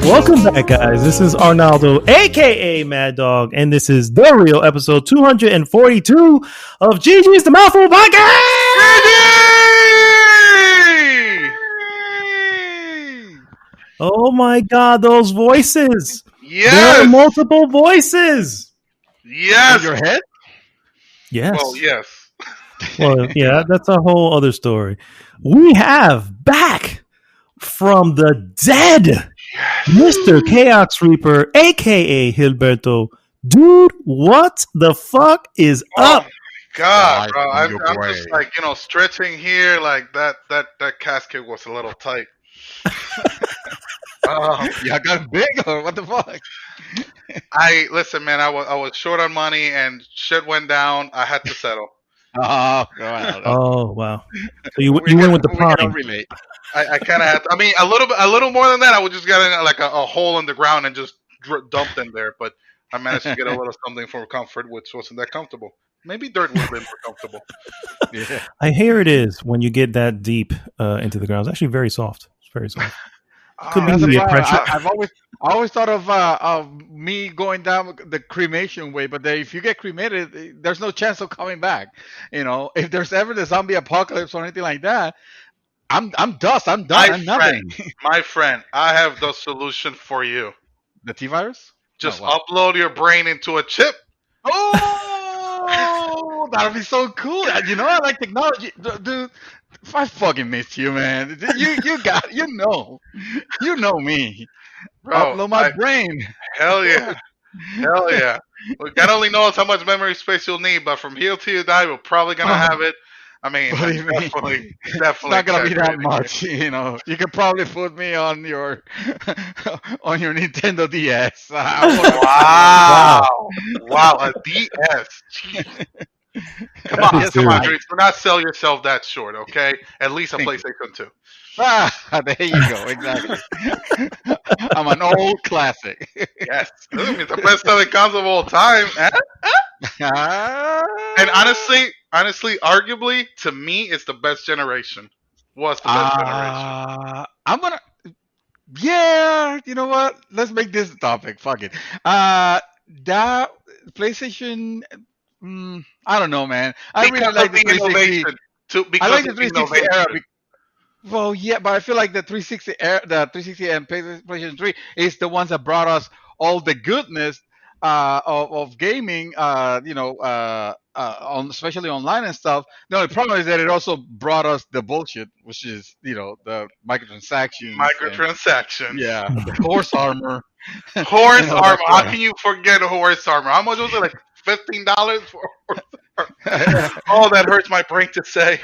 Welcome back, guys. This is Arnaldo, aka Mad Dog, and this is The Real, episode 242 of GG's The Mouthful Podcast! Oh my God, those voices! Yes! There are multiple voices! Yes! In your head? Yes. Well, yes. Well, yeah, that's a whole other story. We have back from the dead, Mr. KAOX Reaper, aka Gilberto. Dude, what the fuck is up? God, bro, I'm just like, stretching here, like that casket was a little tight. Yeah, got big or what the fuck? Listen, man, I was short on money and shit went down. I had to settle. Oh, God. Oh, wow. So you went with the pine. I kind of had to, I mean, a little more than that. I would just get in like a hole in the ground and just dumped in there. But I managed to get a little something for comfort, which wasn't that comfortable. Maybe dirt would have been more comfortable. Yeah. I hear it is when you get that deep into the ground. It's actually very soft. It's very soft. Could be the pressure. I always thought of me going down the cremation way, but if you get cremated, there's no chance of coming back. If there's ever the zombie apocalypse or anything like that, I'm dust. I'm done. I'm nothing. My friend, I have the solution for you. The T-virus? Just upload your brain into a chip. Oh, that would be so cool. I like technology, dude. I fucking missed you, man. You know me. Bro, upload my brain. Hell yeah. Hell yeah. God only knows how much memory space you'll need, but from here till you die, we're probably going to have it. I mean, definitely. It's not going to be that much, You could probably put me on your Nintendo DS. Wow, a DS. Jeez. Come on, Dreams. Do not sell yourself that short, okay? At least a PlayStation 2. There you go. Exactly. I'm an old classic. Yes. It's the best-selling console of all time. And honestly, arguably, to me, it's the best generation. Was the best generation. I'm gonna. Yeah, you know what? Let's make this a topic. Fuck it. That PlayStation. I don't know, man. I really like the 360. I like the 360 era. Well, yeah, but I feel like the 360 era, the 360 and PlayStation 3 is the ones that brought us all the goodness of gaming. Especially online and stuff. The only problem is that it also brought us the bullshit, which is the microtransactions. Yeah, the horse armor. Horse armor. How can you forget horse armor? How much was it? Like $15 for horse armor? Oh, that hurts my brain to say.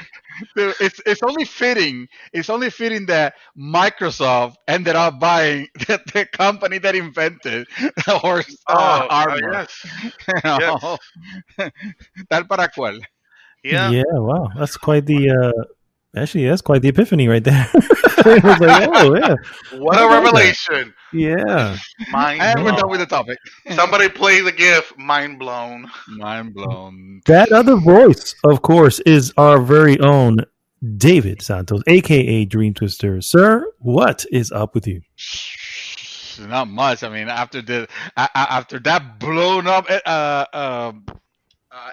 Dude, it's only fitting. It's only fitting that Microsoft ended up buying the company that invented the horse armor. Yes. Tal para cual. Yeah. Yeah. Wow. That's quite the. Actually, that's quite the epiphany right there. It was like, oh yeah. What a revelation. Yeah. And we're done with the topic. Somebody play the GIF. Mind blown. Mind blown. That other voice, of course, is our very own David Santos, a.k.a. Dream Twister. Sir, what is up with you? Not much. I mean, after that blown up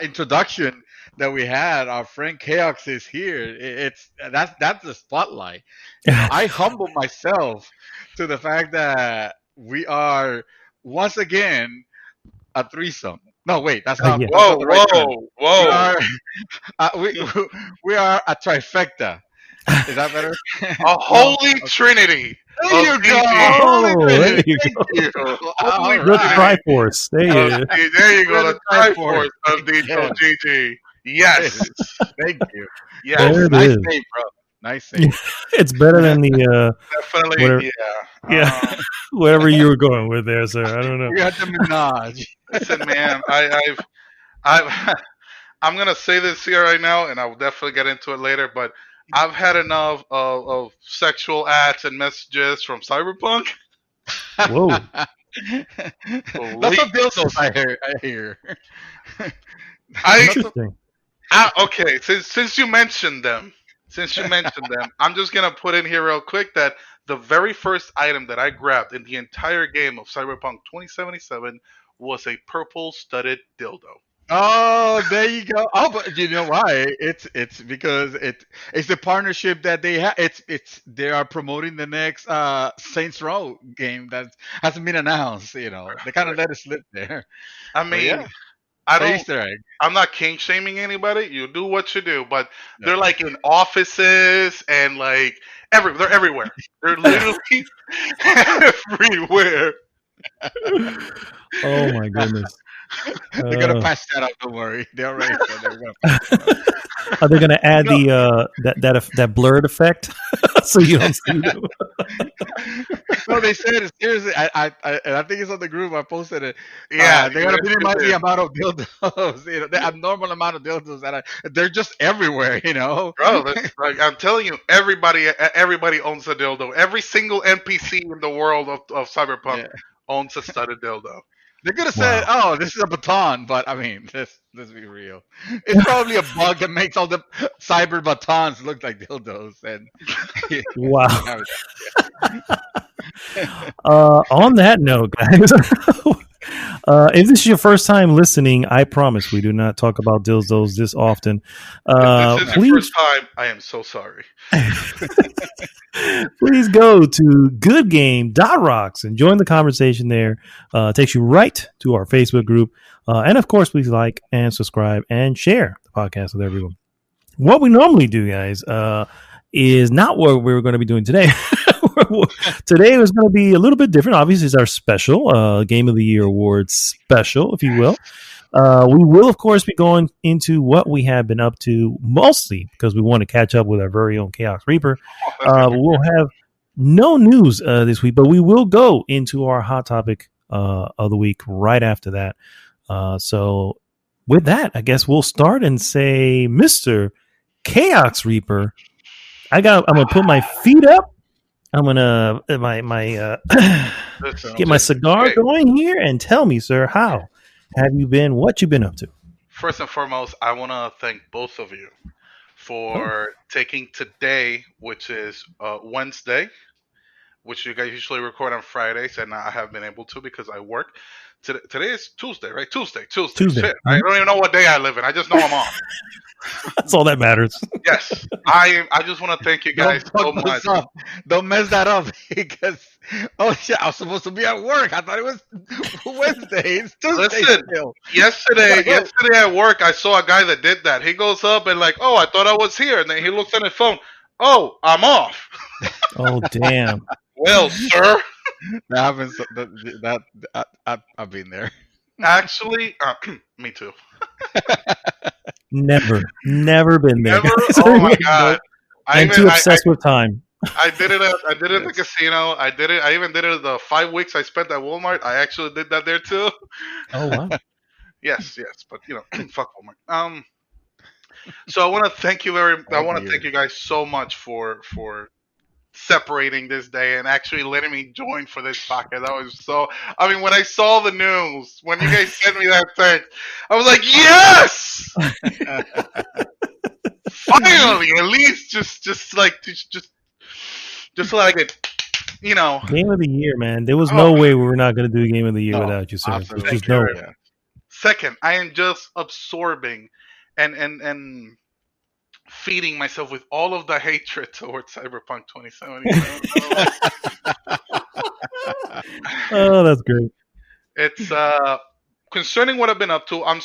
introduction that we had, our friend KAOX is here. That's the spotlight. I humble myself to the fact that we are once again a threesome. No, wait, that's not. Yeah. Whoa. We are a trifecta. Is that better? A holy trinity. There you go. There you go. The Triforce. There you go. There you go. The Triforce of GG. Yes. Thank you. Yes. Nice name, bro. Nice save. It's better than the definitely, whatever, yeah. Whatever you were going with there, sir. I don't know. We had the menage. Listen, man, I'm gonna say this here right now, and I will definitely get into it later. But I've had enough of sexual ads and messages from Cyberpunk. Whoa. Lots of dildos, I hear. Interesting. Okay, since you mentioned them, since you mentioned them, I'm just gonna put in here real quick that the very first item that I grabbed in the entire game of Cyberpunk 2077 was a purple studded dildo. Oh, there you go. Oh, but you know why? It's because it's the partnership that they have. It's they are promoting the next Saints Row game that hasn't been announced. You know, they kind of let it slip there. I But mean, yeah, I the don't. Easter egg. I'm not king shaming anybody. You do what you do, but Yeah. they're like in offices and like they're everywhere. They're literally everywhere. Oh my goodness. They're gonna patch that up. Don't worry. They already said they're gonna patch that up. Are they going to add No, the that blurred effect so you don't see them? no, they said it seriously. I think it's on the group. I posted it. Yeah, They're you gonna guys minimize did. the amount of dildos. You know, the abnormal amount of dildos they're just everywhere. You know. Bro, like I'm telling you, everybody owns a dildo. Every single NPC in the world of Cyberpunk Yeah. owns a studded dildo. They could have said, Wow. "Oh, this is a baton," but I mean, let's be real. It's probably a bug that makes all the cyber batons look like dildos. And Wow. On that note, guys, if this is your first time listening, I promise we do not talk about dildos this often. If this is your Please, first time, I am so sorry. please go to goodgame.rocks and join the conversation there. It takes you right to our Facebook group. And of course, please like and subscribe and share the podcast with everyone. What we normally do, guys, is not what we're going to be doing today. Today is going to be a little bit different. Obviously, it's our special Game of the Year Awards special, if you will. We will, of course, be going into what we have been up to, mostly because we want to catch up with our very own KAOX Reaper. We'll have no news this week, but we will go into our hot topic of the week right after that. So with that, I guess we'll start and say, Mr. KAOX Reaper, I'm gonna put my feet up. I'm gonna get my cigar going here and tell me, sir, how have you been? What you been up to? First and foremost, I want to thank both of you for taking today, which is Wednesday, which you guys usually record on Fridays, and I have been able to because I work. Today is Tuesday, right? Tuesday. Shit. I don't even know what day I live in. I just know I'm off. That's all that matters. Yes, I just want to thank you guys so much. Don't mess that up because shit, I was supposed to be at work. I thought it was Wednesday. It's Tuesday. Listen, still. yesterday at work, I saw a guy that did that. He goes up and like, oh, I thought I was here, and then he looks at his phone. Oh, I'm off. Oh, damn. Well, sir. That happens. I've been there. Actually, me too. Never been there. Never. Oh my god! I'm too obsessed with time. I did it at the casino. I did it. I even did it the 5 weeks I spent at Walmart. I actually did that there too. Oh wow. Yes, but fuck Walmart. So I want to thank you thank you guys so much for separating this day and actually letting me join for this podcast. That was so. I mean, when I saw the news, when you guys sent me that text, I was like, yes. Finally, at least just so that I could, Game of the Year, man. There was no way we were not going to do Game of the Year without you, sir. There's just no way. Second, I am just absorbing and feeding myself with all of the hatred towards Cyberpunk 2077. Oh, that's great. It's concerning what I've been up to. I'm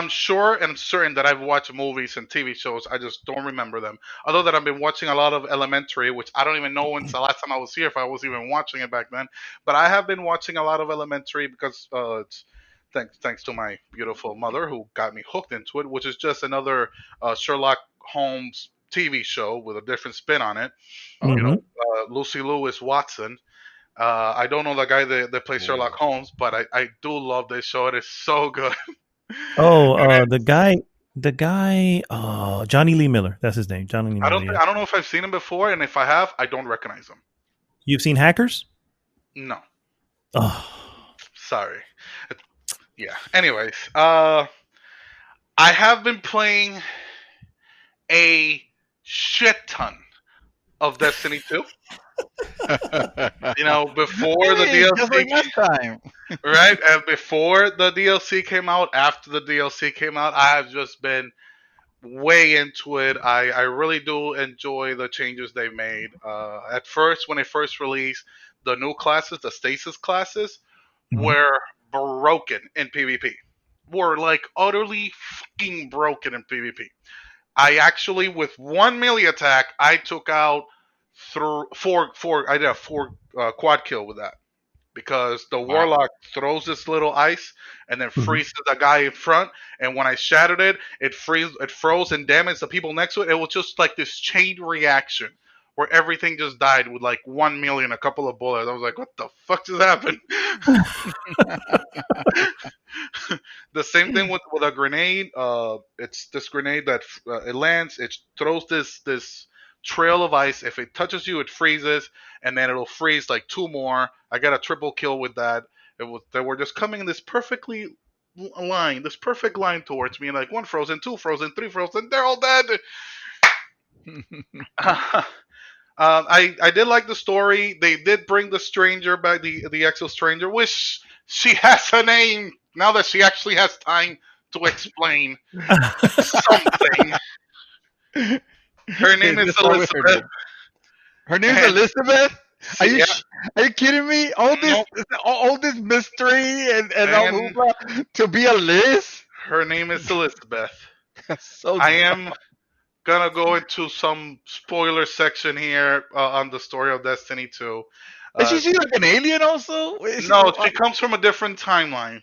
sure and certain that I've watched movies and TV shows. I just don't remember them. Although that I've been watching a lot of Elementary, which I don't even know when's the last time I was here, if I was even watching it back then. But I have been watching a lot of Elementary because it's thanks to my beautiful mother who got me hooked into it, which is just another Sherlock Holmes TV show with a different spin on it. Lucy Lewis Watson. I don't know the guy that plays Sherlock Holmes, but I do love this show. It is so good. The guy, Johnny Lee Miller. That's his name, Johnny Lee Miller. I don't know if I've seen him before, and if I have, I don't recognize him. You've seen Hackers? No. Oh, sorry. Yeah. Anyways, I have been playing a shit ton of Destiny 2. Before the Hey, just DLC, like last time. right? And before the DLC came out, after the DLC came out, I have just been way into it. I really do enjoy the changes they made. At first, when it first released, the new classes, the stasis classes, were broken in PvP. Were like utterly fucking broken in PvP. I actually, with one melee attack, I took out through four. I did a four quad kill with that because the Wow. warlock throws this little ice and then freezes the guy in front. And when I shattered it, it froze and damaged the people next to it. It was just like this chain reaction where everything just died with like 1 million, a couple of bullets. I was like, what the fuck just happened? The same thing with a grenade. It's this grenade that it lands. It throws this trail of ice. If it touches you, it freezes, and then it'll freeze like two more. I got a triple kill with that. They were just coming in this perfect line towards me, like one frozen, two frozen, three frozen. They're all dead. I did like the story. They did bring the stranger back, the Exo Stranger, which she has a name now that she actually has time to explain something. Her name is Elizabeth. Her name is Elizabeth? Are you kidding me? All this mystery and all hoopla to be a Liz? Her name is Elizabeth. So I am gonna go into some spoiler section here on the story of Destiny 2. Is she like an alien also? No, she comes from a different timeline.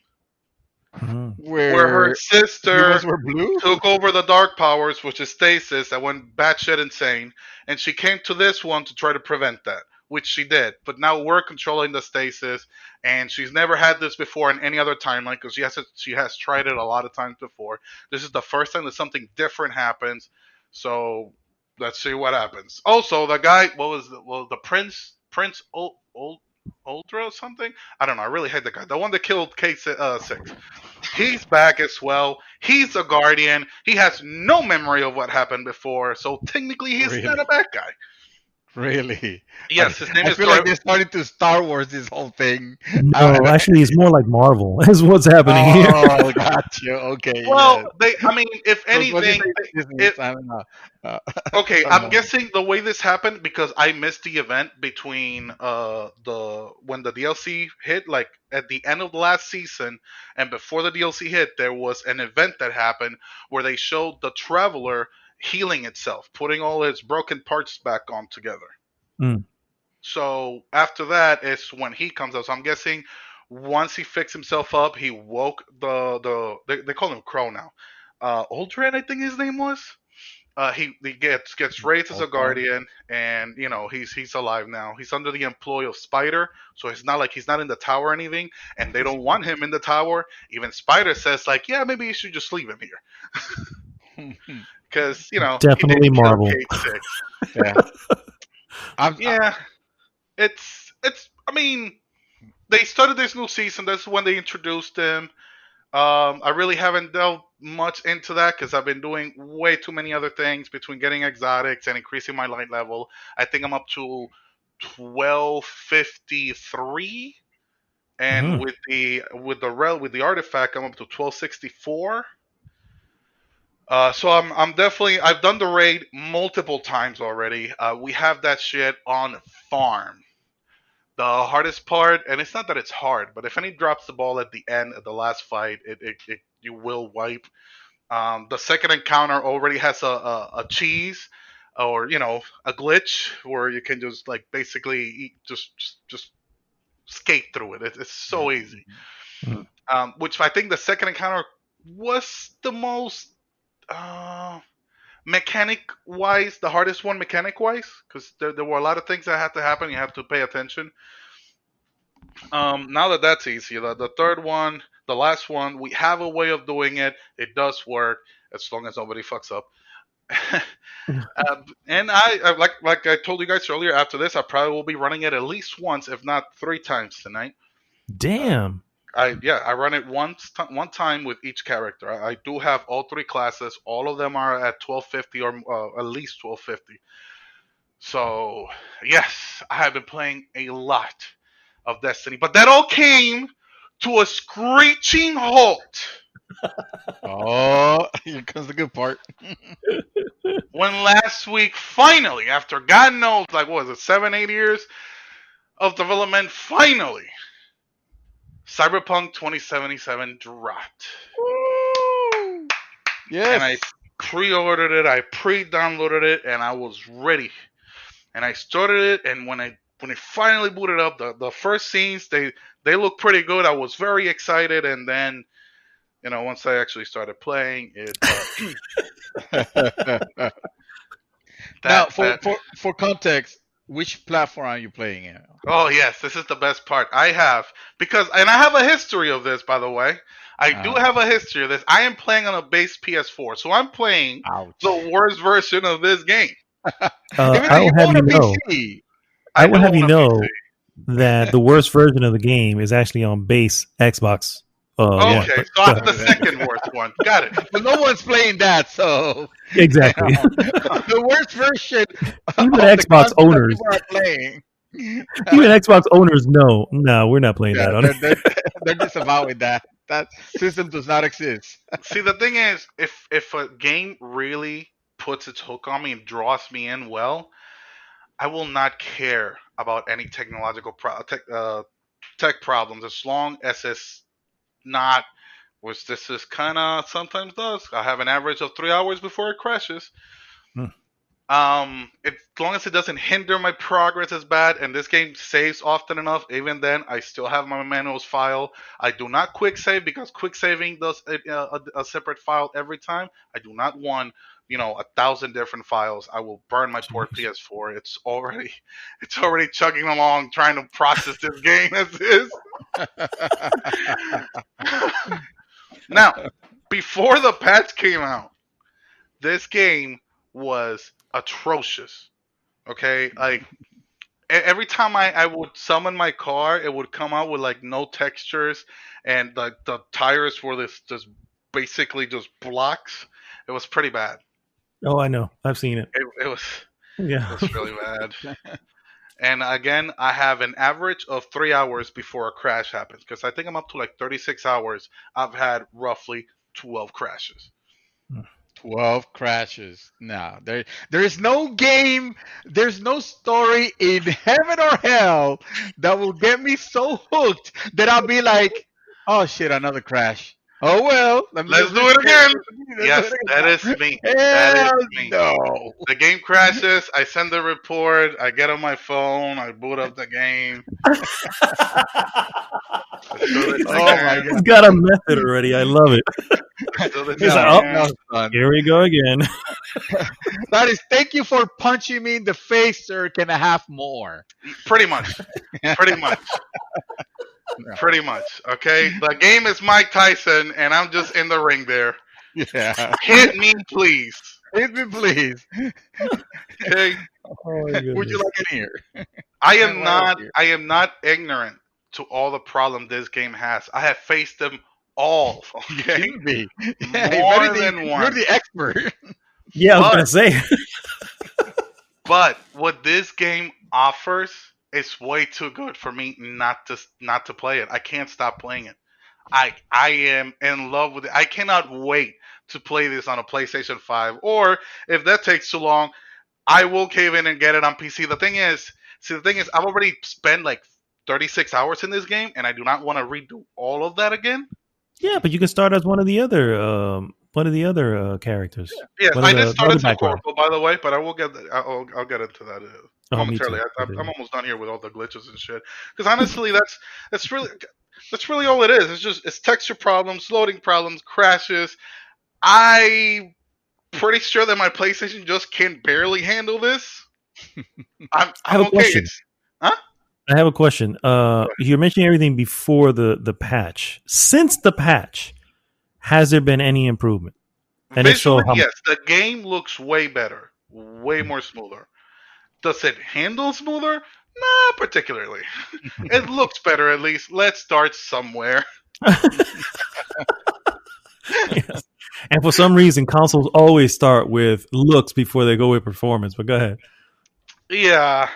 Where her sister were blue? took over the dark powers, which is stasis, that went batshit insane, and she came to this one to try to prevent that, which she did. But now we're controlling the stasis, and she's never had this before in any other timeline because she has tried it a lot of times before. This is the first time that something different happens, so let's see what happens. Also, the guy, the Prince Ultra or something? I don't know. I really hate the guy. The one that killed K6. He's back as well. He's a guardian. He has no memory of what happened before, so technically he's not a bad guy. Really? Yes, his name I is. feel like they started to Star Wars this whole thing. No, actually, it's more like Marvel. Is what's happening here. Oh, got you. Okay. Well, if anything, okay, I'm guessing the way this happened because I missed the event between when the DLC hit, like at the end of the last season, and before the DLC hit, there was an event that happened where they showed the Traveler healing itself, putting all its broken parts back on together. So after that is when he comes out. So I'm guessing once he fixed himself up, he woke they call him Crow now. Uldren, I think his name was. He gets raised as a guardian, and he's alive now. He's under the employ of Spider, so it's not like he's not in the tower or anything, and they don't want him in the tower. Even Spider says like, yeah, maybe you should just leave him here. Because definitely Marvel. Yeah, it's. I mean, they started this new season. That's when they introduced him. I really haven't delved much into that because I've been doing way too many other things between getting exotics and increasing my light level. I think I'm up to 1253, and with the artifact, I'm up to 1264. So I'm definitely, I've done the raid multiple times already. We have that shit on farm. The hardest part, and it's not that it's hard, but if any drops the ball at the end of the last fight, you will wipe. The second encounter already has a cheese or a glitch where you can just like basically just skate through it. It's so easy. Which I think the second encounter was the most mechanic wise, the hardest one mechanic wise, because there were a lot of things that had to happen. You have to pay attention. Now that that's easy, the third one, the last one, we have a way of doing it. It does work as long as nobody fucks up. And I like I told you guys earlier. After this, I probably will be running it at least once, if not 3 times tonight. Damn. I run it one time with each character. I do have all three classes. All of them are at 1250 or at least 1250. So yes, I have been playing a lot of Destiny, but that all came to a screeching halt Oh, here comes the good part. when last week, finally, after God knows, like what was it, 7, 8 years of development, finally, Cyberpunk 2077 dropped. Woo! And I Yes. pre-ordered it, I pre-downloaded it, and I was ready. And I started it, and when it finally booted up, the first scenes they look pretty good. I was very excited, and then once I actually started playing it, Now, for context, which platform are you playing in? oh yes, this is the best part. I have and I have a history of this, by the way. I do have a history of this. I am playing on a base PS4, so I'm playing the worst version of this game. I will have you know. I will have you know that the worst version of the game is actually on base Xbox. Okay, so I'm the second worst one. Got it. But no one's playing that, so exactly. The worst version. Even Xbox owners are playing. Even Xbox owners know. No, we're not playing that on it. They're disavowing that. That system does not exist. See, the thing is, if a game really puts its hook on me and draws me in well, I will not care about any technological tech problems as long as it's not, which this is kind of sometimes does. I have an average of 3 hours before it crashes. As long as it doesn't hinder my progress as bad, and this game saves often enough, even then I still have my manuals file. I do not quick save because quick saving does a separate file every time. I do not want 1,000 different files. I will burn my poor PS4. It's already chugging along trying to process this game as is. Now, before the patch came out, this game was atrocious. Okay, like every time I would summon my car, it would come out with like no textures, and the tires were this basically just blocks. It was pretty bad. Oh, I know. I've seen it. It was really bad. And again, I have an average of 3 hours before a crash happens, because I think I'm up to like 36 hours. I've had roughly 12 crashes. 12 crashes. No, there is no game, there's no story in heaven or hell that will get me so hooked that I'll be like, oh shit, another crash. Oh well, let's do it again. Yes, that is me. That is me. No. The game crashes. I send the report. I get on my phone. I boot up the game. He's got a method already. I love it. He's like, here we go again. That is, thank you for punching me in the face, sir. Can I have more? Pretty much. Pretty much. Pretty much. Okay? The game is Mike Tyson, and I'm just in the ring there. Yeah. Hit me, please. Hit me, please. Okay? Would you like an ear? I am not ignorant to all the problems this game has. I have faced them all. Okay? You be. More than one. You're the expert. Yeah, I was gonna say. But what this game offers is way too good for me not to play it. I can't stop playing it. I am in love with it. I cannot wait to play this on a PlayStation 5. Or if that takes too long, I will cave in and get it on PC. The thing is, I've already spent like 36 hours in this game, and I do not want to redo all of that again. Yeah, but you can start as one of the other characters. Yeah. Yes, I did start as Corporal, by the way, but I will get. I'll get into that momentarily. I'm almost done here with all the glitches and shit. Because honestly, that's really all it is. It's texture problems, loading problems, crashes. I'm pretty sure that my PlayStation just can barely handle this. I have a question. I have a question. You're mentioning everything before the patch. Since the patch, has there been any improvement? And visually, yes, the game looks way better, way more smoother. Does it handle smoother? Not particularly. It looks better, at least. Let's start somewhere. Yes. And for some reason, consoles always start with looks before they go with performance. But go ahead. Yeah.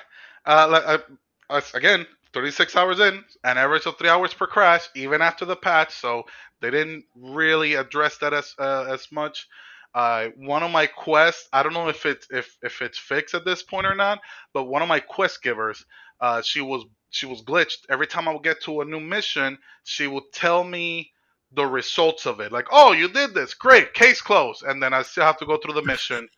Again, 36 hours in, an average of 3 hours per crash, even after the patch. So they didn't really address that as much. One of my quests, I don't know if it's fixed at this point or not, but one of my quest givers, she was glitched. Every time I would get to a new mission, she would tell me the results of it. Like, oh, you did this, great, case closed, and then I still have to go through the mission.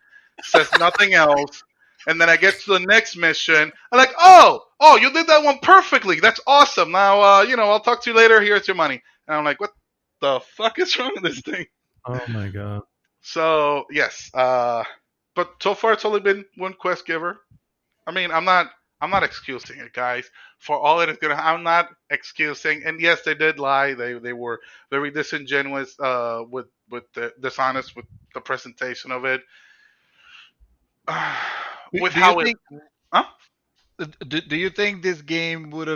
Says nothing else. And then I get to the next mission. I'm like, oh, you did that one perfectly. That's awesome. Now, I'll talk to you later. Here's your money. And I'm like, what the fuck is wrong with this thing? Oh my god. So yes, but so far it's only been one quest giver. I mean, I'm not excusing it, guys. For all it is gonna, I'm not excusing. And yes, they did lie. They were very disingenuous, with the dishonest with the presentation of it. With Do you how it, think? huh? Do you think this game would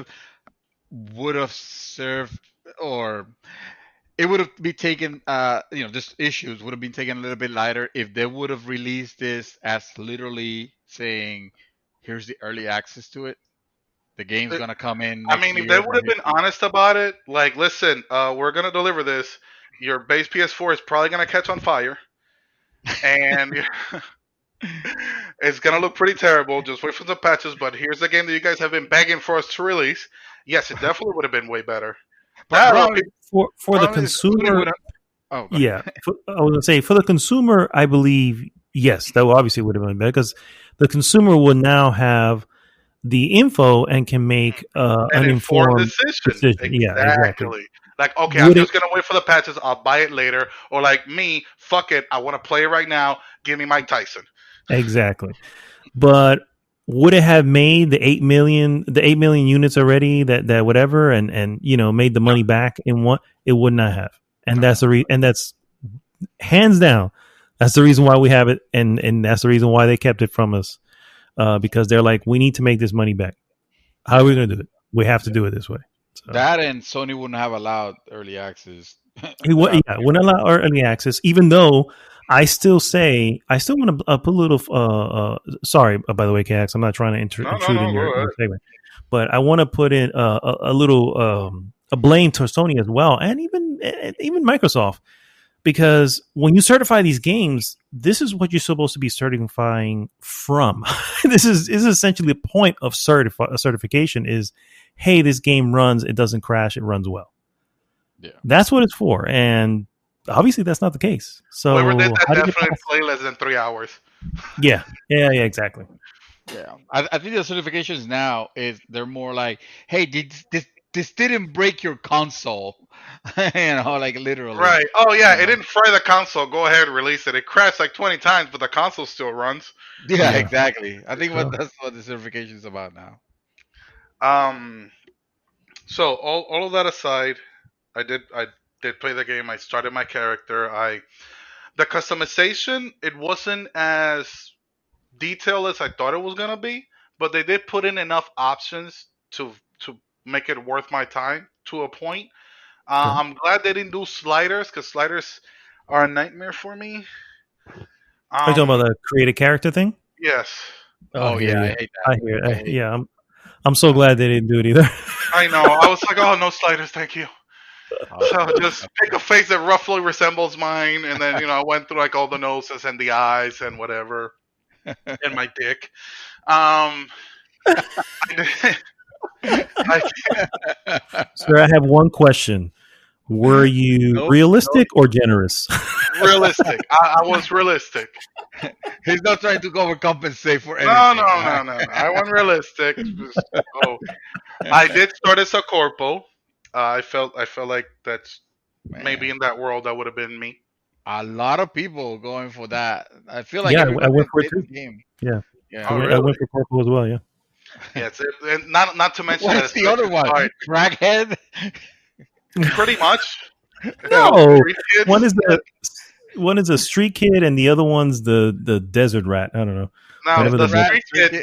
have served, or it would have been taken? Just issues would have been taken a little bit lighter if they would have released this as literally saying, "Here's the early access to it. The game's gonna come in I next mean, if they year." would have been honest about it, like, listen, we're gonna deliver this. Your base PS4 is probably gonna catch on fire, and it's gonna look pretty terrible. Just wait for the patches. But here's the game that you guys have been begging for us to release. Yes, it definitely would have been way better. That or Probably, For the probably consumer, would have. Oh, go yeah. ahead. I was gonna say for the consumer, I believe yes, that obviously would have been better because the consumer will now have the info and can make an an informed informed decision. decision. Yeah, exactly. Exactly. Like, okay, I'm Would it just gonna wait for the patches. I'll buy it later. Or like me, fuck it. I want to play it right now. Give me Mike Tyson. exactly? But would it have made the 8 million units already that whatever and made the money back in one? It would not have, and that's hands down. That's the reason why we have it, and that's the reason why they kept it from us, because they're like, we need to make this money back. How are we going to do it? We have to do it this way. So. That and Sony wouldn't have allowed early access. Wouldn't allow early access, even though I still want to put a little. Sorry, by the way, KAOX, I'm not trying to intrude in your segment, but I want to put in a little a blame to Sony as well, and even Microsoft, because when you certify these games, this is what you're supposed to be certifying from. This is essentially the point of certification is, hey, this game runs, it doesn't crash, it runs well. Yeah, that's what it's for, and obviously that's not the case. So whoever did that definitely play less than 3 hours. Yeah, exactly. Yeah, I think the certifications now they're more like, hey, this didn't break your console, like literally. Right. Oh yeah, it didn't fry the console. Go ahead, release it. It crashed like 20 times, but the console still runs. Yeah, exactly. I think that's what the certification is about now. So all of that aside, I did play the game. I started my character. The customization, it wasn't as detailed as I thought it was gonna be, but they did put in enough options to make it worth my time to a point. I'm glad they didn't do sliders, because sliders are a nightmare for me. Are you talking about the create a character thing? Yes. Oh yeah, I hate that. I hear it. Yeah, I'm so glad they didn't do it either. I know. I was like, oh, no sliders, thank you. So just pick a face that roughly resembles mine, and then I went through like all the noses and the eyes and whatever, and my dick. Sir, I have one question. Were you realistic or generous? Realistic. I was realistic. He's not trying to overcompensate for anything. No. I went realistic. I did start as a corpo. I felt like that's maybe in that world that would have been me. A lot of people going for that. I feel like I went for it too. Game. Yeah. Oh, really? I went for corpo as well. Yeah. Yes, and not to mention what's the other one? Draghead. Pretty much. No, one is the One is a street kid, and the other one's the desert rat. I don't know. Now, Whatever the the street kid,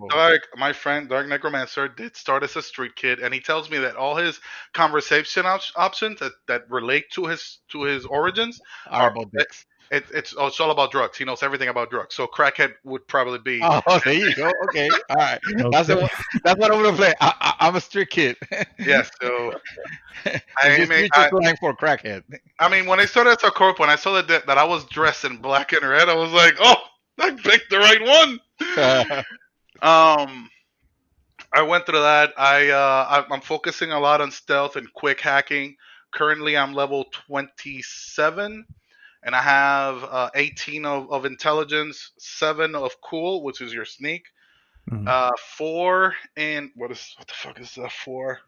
Dark, my friend, Dark Necromancer, did start as a street kid, and he tells me that all his conversation options that relate to his origins are about dicks. It's all about drugs. He knows everything about drugs. So crackhead would probably be. Oh, there you go. Okay, all right. Okay. That's what I'm gonna play. I'm a street kid. Yeah, so slang for crackhead. I mean, when I started as a corp, when I saw that I was dressed in black and red, I was like, oh, I picked the right one. I went through that. I'm focusing a lot on stealth and quick hacking. Currently, I'm level 27, and I have 18 of intelligence, 7 of cool, which is your sneak, 4 and what the fuck is that 4?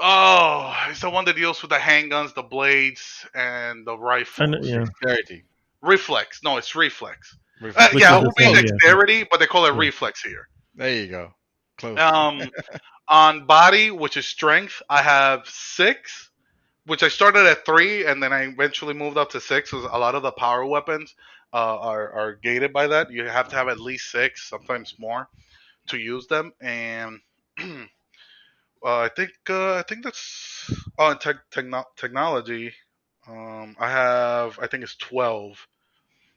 Oh, it's the one that deals with the handguns, the blades, and the rifles. Dexterity. Reflex. No, it's reflex. Yeah, it would be dexterity, but they call it reflex here. There you go. Close. On body, which is strength, I have 6, which I started at 3, and then I eventually moved up to 6. Because a lot of the power weapons are gated by that. You have to have at least 6, sometimes more, to use them. And I think that's technology. I think it's 12.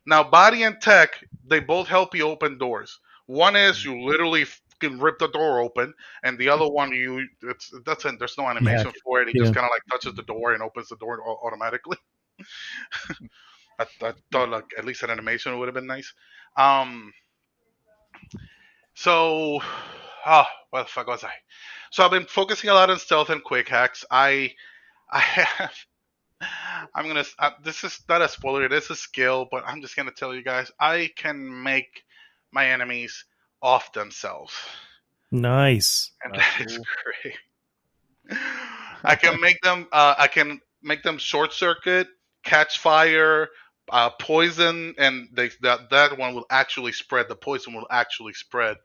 Now, body and tech, they both help you open doors. One is you literally can rip the door open, and the other one there's no animation for it. He just kind of like touches the door and opens the door automatically. I thought like at least an animation would have been nice. So, where the fuck was I? So I've been focusing a lot on stealth and quick hacks. I have. This is not a spoiler. It is a skill, but I'm just gonna tell you guys. I can make my enemies off themselves. Nice. And that is great. I can make them. I can make them short circuit, catch fire, poison, and that one will actually spread. The poison will actually spread.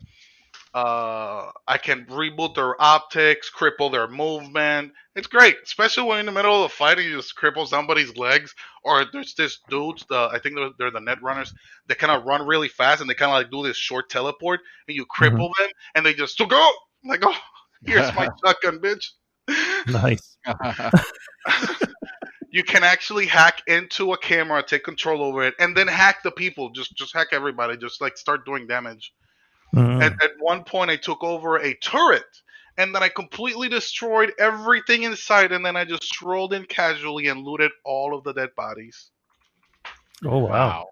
I can reboot their optics, cripple their movement. It's great, especially when in the middle of a fight and you just cripple somebody's legs. Or there's this dudes, I think they're the net runners. They kind of run really fast and they kind of like do this short teleport, and you cripple them, and they just go like, oh, here's my shotgun, bitch. Nice. You can actually hack into a camera, take control over it, and then hack the people. Just hack everybody. Just like start doing damage. At one point, I took over a turret, and then I completely destroyed everything inside, and then I just strolled in casually and looted all of the dead bodies. Oh, wow.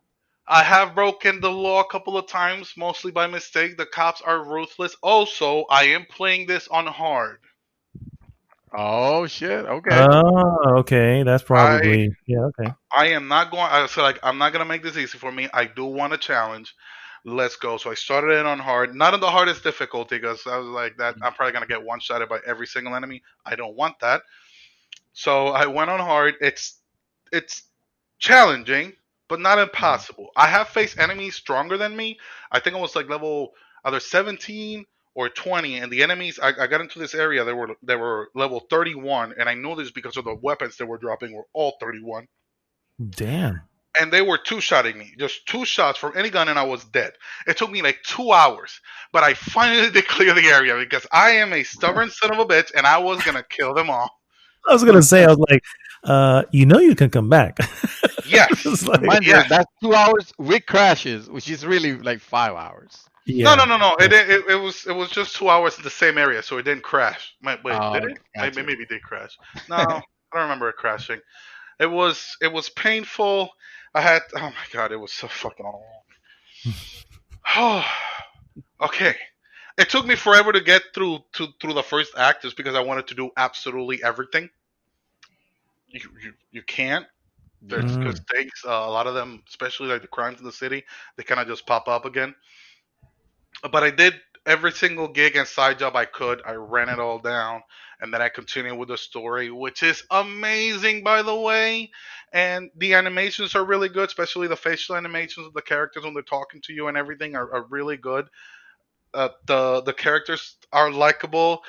I have broken the law a couple of times, mostly by mistake. The cops are ruthless. Also, I am playing this on hard. Oh, shit. Okay. Oh, okay. That's probably... okay. I am not going... I'm not going to make this easy for me. I do want a challenge. Let's go. So I started it on hard, not on the hardest difficulty, because I was like that. I'm probably gonna get one-shotted by every single enemy. I don't want that. So I went on hard. It's challenging, but not impossible. I have faced enemies stronger than me. I think I was like level either 17 or 20, and the enemies I got into this area. They were level 31, and I knew this because of the weapons they were dropping were all 31. Damn. And they were two-shotting me. Just 2 shots from any gun, and I was dead. It took me like 2 hours. But I finally did clear the area because I am a stubborn son of a bitch, and I was going to kill them all. I was going to say, I was like, you can come back. Yes. That's 2 hours with crashes, which is really like 5 hours. Yeah. No. It was just 2 hours in the same area, so it didn't crash. Wait, did it? Gotcha. Maybe it did crash. No, I don't remember it crashing. It was painful. Oh my god, it was so fucking long. Okay. It took me forever to get through the first act just because I wanted to do absolutely everything. You can't. There's because things, a lot of them, especially like the crimes in the city, they kind of just pop up again. But I did every single gig and side job I could. I ran it all down, and then I continued with the story, which is amazing, by the way. And the animations are really good, especially the facial animations of the characters when they're talking to you and everything are really good. The characters are likable.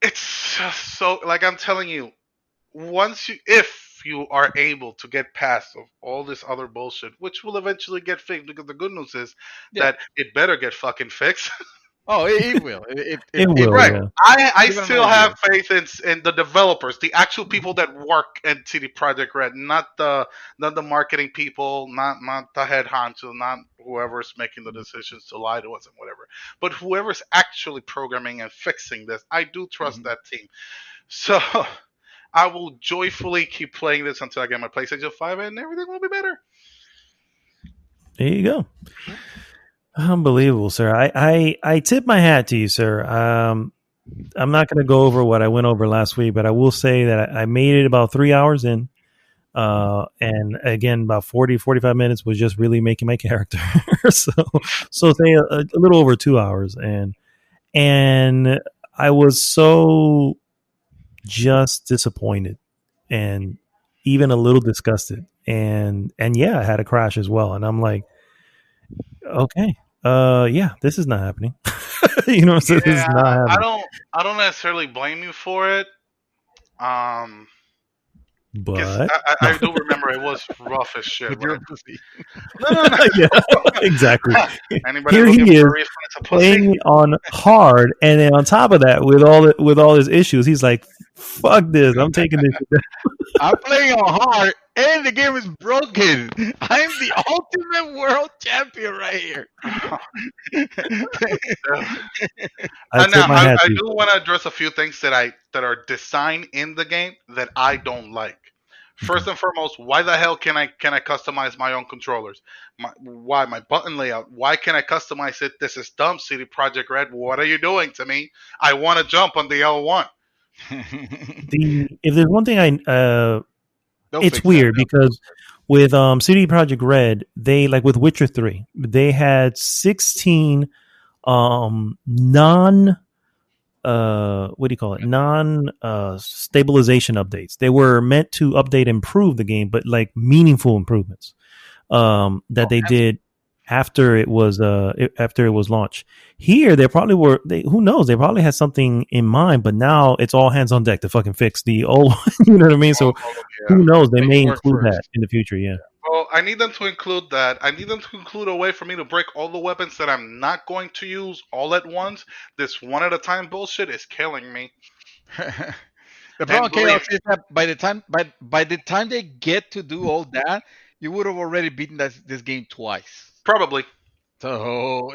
It's just so, like I'm telling you, if you are able to get past of all this other bullshit, which will eventually get fixed, because the good news is that it better get fucking fixed. Oh, it will. It will, Right. yeah. I Give it still another have year. faith in the developers, the actual people that work at CD Projekt Red, not the marketing people, not the head honcho, not whoever's making the decisions to lie to us and whatever, but whoever's actually programming and fixing this. I do trust that team. So I will joyfully keep playing this until I get my PlayStation 5 and everything will be better. There you go. Unbelievable, sir. I tip my hat to you, sir. I'm not going to go over what I went over last week, but I will say that I made it about 3 hours in. And again, about 45 minutes was just really making my character. so say a little over 2 hours. And I was so just disappointed and even a little disgusted. And yeah, I had a crash as well. And I'm like, okay, yeah, this is not happening. You know, so this is not happening. I don't necessarily blame you for it. But I do remember it was rough as shit. No. Yeah, exactly. Anybody Here looking he is for a reason it's a pussy? playing on hard, and then on top of that, with all his issues, he's like, "Fuck this! I'm taking this." I'm playing on hard, and the game is broken. I'm the ultimate world champion right here. I do want to address a few things that are designed in the game that I don't like. First and foremost, why the hell can I customize my own controllers? Why my button layout? Why can I customize it? This is dumb, CD Projekt Red. What are you doing to me? I want to jump on the L1. If there's one thing it's weird because with CD Projekt Red, they like with Witcher 3, they had 16 non stabilization updates. They were meant to update and improve the game, but like meaningful improvements that they did after it was launched. Here they probably were who knows, they probably had something in mind, but now it's all hands on deck to fucking fix the old one. You know what I mean? So who knows, they may include that in the future. Yeah. Well, I need them to include that. I need them to include a way for me to break all the weapons that I'm not going to use all at once. This one at a time bullshit is killing me. The problem with KAOX is that by the time they get to do all that, you would have already beaten this game twice. Probably. So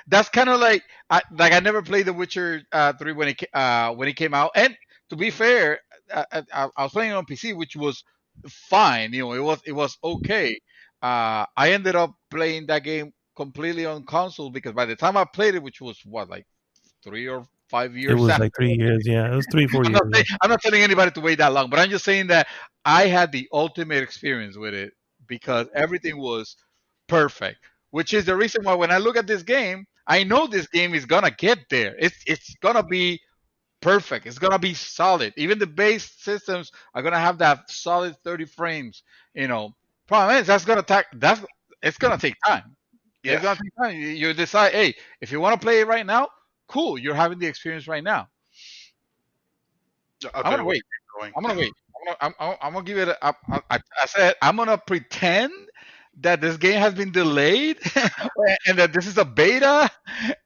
that's kind of like I never played The Witcher 3 when it came out, and to be fair, I was playing it on PC, which was fine. You know, it was okay. I ended up playing that game completely on console because by the time I played it, which was like 3 or 5 years. It was like 3 years. Yeah, it was 3-4 years. I'm not telling anybody to wait that long, but I'm just saying that I had the ultimate experience with it because everything was perfect, which is the reason why when I look at this game, I know this game is gonna get there. It's gonna be perfect. It's gonna be solid. Even the base systems are gonna have that solid 30 frames. You know, problem is it's gonna take time. Yeah. It's gonna take time. You decide, hey, if you want to play it right now, cool. You're having the experience right now. Okay, I'm gonna wait. I'm gonna give it. I said I'm gonna pretend that this game has been delayed and that this is a beta,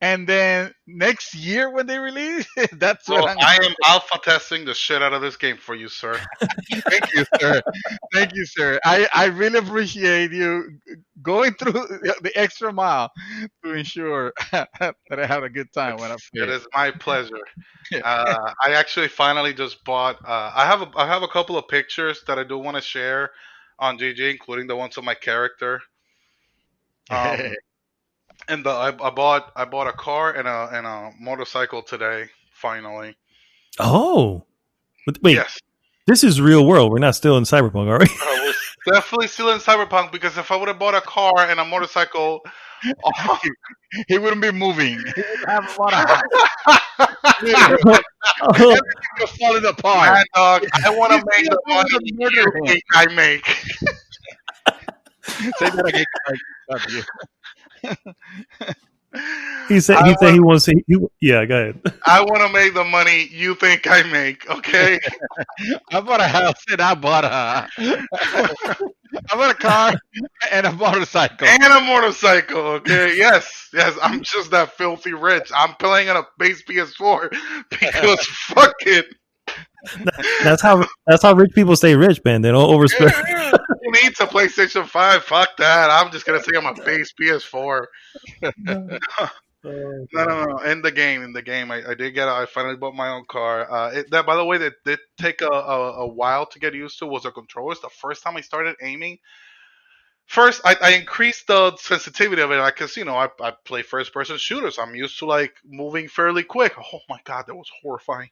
and then next year when they release, that's what I am alpha testing the shit out of this game for you, sir. Thank you, sir. Thank you, sir. I really appreciate you going through the extra mile to ensure that I have a good time when I play. It is my pleasure. I actually finally just bought. I have a couple of pictures that I do want to share on GG, including the ones of my character. And I bought a car and a motorcycle today. Finally. Oh, wait. Yes. This is real world. We're not still in Cyberpunk, are we? We're definitely still in Cyberpunk because if I would have bought a car and a motorcycle, he wouldn't be moving. He would have a lot of everything was falling apart. Man, dog, I want to make the money I make. Say that again. He said he wants to. Yeah, go ahead. I want to make the money you think I make. Okay. I bought a house and I bought a car and a motorcycle. And a motorcycle, okay? Yes. I'm just that filthy rich. I'm playing on a base PS4 because fuck it. That's how rich people stay rich, man. They don't overspend. Yeah. Who needs a PlayStation 5? Fuck that. I'm just gonna say I'm a base PS4. No. In the game, I did I finally bought my own car. That, by the way, that did take a while to get used to was the controllers. The first time I started aiming, first I increased the sensitivity of it, because I play first person shooters. I'm used to like moving fairly quick. Oh my god, that was horrifying.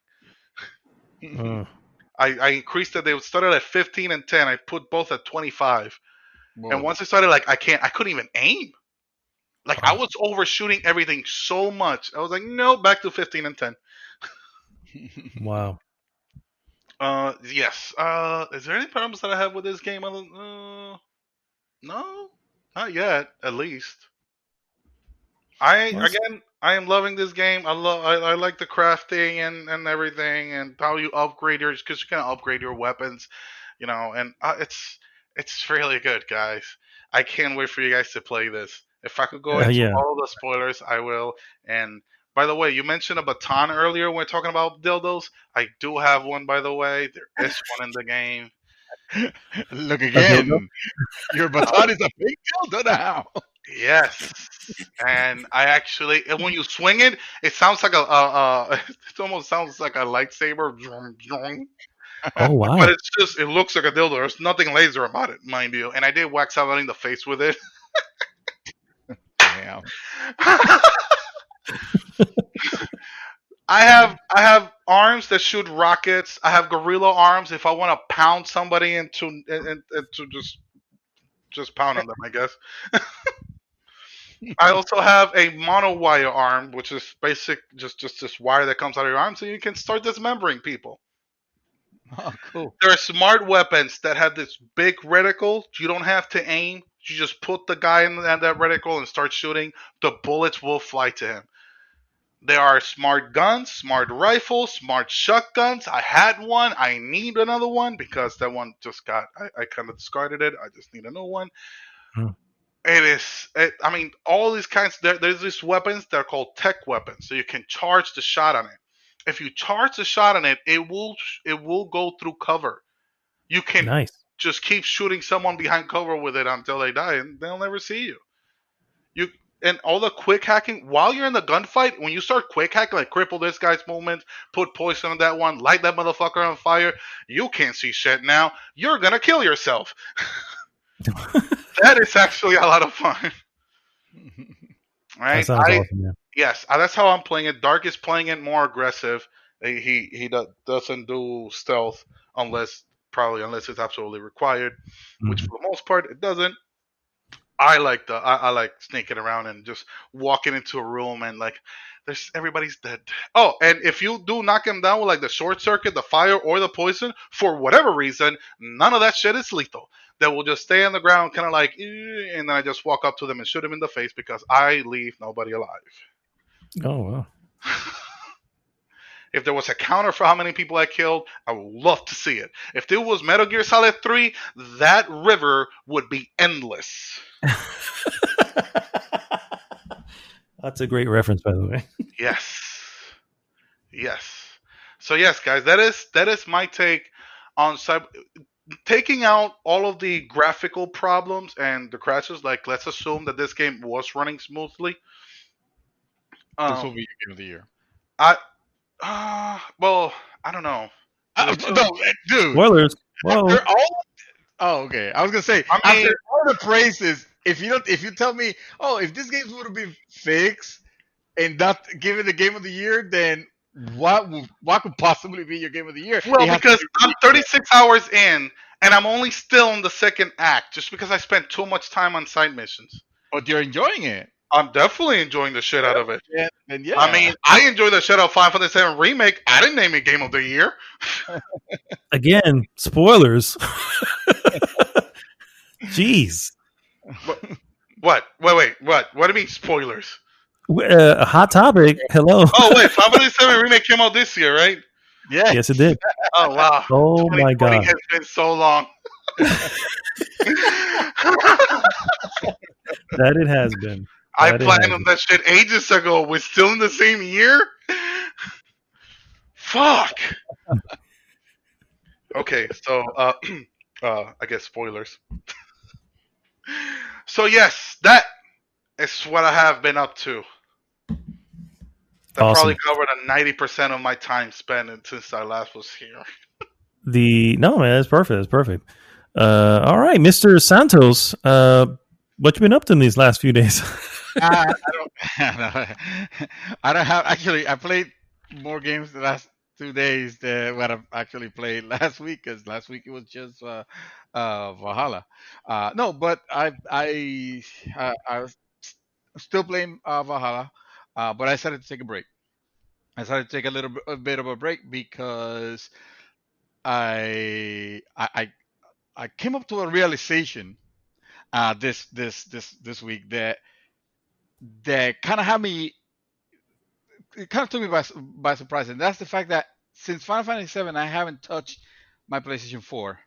I increased it. They started at 15 and 10. I put both at 25. Whoa. And once I started, like I couldn't even aim. Like I was overshooting everything so much. I was like, no, back to 15 and 10. Wow. Yes. Is there any problems that I have with this game? No, not yet. At least. I am loving this game. I like the crafting and everything, and how you upgrade because you can upgrade your weapons, and it's really good, guys. I can't wait for you guys to play this. If I could go into all the spoilers, I will. And by the way, you mentioned a baton earlier when we are talking about dildos. I do have one, by the way. There is one in the game. Look again. Your baton is a big dildo now. Yes, and when you swing it, it sounds like it almost sounds like a lightsaber. Oh wow! But it looks like a dildo. There's nothing laser about it, mind you. And I did wax out in the face with it. Damn. I have arms that shoot rockets. I have gorilla arms if I want to pound somebody into just pound on them, I guess. I also have a monowire arm, which is just this wire that comes out of your arm, so you can start dismembering people. Oh, cool. There are smart weapons that have this big reticle. You don't have to aim. You just put the guy in that reticle and start shooting. The bullets will fly to him. There are smart guns, smart rifles, smart shotguns. I had one. I need another one because that one just got... I kind of discarded it. I just need a new one. All these kinds... There's these weapons that are called tech weapons. So you can charge the shot on it. If you charge the shot on it, it will go through cover. You can just keep shooting someone behind cover with it until they die, and they'll never see you. And all the quick hacking, while you're in the gunfight, when you start quick hacking, like cripple this guy's movement, put poison on that one, light that motherfucker on fire, you can't see shit now. You're going to kill yourself. That is actually a lot of fun. Right? That sounds awesome, yeah. Yes, that's how I'm playing it. Dark is playing it more aggressive. He doesn't do stealth unless it's absolutely required, which for the most part it doesn't. I like sneaking around and just walking into a room and like everybody's dead. Oh, and if you do knock him down with like the short circuit, the fire, or the poison, for whatever reason, none of that shit is lethal. They will just stay on the ground, kind of like, and then I just walk up to them and shoot them in the face because I leave nobody alive. Oh wow! If there was a counter for how many people I killed, I would love to see it. If there was Metal Gear Solid 3, that river would be endless. That's a great reference, by the way. Yes. So yes, guys, that is my take on taking out all of the graphical problems and the crashes. Like, let's assume that this game was running smoothly. This will be your game of the year. Well, I don't know. No, dude. Spoilers. Okay. I was gonna say, after all the praises, if you tell me, if this game would have been fixed and not given the game of the year, then what could possibly be your game of the year? Well, because I'm 36 hours in and I'm only still in the second act, just because I spent too much time on side missions. But you're enjoying it. I'm definitely enjoying the shit out of it. Yeah. I mean, I enjoy the shit out of Final Fantasy VII Remake. I didn't name it Game of the Year. Again, spoilers. Jeez. What? Wait. What do you mean spoilers? A hot topic. Hello. Oh wait, Final Fantasy 7 remake came out this year, right? Yeah. Yes, it did. Oh wow, Oh my 2020 god. has been so long. That it has been. I That it has planned on been. that shit ages ago. We're still in the same year. Fuck. Okay, so I guess spoilers. So yes, that is what I have been up to. That Awesome. probably covered a 90% of my time spent since I last was here. No, man, that's perfect. That's perfect. All right, Mr. Santos, what you been up to in these last few days? I don't. I don't have actually. I played more games the last 2 days than what I've actually played last week. Because last week it was just Valhalla. No, but I was still playing Valhalla, but I decided to take a break. I decided to take a bit of a break because I I I, I came up to a realization this week that kind of had me. It kind of took me by surprise, and that's the fact that since Final Fantasy VII, I haven't touched my PlayStation 4,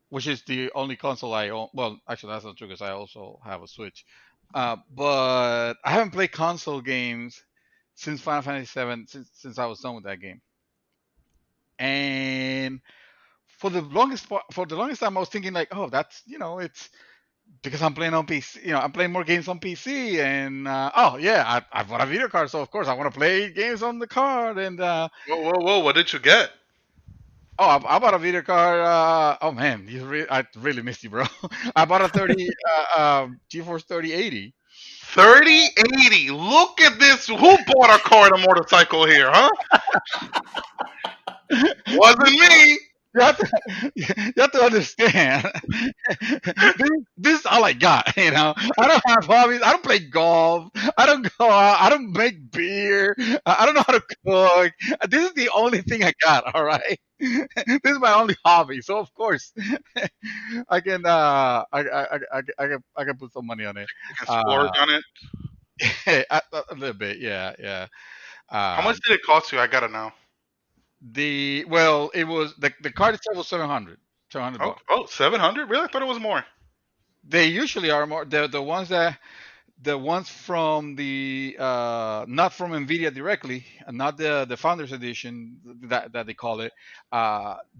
which is the only console I own. Well, actually, that's not true because I also have a Switch. But I haven't played console games since Final Fantasy VII, since I was done with that game. And for the longest time, I was thinking like, oh, that's it's because I'm playing on PC. I'm playing more games on PC, and oh yeah, I bought a video card, so of course I want to play games on the card. And Whoa! What did you get? oh, I bought a video card. Oh man, I really missed you, bro. I bought a GeForce 3080. 3080. Look at this. Who bought a car and a motorcycle here, huh? Wasn't me. You have to, you have to understand. This is all I got. I don't have hobbies. I don't play golf. I don't go out. I don't make beer. I don't know how to cook. This is the only thing I got. All right. This is my only hobby. So of course, I can I can put some money on it. You can splurge on it. A little bit. Yeah. Yeah. How much did it cost you? I gotta know. It was the card itself was 700. 700 bucks. Oh, 700? Really? I thought it was more. They usually are more. The ones from the not from Nvidia directly, not the Founders Edition that they call it.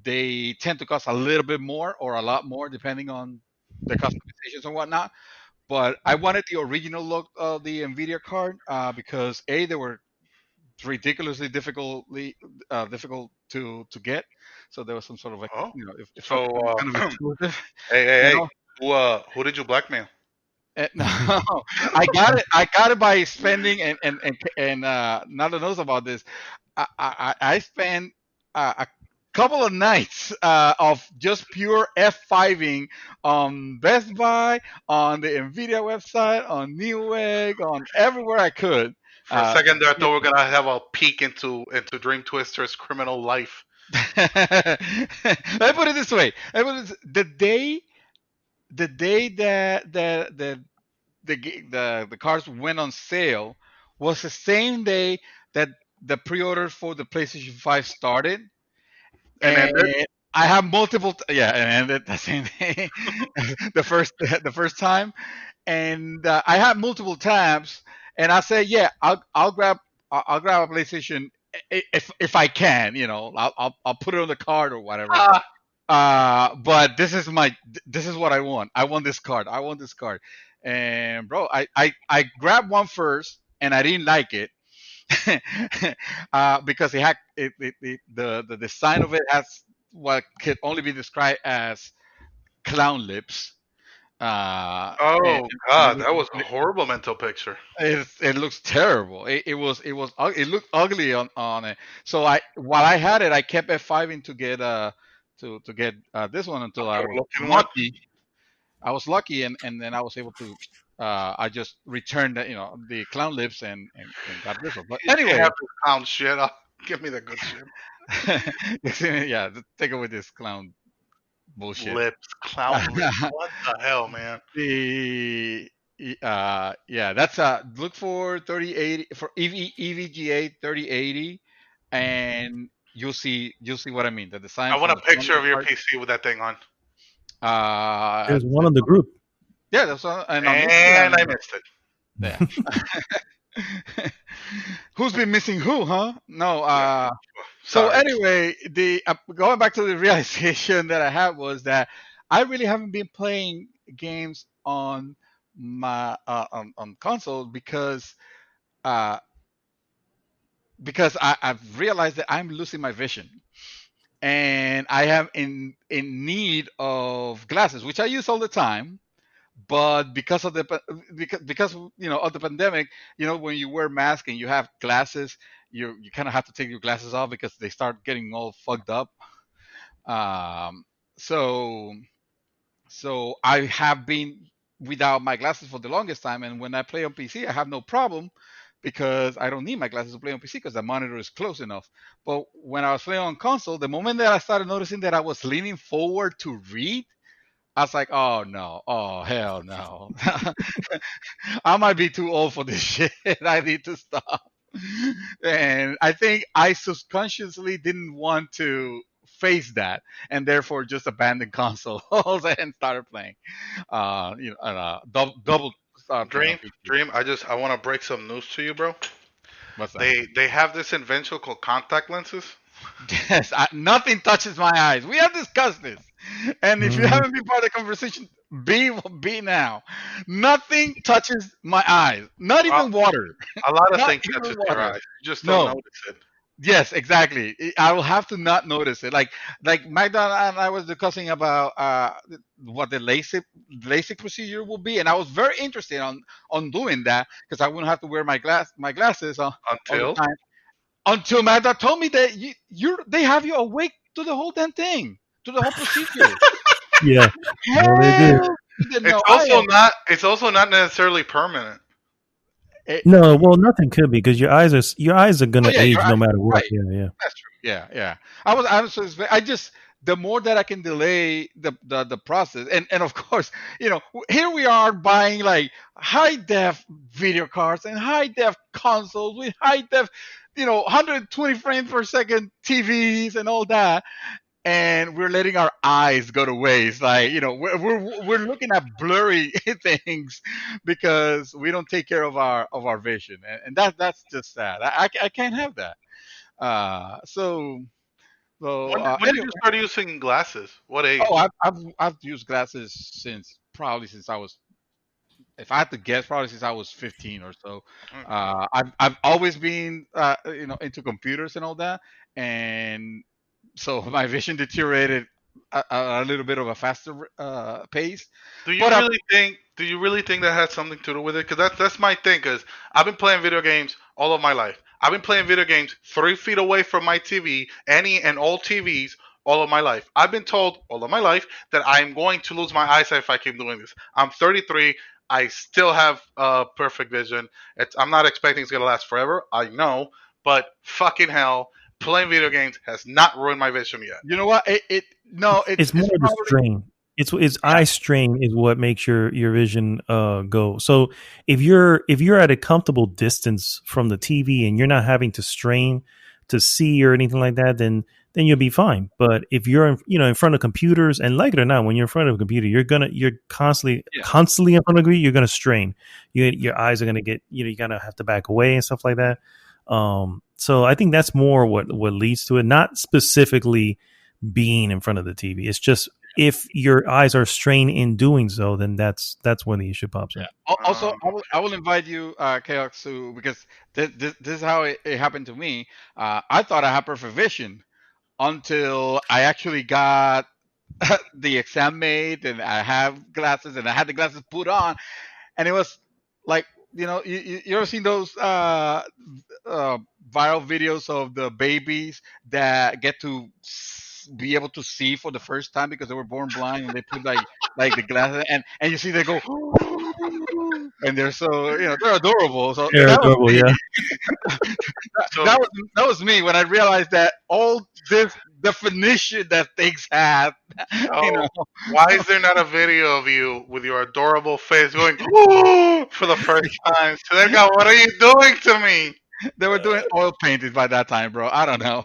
They tend to cost a little bit more or a lot more depending on the customizations and whatnot. But I wanted the original look of the Nvidia card because they were ridiculously difficult to get. So there was some sort of like Oh, if so kind of exclusive. hey, You know? who did you blackmail? No, I got it by spending and not to knows about this. I spent a couple of nights of just pure F5ing on Best Buy, on the Nvidia website, on Newegg, on everywhere I could. For a second there, I thought we were gonna have a peek into Dream Twister's criminal life. Let me put it this way: the day that the cars went on sale was the same day that the pre-orders for the PlayStation 5 started, And I have multiple. Yeah, and ended the same day, the first time, and I had multiple tabs, and I said, yeah, I'll grab a PlayStation if I can, I'll put it on the card or whatever. But this is what I want. I want this card. I want this card. And bro, I grabbed one first and I didn't like it because the design of it has what could only be described as clown lips. oh God, that was a horrible mental picture. It looks terrible. It looked ugly on it. So while I had it, I kept F5ing to get this one until I was lucky. I was lucky, and then I was able to. I just returned the clown lips and got this one. But anyway, have this clown shit. Give me the good shit. Yeah, take away this clown bullshit. Lips, clown lips. What the hell, man? Yeah, that's look for 3080 for EVGA 3080, and you'll see what I mean. The design I want from a the front of picture the of your card. PC with that thing on, There's one on the group. Yeah, that's and on and I Instagram. missed it. Yeah. Who's been missing who, huh? No. Yeah. So Sorry. anyway, the going back to the realization that I had was that I really haven't been playing games on my on console uh, because I've realized that I'm losing my vision, and I am in need of glasses, which I use all the time. But because of because of the pandemic, when you wear mask and you have glasses, you kind of have to take your glasses off because they start getting all fucked up. Um, so so I have been without my glasses for the longest time, and when I play on PC, I have no problem because I don't need my glasses to play on PC because the monitor is close enough. But when I was playing on console, the moment that I started noticing that I was leaning forward to read, I was like, oh no, oh hell no. I might be too old for this shit. I need to stop. And I think I subconsciously didn't want to face that, and therefore just abandoned consoles and started playing. Double start playing on PC. Dream. I want to break some news to you, bro. What's that? They have this invention called contact lenses. Yes, nothing touches my eyes. We have discussed this, and if you haven't been part of the conversation, be now. Nothing touches my eyes. Not even water. A lot of Not things even touches your water. eyes. You just don't No. notice it. Yes, exactly. I will have to not notice it. Like Magda and I was discussing about what the LASIK procedure will be, and I was very interested on doing that because I wouldn't have to wear my glasses all the Until time. Until Magda told me that they have you awake to the whole damn thing, to the whole procedure. Yeah. Hell, No, they do. you didn't it's know also not. It's also not necessarily permanent. No, well, nothing could be because your eyes are gonna age your no eyes, matter what. right. Yeah. That's true. Yeah. I just the more that I can delay the process, and of course, here we are buying like high def video cards and high def consoles with high def, 120 frames per second TVs and all that, and we're letting our eyes go to waste. Like, we're looking at blurry things because we don't take care of our vision, and that's just sad. I can't have that. So When did anyway, you start using glasses? What age? I've used glasses since I was, if I had to guess, probably since I was 15 or so. I've always been into computers and all that, and so my vision deteriorated a little bit of a faster pace. Do you But really think? Do you really think that has something to do with it? Because that's my thing. Because I've been playing video games all of my life. I've been playing video games 3 feet away from my TV, any and all TVs, all of my life. I've been told all of my life that I'm going to lose my eyesight if I keep doing this. I'm 33. I still have perfect vision. I'm not expecting it's gonna last forever. I know, but fucking hell, playing video games has not ruined my vision yet. you know what? It's more the probably, strain. It's eye strain is what makes your vision go. So if you're at a comfortable distance from the TV and you're not having to strain to see or anything like that, then you'll be fine. But if you're in front of computers, and like it or not, when you're in front of a computer, you're constantly in front of a computer, you're gonna strain. Your eyes are gonna get you're gonna have to back away and stuff like that. So I think that's more what leads to it, not specifically being in front of the TV. It's just if your eyes are strained in doing so, then that's when the issue pops up. Also, I will invite you, KAOX, to, because this is how it happened to me. I thought I had perfect vision until I actually got the exam made, and I have glasses, and I had the glasses put on, and it was like, you ever seen those viral videos of the babies that get to be able to see for the first time because they were born blind, and they put like the glasses, and you see they go and they're so they're adorable. So They're adorable, yeah. that was me when I realized that all this definition that things have. Oh, why is there not a video of you with your adorable face going "Ooh" for the first time? So they go, what are you doing to me? They were doing oil painting by that time, bro. I don't know.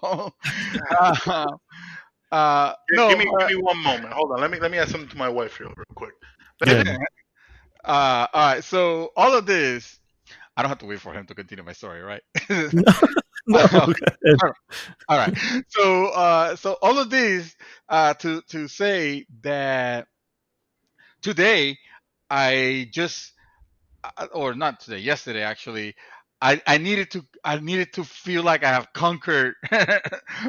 No, give me one moment. Hold on. Let me add something to my wife here real quick. all right. So all of this, I don't have to wait for him to continue my story, right? No. All right. So all of this to say that today I just or not today, yesterday actually, I needed to feel like I have conquered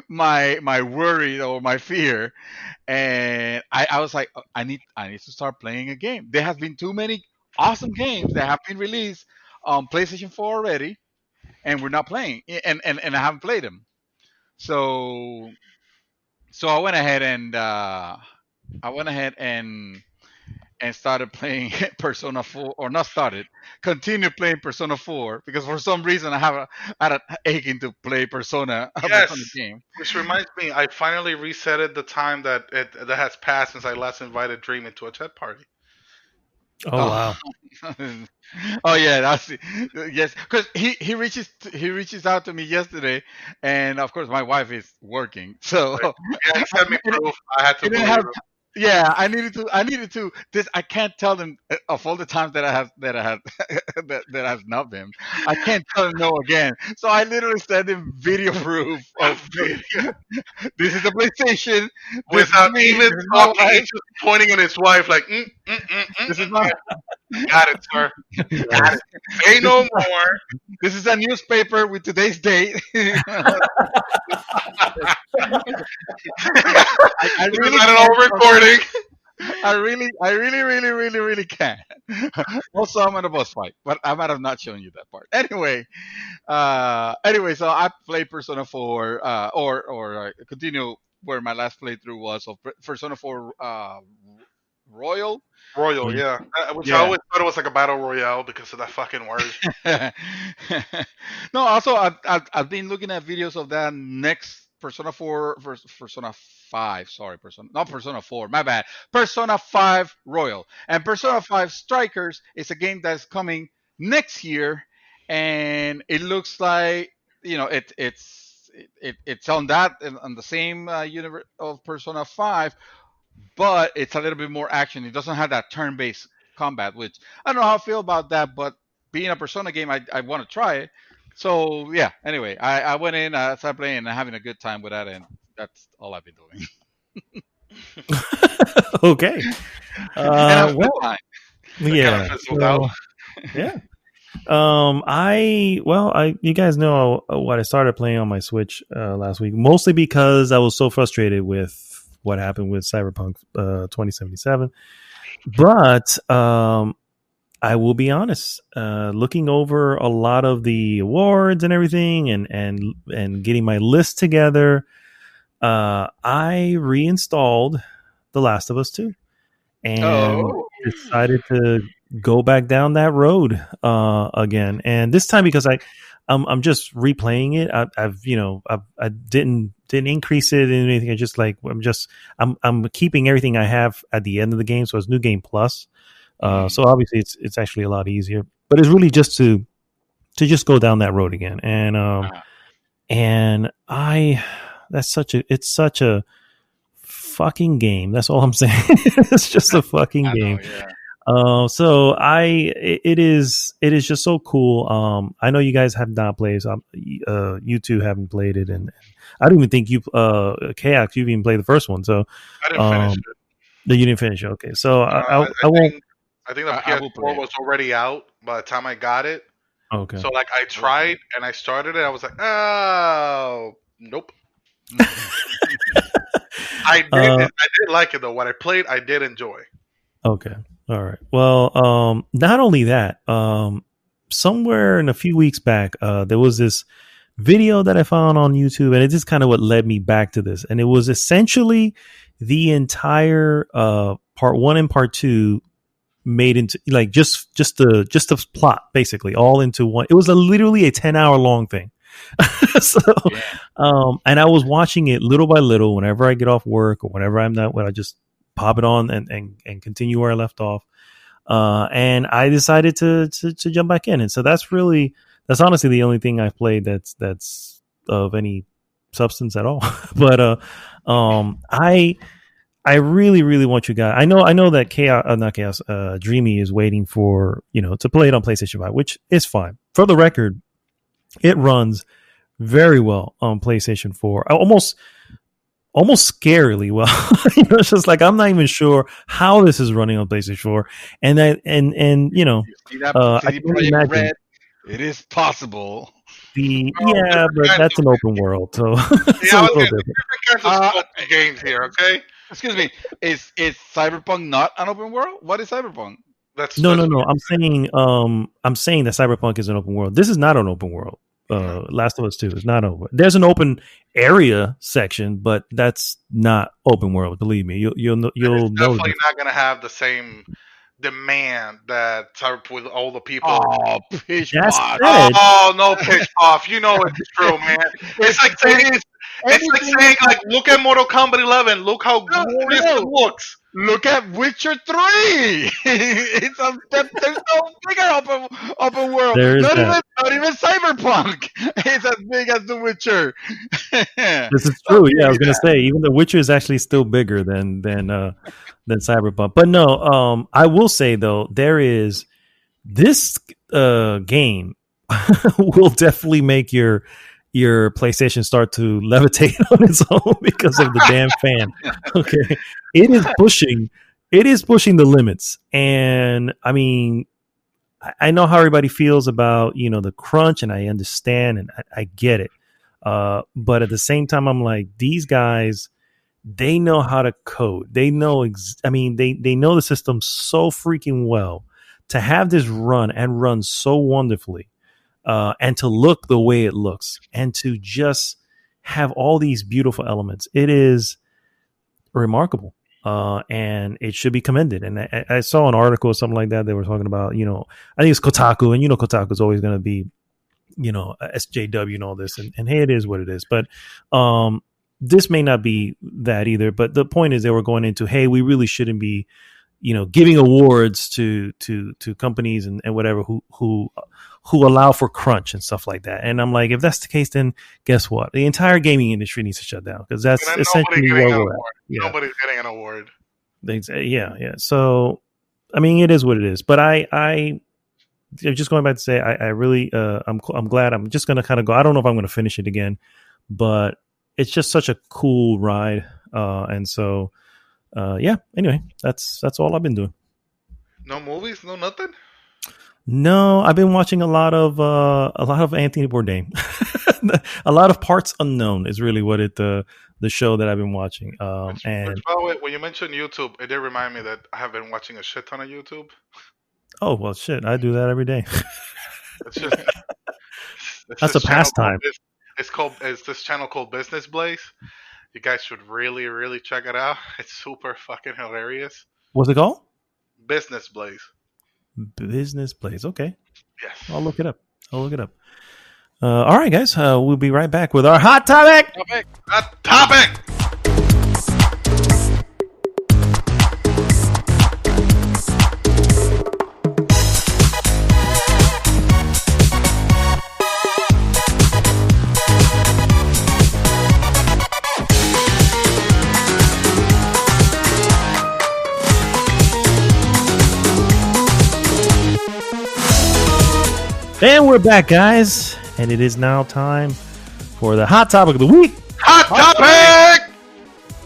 my worry or my fear, and I was like, I need to start playing a game. There have been too many awesome games that have been released on PlayStation 4 already, and we're not playing, and I haven't played them. So I went ahead and started playing Persona 4, or not started, continued playing Persona 4 because for some reason I had an aching to play Persona, Persona game. Which reminds me, I finally resetted the time that has passed since I last invited Dream into a chat party. Oh wow! Oh yeah, that's yes. Because he reaches out to me yesterday, and of course my wife is working, so yeah, he sent me proof. I had to believe him. Yeah, I needed to. This I can't tell them of all the times that I have that I've not been. I can't tell them no again. So I literally sent him video proof of this is the PlayStation without even talking, just pointing at his wife like, this is my. Got it, sir. Got it. Say no more. This is a newspaper with today's date. I really not an old recording. I really can. Also, I'm in a boss fight, but I might have not shown you that part. Anyway, so I played Persona 4, or continue where my last playthrough was of Persona 4 Royal, yeah. Which I always thought it was like a battle royale because of that fucking word. No, also I've been looking at videos of that next Persona 4, Persona 5. Sorry, not Persona 4. My bad. Persona 5 Royal and Persona 5 Strikers is a game that's coming next year, and it looks like it's on the same universe of Persona 5. But it's a little bit more action. It doesn't have that turn-based combat, which I don't know how I feel about that. But being a Persona game, I want to try it. So yeah. Anyway, I went in, started playing, and having a good time with that, and that's all I've been doing. Okay. Yeah. Yeah. You guys know what I started playing on my Switch last week, mostly because I was so frustrated with what happened with Cyberpunk 2077. But I will be honest, looking over a lot of the awards and everything and getting my list together, I reinstalled The Last of Us 2 and decided to go back down that road again. And this time because I'm just replaying it. I didn't increase it in anything. I just I'm keeping everything I have at the end of the game. So it's New Game Plus. So obviously it's actually a lot easier, but it's really just to just go down that road again. And it's such a fucking game. That's all I'm saying. It's just a fucking game. So it is just so cool. I know you guys have not played. So you two haven't played it, and I don't even think you, KAOX, you've even played the first one. So I didn't finish it. You didn't finish it. Okay, so I won't. I think the PS4 was already out by the time I got it. Okay. So I tried and I started it. I was like, oh, nope. I did like it though. What I played, I did enjoy. Okay. All right. Well, not only that, somewhere in a few weeks back, there was this video that I found on YouTube, and it just kind of what led me back to this. And it was essentially the entire part 1 and part 2 made into just the plot, basically, all into one. It was literally a 10-hour long thing. So, and I was watching it little by little whenever I get off work or whenever I'm not, when I just pop it on and continue where I left off. And I decided to jump back in. And so that's honestly the only thing I've played that's of any substance at all. But I really, really want you guys. I know that Dreamy is waiting for, to play it on PlayStation 5, which is fine. For the record, it runs very well on PlayStation 4. Almost scarily well. It's just like I'm not even sure how this is running on PlayStation 4. And I can only imagine it is possible. But that's an open world, so it's a little different. Games here, okay? Excuse me. Is Cyberpunk not an open world? What is Cyberpunk? No. I'm saying that Cyberpunk is an open world. This is not an open world. Last of Us 2 is not open. There's an open area section, but that's not open world. Believe me, you'll know. Definitely not going to have the same demand that Cyberpunk with all the people. Oh, pitch off. Oh, no pitch off. You know it's true, man. It's like saying, look at Mortal Kombat 11. Look how gorgeous it looks. Look at Witcher 3. There's no bigger open world. Not even Cyberpunk. It's as big as The Witcher. This is true. Yeah, I was going to say even The Witcher is actually still bigger than Cyberpunk. But no, I will say though, there is this game will definitely make your PlayStation start to levitate on its own because of the damn fan. Okay. It is pushing the limits. And I mean, I know how everybody feels about, the crunch, and I understand and I get it. But at the same time, I'm like, these guys, they know how to code. They know, they know the system so freaking well to have this run so wonderfully. And to look the way it looks and to just have all these beautiful elements. It is remarkable. And it should be commended. And I saw an article or something like that. They were talking about, I think it's Kotaku, and Kotaku is always going to be, SJW and all this. And hey, it is what it is. But this may not be that either. But the point is they were going into, hey, we really shouldn't be, giving awards to companies and whatever who allow for crunch and stuff like that. And I'm like, if that's the case, then guess what? The entire gaming industry needs to shut down, because that's essentially where we're at. Yeah. Nobody's getting an award. Yeah. So, I mean, it is what it is. But I'm just going back to say, I really, I'm glad. I'm just going to kind of go. I don't know if I'm going to finish it again, but it's just such a cool ride. And so, anyway, that's all I've been doing. No movies, no nothing. No, I've been watching a lot of Anthony Bourdain. A lot of Parts Unknown is really what the show that I've been watching. Which, by the way, when you mentioned YouTube, it did remind me that I have been watching a shit ton of YouTube. Oh well, shit! I do that every day. It's that's a pastime. It's this channel called Business Blaze. You guys should really, really check it out. It's super fucking hilarious. What's it called? Business Blaze. Business Blaze. Okay. Yes. I'll look it up. All right, guys. We'll be right back with our hot topic. Hot topic. And we're back, guys. And it is now time for the hot topic of the week. Hot topic!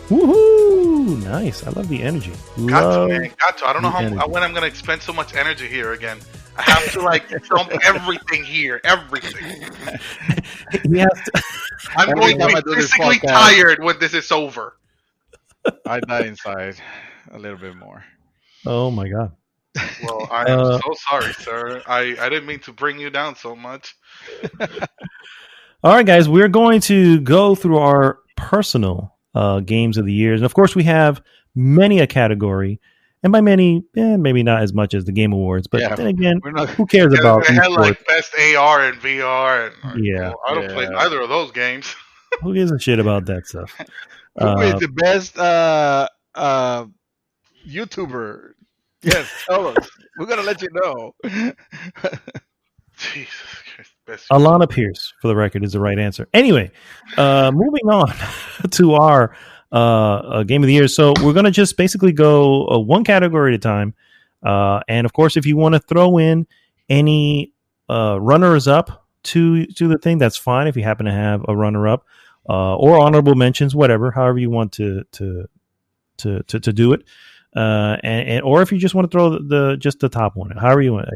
Woohoo! Nice. I love the energy. Got to. I don't know when I'm going to expend so much energy here again. I have to dump everything here. Everything. I'm going to be physically tired when this is over. I die inside a little bit more. Oh my god. Well, I am so sorry, sir. I didn't mean to bring you down so much. All right, guys, we're going to go through our personal games of the years. And of course, we have many a category. and by many, maybe not as much as the Game Awards. But then again, who cares Yeah, about they had esports? like best AR and VR, and Yeah. I don't play either of those games. Who gives a shit about that stuff? Who is the best YouTuber? Yes, tell us. We're gonna let you know. Jesus Christ, best Alana Pierce, for the record, is the right answer. Anyway, moving on to our game of the year. So we're going to just basically go one category at a time. And of course, if you want to throw in any runners up to the thing, that's fine. If you happen to have a runner up or honorable mentions, whatever, however you want to do it. And or if you just want to throw just the top one, however you want.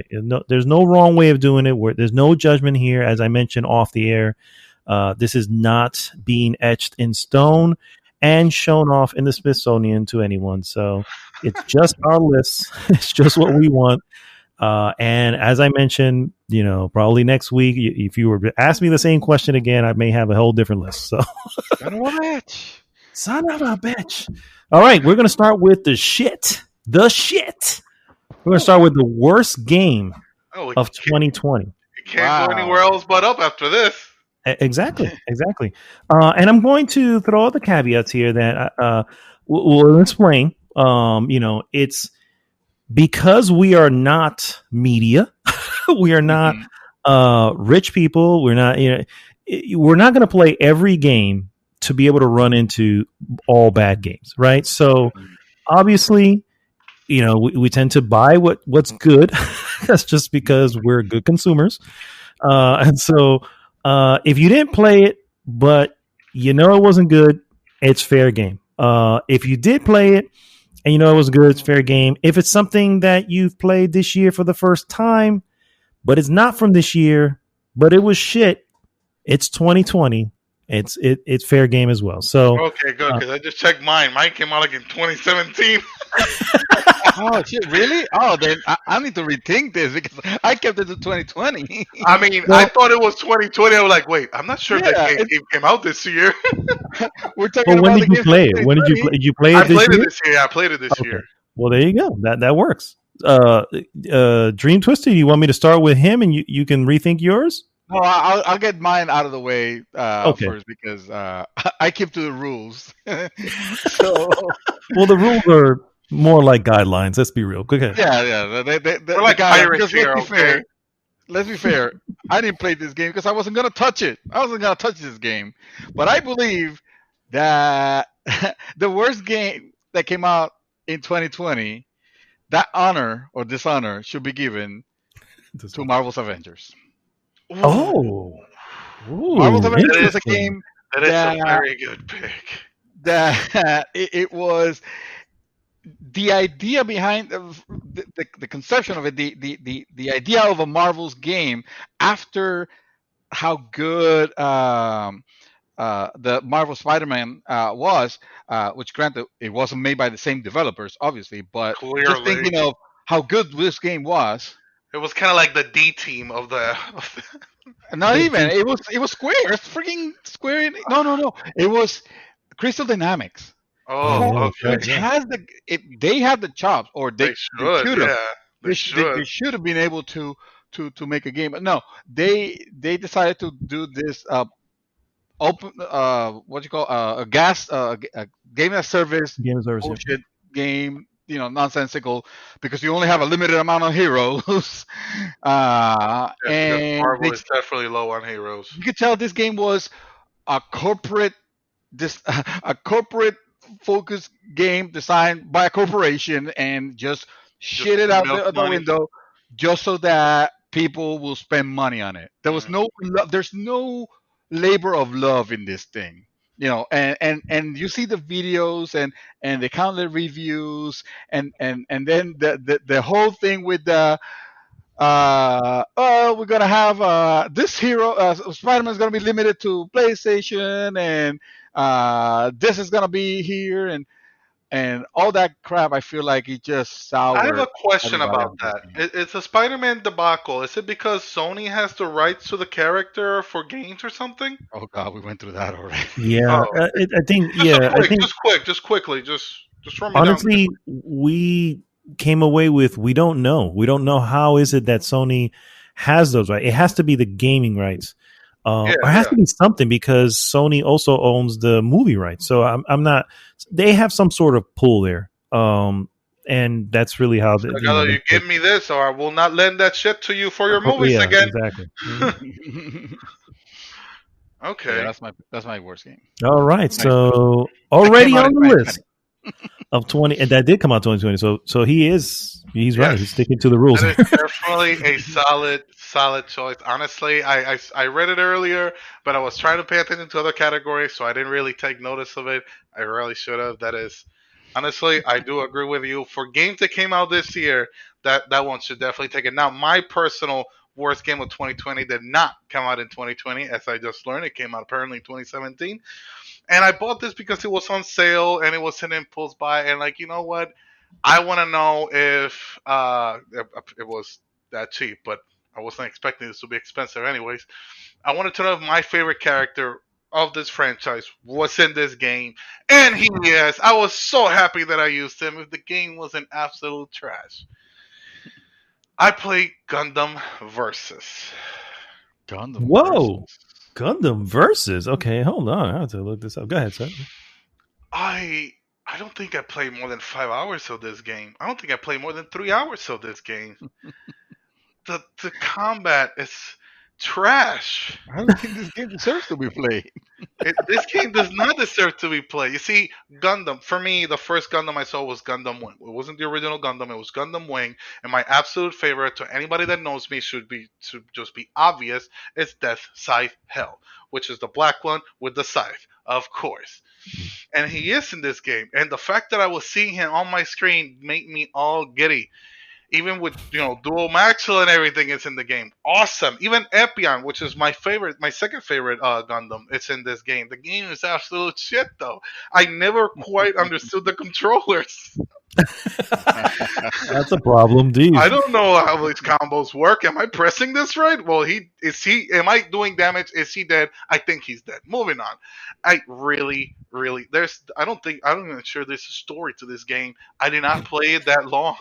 There's no wrong way of doing it. There's no judgment here, as I mentioned off the air. This is not being etched in stone and shown off in the Smithsonian to anyone. So it's just our list. It's just what we want. And as I mentioned, probably next week, if you were to ask me the same question again, I may have a whole different list. So son of a bitch. All right, we're going to start with the shit. The shit. We're going to start with the worst game of 2020. You can't go anywhere else but up after this. Exactly. And I'm going to throw out the caveats here that we'll explain. It's because we are not media. We are not rich people. We're not going to play every game to be able to run into all bad games, right? So obviously, we tend to buy what's good. That's just because we're good consumers. And so if you didn't play it, but it wasn't good, it's fair game. If you did play it and it was good, it's fair game. If it's something that you've played this year for the first time, but it's not from this year, but it was shit, it's 2020. It's fair game as well. So okay, good, because I just checked mine. Mine came out like in 2017. Oh shit! Really? Oh, then I need to rethink this because I kept it to 2020. I mean, I thought it was 2020. I was like, wait, I'm not sure if that game came out this year. We're talking about when did you play it? When did you play? Did you play it? I played it this year. I played it this year. Well, there you go. That works. Dream Twister. You want me to start with him, and you can rethink yours? No, I'll get mine out of the way first because I keep to the rules. So, well, the rules are more like guidelines. Let's be real. Go ahead. Yeah. We're like pirates here. Okay. Let's be fair. I didn't play this game because I wasn't gonna touch it. I wasn't gonna touch this game. But I believe that the worst game that came out in 2020, that honor or dishonor should be given to Marvel's Avengers. Ooh, Marvel's Avengers was a game that is a very good pick. That it was the idea behind the conception of it, the idea of a Marvel's game after how good the Marvel Spider-Man was, which granted it wasn't made by the same developers, obviously, but clearly, just thinking of how good this game was. It was kind of like the D team of the. Not even. It was Square. It's freaking Square. No. It was Crystal Dynamics. Oh, okay. Which has they have the chops, or they should have been able to make a game. But no, they decided to do this open a game as service bullshit game. Nonsensical because you only have a limited amount of heroes. And Marvel is definitely low on heroes. You could tell this game was a corporate focused game designed by a corporation and just shit it out the window just so that people will spend money on it. There's no labor of love in this thing. And you see the videos and the countless reviews and then the whole thing with the we're gonna have this hero Spider-Man's gonna be limited to PlayStation and this is gonna be here and all that crap. I feel like it just soured. I have a question about that. It's a Spider-Man debacle. Is it because Sony has the rights to the character for games or something? Oh God, we went through that already. Yeah, I think. Just quickly. Just run me honestly, down. we came away with, we don't know. We don't know how is it that Sony has those rights. It has to be the gaming rights. Or it has to be something, because Sony also owns the movie rights. So I'm not. They have some sort of pull there, and that's really how. You give me this, or I will not lend that shit to you for your movies again. Exactly. Okay, yeah, that's my worst game. All right, so already on the list of 20, and that did come out 2020. So he's right. He's sticking to the rules. That is definitely a solid choice. Honestly, I read it earlier, but I was trying to pay attention to other categories, so I didn't really take notice of it. I really should have. That is, honestly, I do agree with you. For games that came out this year, that one should definitely take it. Now, my personal worst game of 2020 did not come out in 2020, as I just learned. It came out apparently in 2017. And I bought this because it was on sale and it was an impulse buy. And like, you know what? I want to know if it was that cheap, but I wasn't expecting this to be expensive anyways. I wanted to know if my favorite character of this franchise was in this game. And he is. I was so happy that I used him. If the game was an absolute trash. I played Gundam Versus. Whoa. Gundam Versus. Okay, hold on. I have to look this up. Go ahead, sir. I don't think I played more than 5 hours of this game. I don't think I played more than 3 hours of this game. The combat is trash. I don't think this game deserves to be played. This game does not deserve to be played. You see, Gundam, for me, the first Gundam I saw was Gundam Wing. It wasn't the original Gundam, it was Gundam Wing. And my absolute favorite, to anybody that knows me, should just be obvious, is Death Scythe Hell, which is the black one with the scythe, of course. And he is in this game. And the fact that I was seeing him on my screen made me all giddy. Even with, dual maxil and everything is in the game. Awesome. Even Epion, which is my second favorite Gundam, it's in this game. The game is absolute shit, though. I never quite understood the controllers. That's a problem, dude. I don't know how these combos work. Am I pressing this right? Well, am I doing damage? Is he dead? I think he's dead. Moving on. I'm even sure there's a story to this game. I did not play it that long.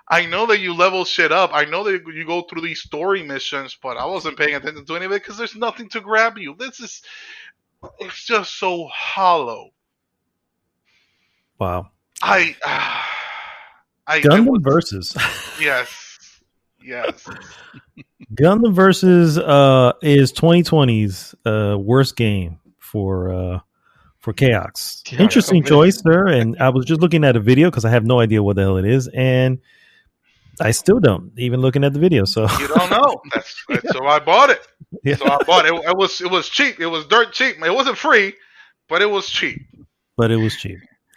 I know that you level shit up. I know that you go through these story missions, but I wasn't paying attention to any of it because there's nothing to grab you. It's just so hollow. Wow. Gundam Versus. Yes. Gundam Versus is 2020's worst game for KAOX. Interesting choice, sir. And I was just looking at a video because I have no idea what the hell it is, and I still don't, even looking at the video. So you don't know. So I bought it. Yeah. So I bought it. It was cheap. It was dirt cheap. It wasn't free, but it was cheap.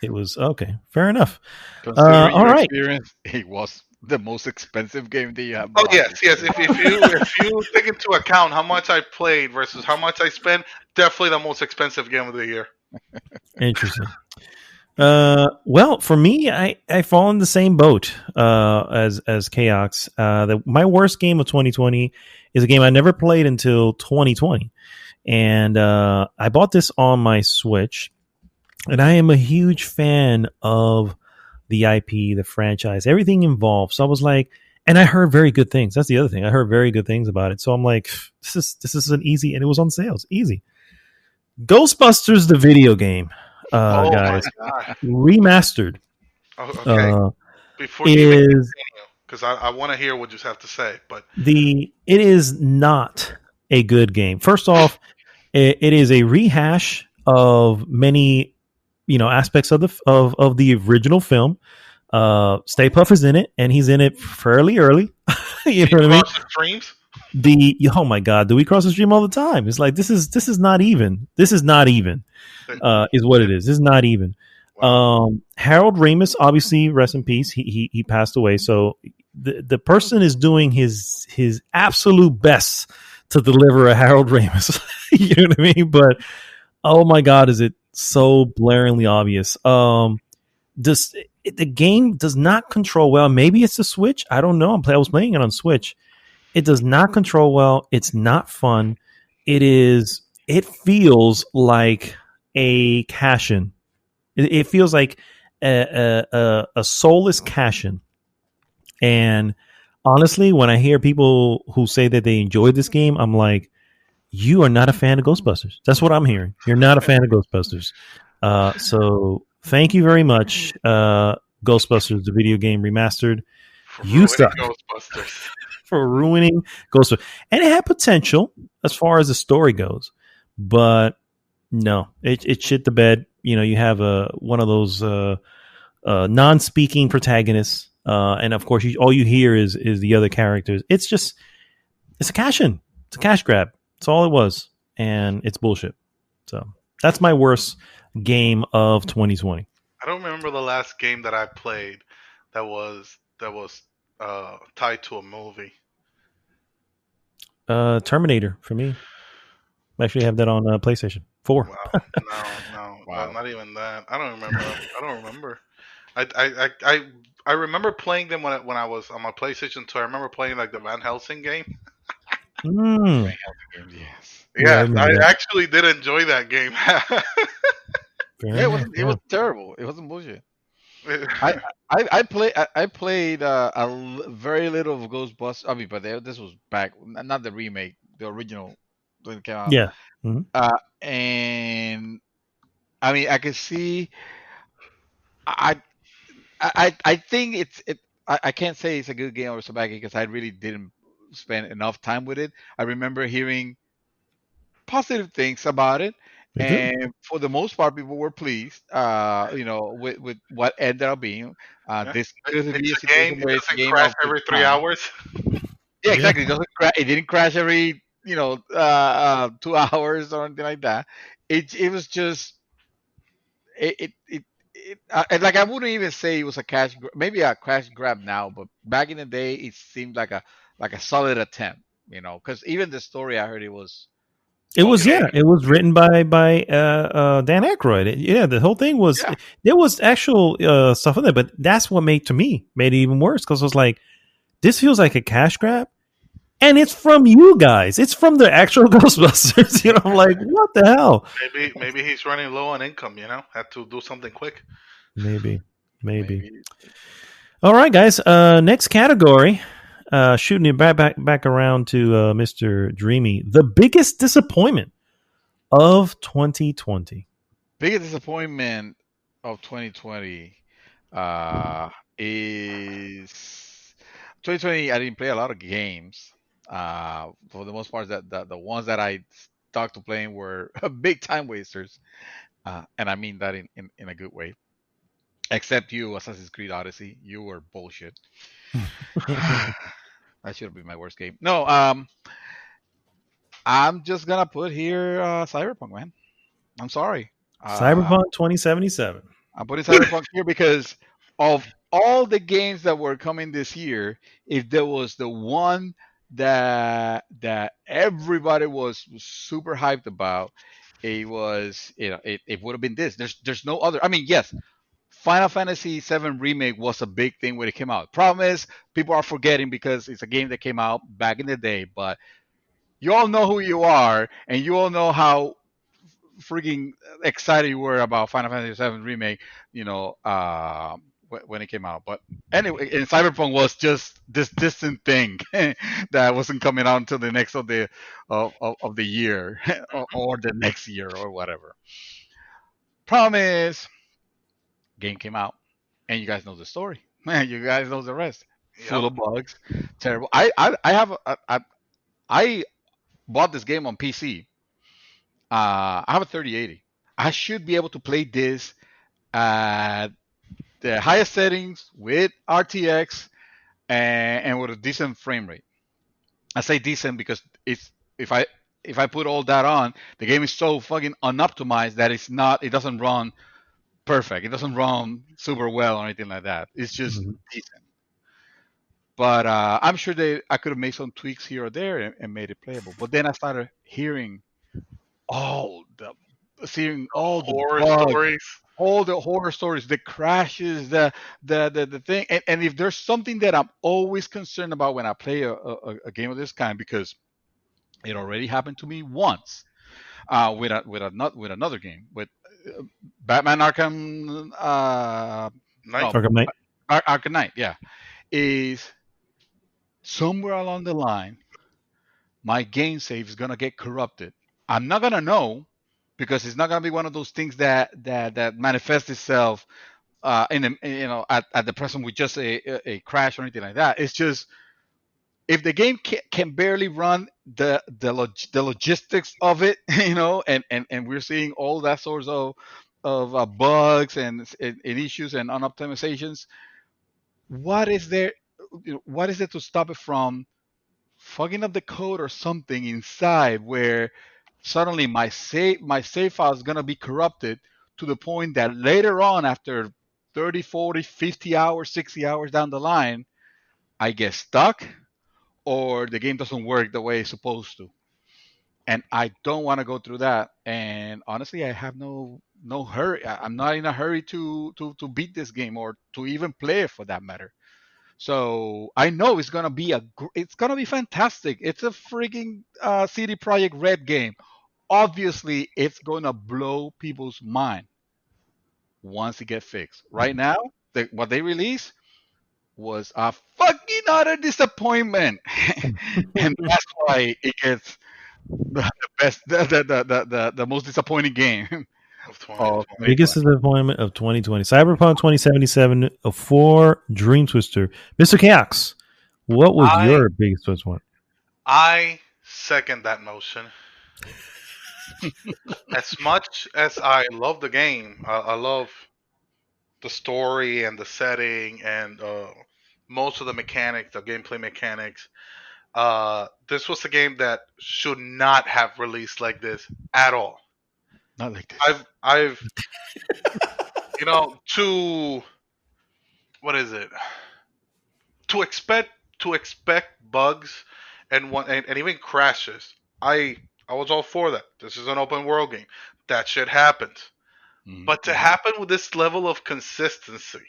It was okay. Fair enough. All right. It was the most expensive game that you have. Oh yes. If you take into account how much I played versus how much I spent, definitely the most expensive game of the year. Interesting. Well, for me, I fall in the same boat as KAOX. My worst game of 2020 is a game I never played until 2020, and I bought this on my Switch. And I am a huge fan of the IP, the franchise, everything involved. So I was like, and I heard very good things. That's the other thing. I heard very good things about it. So I'm like, this is an easy, and it was on sales, easy. Ghostbusters, the video game, guys, remastered. Okay. Before you continue, because I want to hear what you have to say, but it is not a good game. First off, it is a rehash of many, aspects of the original film. Stay Puft is in it, and he's in it fairly early. You know what I mean? Streams? Oh my God, do we cross the stream all the time? It's like this is not even. This is not even. Is what it is. This is not even. Wow. Harold Ramis, obviously, rest in peace. He passed away. So the person is doing his absolute best to deliver a Harold Ramis. You know what I mean? But oh my God, is it so blaringly obvious? The game does not control well. Maybe it's the Switch. I don't know. I was playing it on Switch. It does not control well. It's not fun. It feels like a cash-in. It feels like a soulless cash-in. And honestly, when I hear people who say that they enjoyed this game, I'm like, you are not a fan of Ghostbusters. That's what I'm hearing. You're not a fan of Ghostbusters. So thank you very much, Ghostbusters, the video game remastered. For You ruining suck Ghostbusters. for ruining Ghostbusters. And it had potential as far as the story goes. But no, it shit the bed. You know, you have one of those non-speaking protagonists. And of course, all you hear is the other characters. It's a cash in. It's a cash grab. That's all it was. And it's bullshit. So that's my worst game of 2020. I don't remember the last game that I played that was tied to a movie. Terminator for me. I actually have that on PlayStation 4. Wow. No, wow. Not even that. I don't remember. I remember playing them when I was on my PlayStation 2. I remember playing like the Van Helsing game. Yes. Yeah, I actually did enjoy that game. It was terrible. It wasn't bullshit. I played a very little of Ghostbusters. I mean, but this was back, not the remake, the original when it came out. Yeah. Mm-hmm. And I mean, I could see. I think I can't say it's a good game or so bad because I really didn't spend enough time with it. I remember hearing positive things about it. And for the most part, people were pleased, with what ended up being. This could be a situation where it's a game crash every 3 hours. Yeah, exactly. It didn't crash every 2 hours or anything like that. It was just like I wouldn't even say it was maybe a cash grab now, but back in the day, it seemed like a solid attempt. Because even the story I heard it was. It was written by Dan Aykroyd. The whole thing was there was actual stuff in there, but that's what made it even worse because I was like, this feels like a cash grab, and it's from you guys. It's from the actual Ghostbusters. I'm like, what the hell? Maybe he's running low on income. Had to do something quick. Maybe. All right, guys. Next category. Shooting it back around to Mr. Dreamy. The biggest disappointment of 2020. Biggest disappointment of 2020 is 2020. I didn't play a lot of games. For the most part, the ones that I stuck to playing were big time wasters, and I mean that in a good way. Except you, Assassin's Creed Odyssey, you were bullshit. That should have been my worst game. No, I'm just gonna put here Cyberpunk, man. I'm sorry. Cyberpunk 2077. I'm putting Cyberpunk here because of all the games that were coming this year, if there was the one that everybody was super hyped about, it was it would have been this. There's no other. I mean, yes, Final Fantasy VII Remake was a big thing when it came out. Problem is, people are forgetting because it's a game that came out back in the day. But you all know who you are, and you all know how freaking excited you were about Final Fantasy VII Remake, when it came out. But anyway, and Cyberpunk was just this distant thing that wasn't coming out until the next of the year or the next year or whatever. Problem is, game came out, and you guys know the story. Man, you guys know the rest. Full of bugs, terrible. I bought this game on PC. I have a 3080. I should be able to play this at the highest settings with RTX and with a decent frame rate. I say decent because if I put all that on, the game is so fucking unoptimized that it doesn't run perfect. It doesn't run super well or anything like that. It's just decent. But I'm sure I could have made some tweaks here or there and made it playable. But then I started hearing all the horror stories, the crashes, the thing. And if there's something that I'm always concerned about when I play a game of this kind, because it already happened to me once with another game, with Batman Arkham Knight. Arkham Knight. Arkham Knight, yeah, is somewhere along the line, my game save is gonna get corrupted. I'm not gonna know because it's not gonna be one of those things that manifests itself at the present with just a crash or anything like that. It's just if the game can barely run the logistics of it, and we're seeing all that sorts of bugs and issues and unoptimizations. What is there to stop it from fucking up the code or something inside where suddenly my save file is gonna be corrupted to the point that later on, after 30, 40, 50 hours, 60 hours down the line, I get stuck or the game doesn't work the way it's supposed to. And I don't want to go through that. And honestly, I have no hurry. I'm not in a hurry to beat this game or to even play it for that matter. So I know it's gonna be fantastic. It's a freaking CD Projekt Red game. Obviously, it's gonna blow people's mind once it gets fixed. Right now, what they released was a fucking utter disappointment, and that's why it gets the best, the most disappointing game. Biggest disappointment of 2020. Cyberpunk 2077 for Dream Twister. Mr. KAOX, what was your biggest disappointment? I second that motion. As much as I love the game, I love the story and the setting and most of the mechanics, the gameplay mechanics. This was a game that should not have released like this at all. Not like this. I've what is it? To expect bugs and even crashes. I was all for that. This is an open world game. That shit happens. Mm-hmm. But to happen with this level of consistency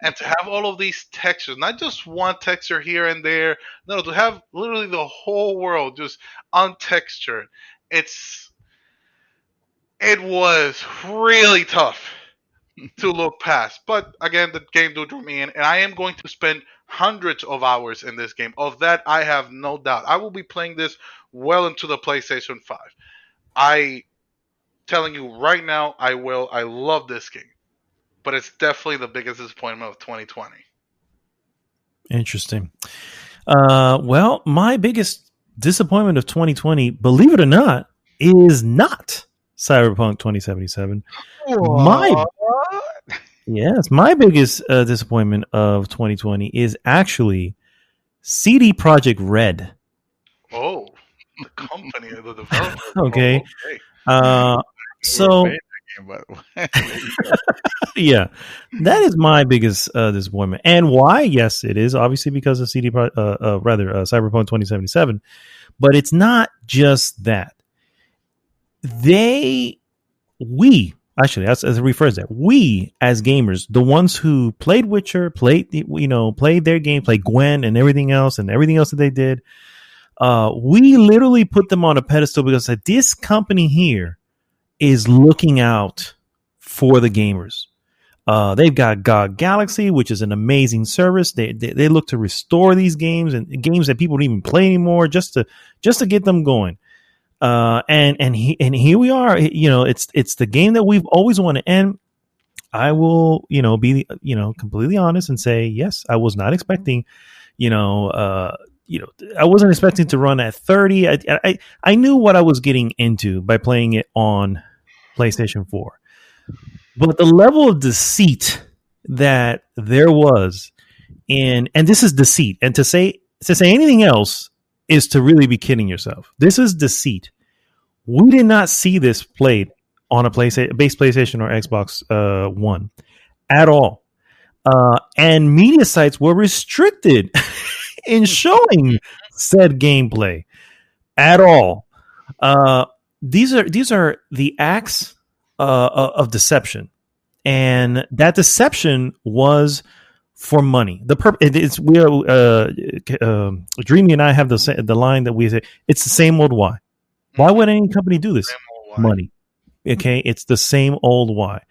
and to have all of these textures, not just one texture here and there, no, to have literally the whole world just untextured. It was really tough to look past. But again, the game drew me in, and I am going to spend hundreds of hours in this game. Of that, I have no doubt. I will be playing this well into the PlayStation 5. I telling you right now, I will. I love this game. But it's definitely the biggest disappointment of 2020. Interesting. Well, my biggest disappointment of 2020, believe it or not, is not Cyberpunk 2077. What? My biggest disappointment of 2020 is actually CD Projekt Red. Oh, the company, the developer. Okay. So, yeah, that is my biggest disappointment. And why? Yes, it is obviously because of Cyberpunk 2077. But it's not just that. As it refers to that, we as gamers, the ones who played Witcher, played their game, played Gwen and everything else that they did, we literally put them on a pedestal because this company here is looking out for the gamers. They've got GOG Galaxy, which is an amazing service. They look to restore these games and games that people don't even play anymore, just to get them going. And here we are. It's the game that we've always wanted. And I will, be completely honest and say, yes, I was not expecting, I wasn't expecting to run at 30. I knew what I was getting into by playing it on PlayStation 4, but the level of deceit that there was and this is deceit, and to say anything else is to really be kidding yourself. This is deceit. We did not see this played on a base PlayStation or Xbox One at all. And media sites were restricted in showing said gameplay at all. These are the acts of deception, and that deception was for money. Dreamy and I have the line that we say, it's the same old why. Why would any company do this? Money. Okay, it's the same old why.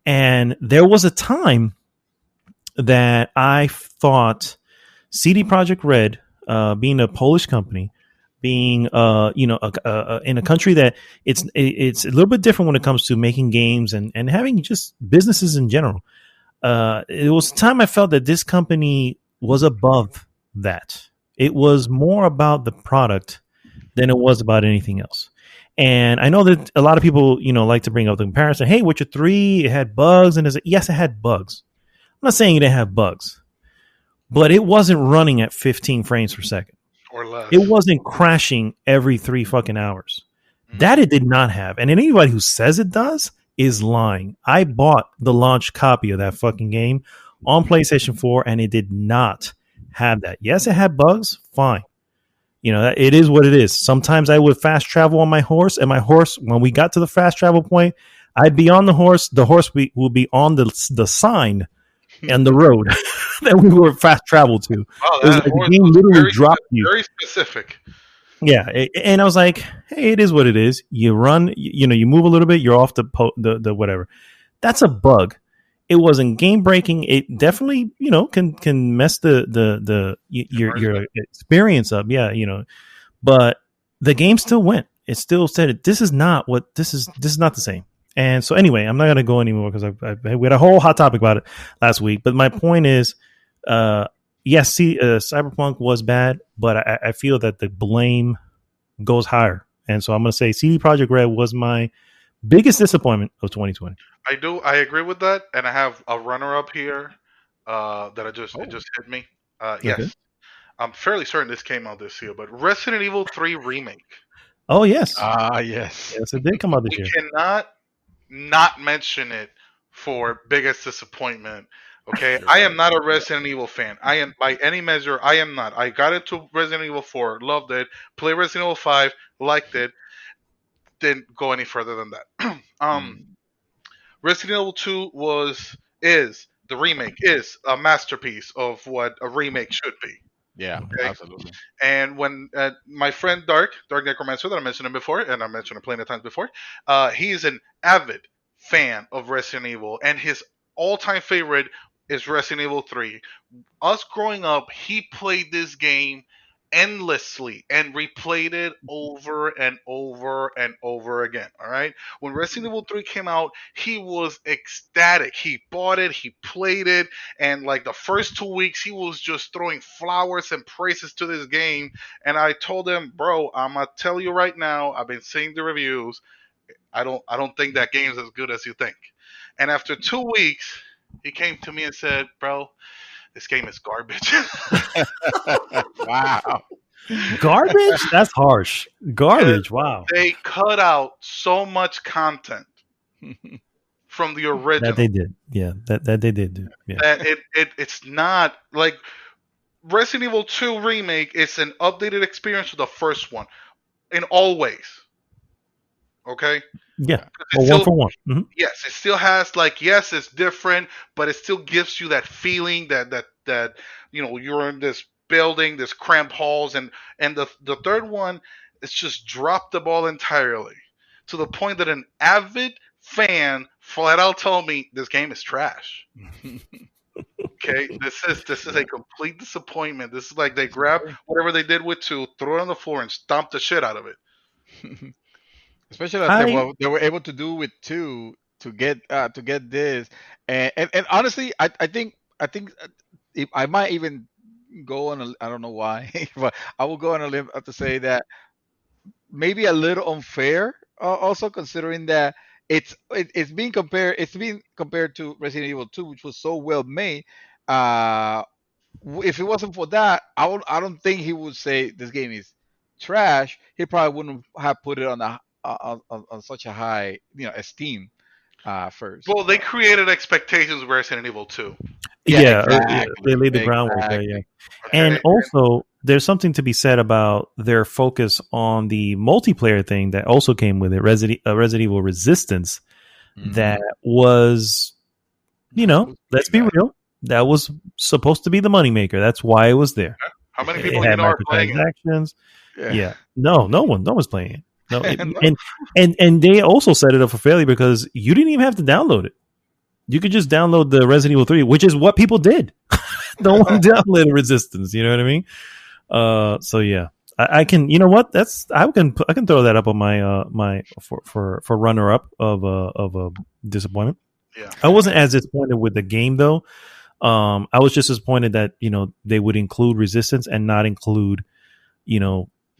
And there was a time that I thought CD Projekt Red, being a Polish company, being in a country that it's a little bit different when it comes to making games and having just businesses in general. It was a time I felt that this company was above that. It was more about the product than it was about anything else. And I know that a lot of people, like to bring up the comparison. Hey, Witcher 3, it had bugs, and yes, it had bugs. I'm not saying it didn't have bugs, but it wasn't running at 15 frames per second. Or less. It wasn't crashing every 3 fucking hours. That it did not have. And anybody who says it does is lying. I bought the launch copy of that fucking game on PlayStation 4, and it did not have that. Yes, it had bugs. Fine. It is what it is. Sometimes I would fast travel on my horse, and my horse, when we got to the fast travel point, I'd be on the horse. The horse will be on the sign and the road that we were fast travel to. Wow, it was like the game literally dropped you. Very specific. Yeah, and I was like, hey, it is what it is. You run, you move a little bit, you're off the whatever. That's a bug. It wasn't game breaking. It definitely, can mess your experience up. Yeah, but the game still went. It still said this is not not the same. And so anyway, I'm not going to go anymore because we had a whole hot topic about it last week. But my point is, yes, Cyberpunk was bad, but I feel that the blame goes higher. And so I'm going to say CD Projekt Red was my biggest disappointment of 2020. I agree with that, and I have a runner-up here that it just hit me. Yes, okay. I'm fairly certain this came out this year, but Resident Evil 3 Remake. Oh yes, yes, it did come out this year. We cannot not mention it for biggest disappointment. Okay, I am not a Resident Evil fan. I am, by any measure, I am not. I got into Resident Evil 4, loved it. Played Resident Evil 5, liked it. Didn't go any further than that. Resident Evil 2 the remake is a masterpiece of what a remake should be. Yeah, okay? Absolutely. And when my friend Dark Necrodancer, that I mentioned him before, and I mentioned him plenty of times before, he is an avid fan of Resident Evil, and his all-time favorite is Resident Evil 3. Us growing up, he played this game endlessly and replayed it over and over and over again. All right, when Resident Evil 3 came out, he was ecstatic. He bought it, he played it, and like the first 2 weeks he was just throwing flowers and praises to this game. And I told him, bro, I'm gonna tell you right now, I've been seeing the reviews, I don't think that game's as good as you think. And after 2 weeks he came to me and said, bro, this game is garbage. Wow. Garbage? That's harsh. Garbage. Wow. They cut out so much content from the original. That they did. Yeah. That they did do. Yeah. That it's not like Resident Evil 2 Remake is an updated experience of the first one in all ways. Okay? Yeah. Well, one for one. Mm-hmm. Yes, it still has yes, it's different, but it still gives you that feeling that you're in this building, this cramped halls, and the third one, it's just dropped the ball entirely to the point that an avid fan flat out told me this game is trash. Okay, this is a complete disappointment. This is like they grabbed whatever they did with 2, threw it on the floor, and stomped the shit out of it. Especially what they were able to do with 2 to get this, and honestly, I think I might even go on. I don't know why, but I will go on a limb to say that maybe a little unfair. Also considering that it's being compared to Resident Evil 2, which was so well made. If it wasn't for that, I don't think he would say this game is trash. He probably wouldn't have put it on such a high esteem first. Well, they created expectations with Resident Evil 2. Yeah, exactly. They laid the groundwork there. Yeah, and also there's something to be said about their focus on the multiplayer thing that also came with it, Resident Evil Resistance. Mm-hmm. That was, let's be real, that was supposed to be the moneymaker. That's why it was there. How many people are playing it? Yeah. No one's playing it. No, No. and they also set it up for failure because you didn't even have to download it. You could just download the Resident Evil 3, which is what people did. No one downloaded Resistance. You know what I mean? So yeah, I can. You know what? I can throw that up on my my for runner up of a disappointment. Yeah. I wasn't as disappointed with the game though. I was just disappointed that they would include Resistance and not include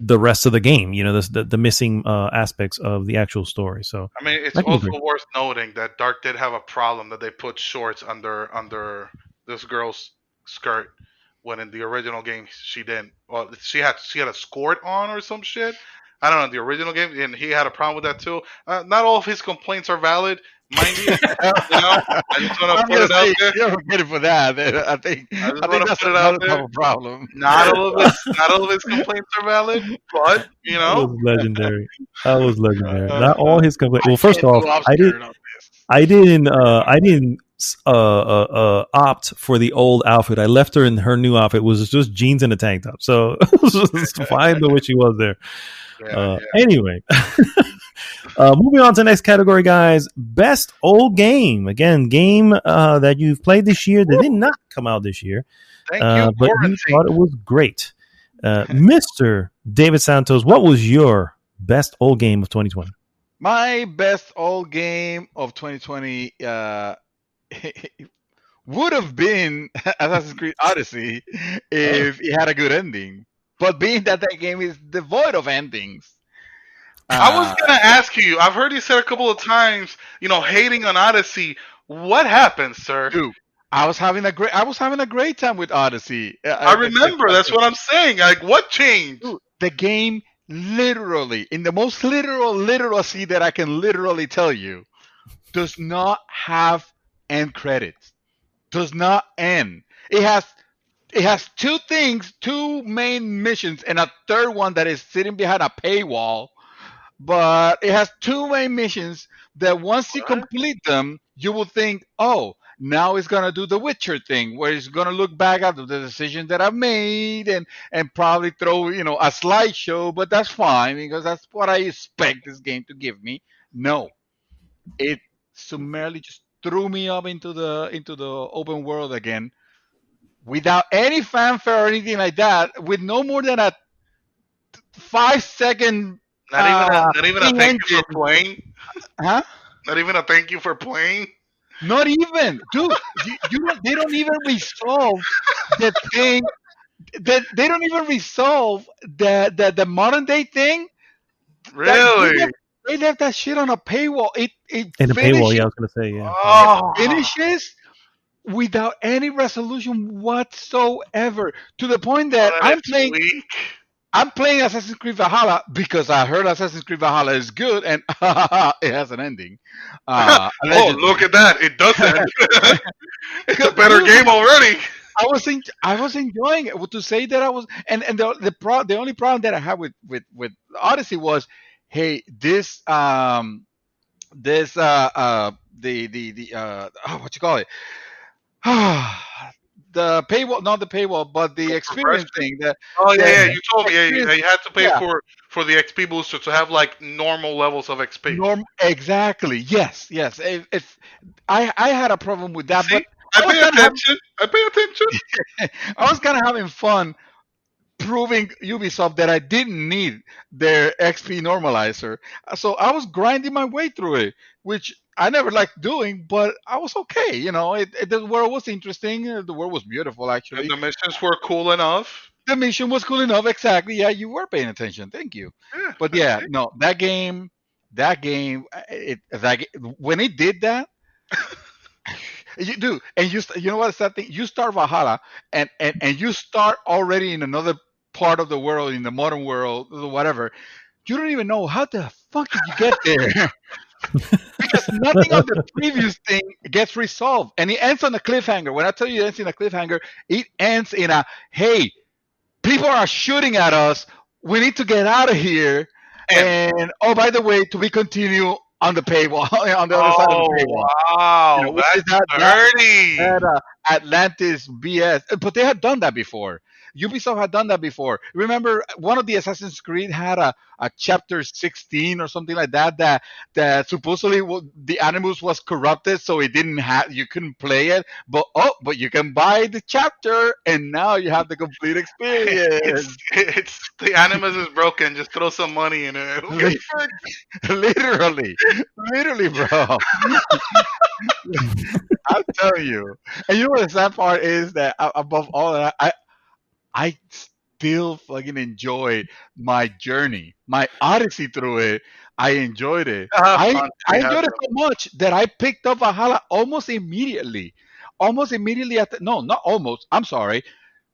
the rest of the game. The missing aspects of the actual story. So I mean, it's also worth noting that Dark did have a problem that they put shorts under this girl's skirt when in the original game she didn't. Well, she had a skirt on or some shit. I don't know, the original game, and he had a problem with that too. Not all of his complaints are valid, mind you. I just want to put it out there. You're getting for that. I think that's another problem. Not all of his complaints are valid, but that was legendary. Not all his complaints. Well, first off, I didn't opt for the old outfit. I left her in her new outfit. It was just jeans and a tank top, so it was just fine the way she was there. Anyway, moving on to the next category, guys. Best old game. Again, game that you've played this year that did not come out this year. Thank you, but you thought it was great. Mr. David Santos, what was your best old game of 2020? My best old game of 2020 would have been Assassin's Creed Odyssey if it had a good ending. But being that game is devoid of endings. I was going to ask you, I've heard you say a couple of times, hating on Odyssey. What happened, sir? Dude, I was having a great time with Odyssey. I remember. That's what I'm saying. Like, what changed? Dude, the game literally, in the most literal literacy that I can literally tell you, does not have end credits. Does not end. It has two main missions, and a third one that is sitting behind a paywall. But it has two main missions that once you complete them, you will think, oh, now it's going to do the Witcher thing, where it's going to look back at the decisions that I've made and probably throw, a slideshow, but that's fine because that's what I expect this game to give me. No. It summarily just threw me up into the open world again without any fanfare or anything like that, with no more than a 5-second. Not even a thank you for playing. Huh? Not even a thank you for playing. Not even, dude. They don't even resolve the thing. They don't even resolve the modern day thing. Really? They left that shit on a paywall. It in a paywall. Yeah, I was gonna say yeah. Oh. It finishes without any resolution whatsoever, to the point that I'm playing Assassin's Creed Valhalla because I heard Assassin's Creed Valhalla is good and it has an ending. Oh, look at that! It does end. It's a better game already. I was enjoying it. To say that I was, and the only problem that I had with Odyssey was, hey, this what you call it? The paywall, not the paywall, but the experience thing. You told me. Yeah, you had to pay for the XP booster to have like normal levels of XP. Exactly. Yes. If I had a problem with that, see? But I pay attention. I was kind of having fun proving Ubisoft that I didn't need their XP normalizer. So I was grinding my way through it, which I never liked doing, but I was okay. The world was interesting. The world was beautiful, actually. And the missions were cool enough. The mission was cool enough, exactly. Yeah, you were paying attention. Thank you. Yeah, but yeah, no, that game, when it did that, you do, and you know what's that thing? You start Valhalla, and you start already in another part of the world, in the modern world, whatever. You don't even know how the fuck did you get there. Because nothing of the previous thing gets resolved, and it ends on a cliffhanger. When I tell you it ends in a cliffhanger, it ends in a, hey, people are shooting at us, we need to get out of here, and oh, by the way, to be continued on the paywall, on the other side of the paywall. Wow, that's dirty. That Atlantis BS, but they had done that before. Ubisoft had done that before. Remember, one of the Assassin's Creed had a chapter 16 or something like that supposedly the animus was corrupted, so it didn't have you couldn't play it. But you can buy the chapter, and now you have the complete experience. It's the animus is broken. Just throw some money in it. Who gives a fuck? Literally, bro. I'll tell you. And you know what the sad part is that above all that, I still fucking enjoyed my journey, my odyssey through it. I enjoyed it. I enjoyed it so much that I picked up Valhalla almost immediately. Almost immediately no, not almost. I'm sorry.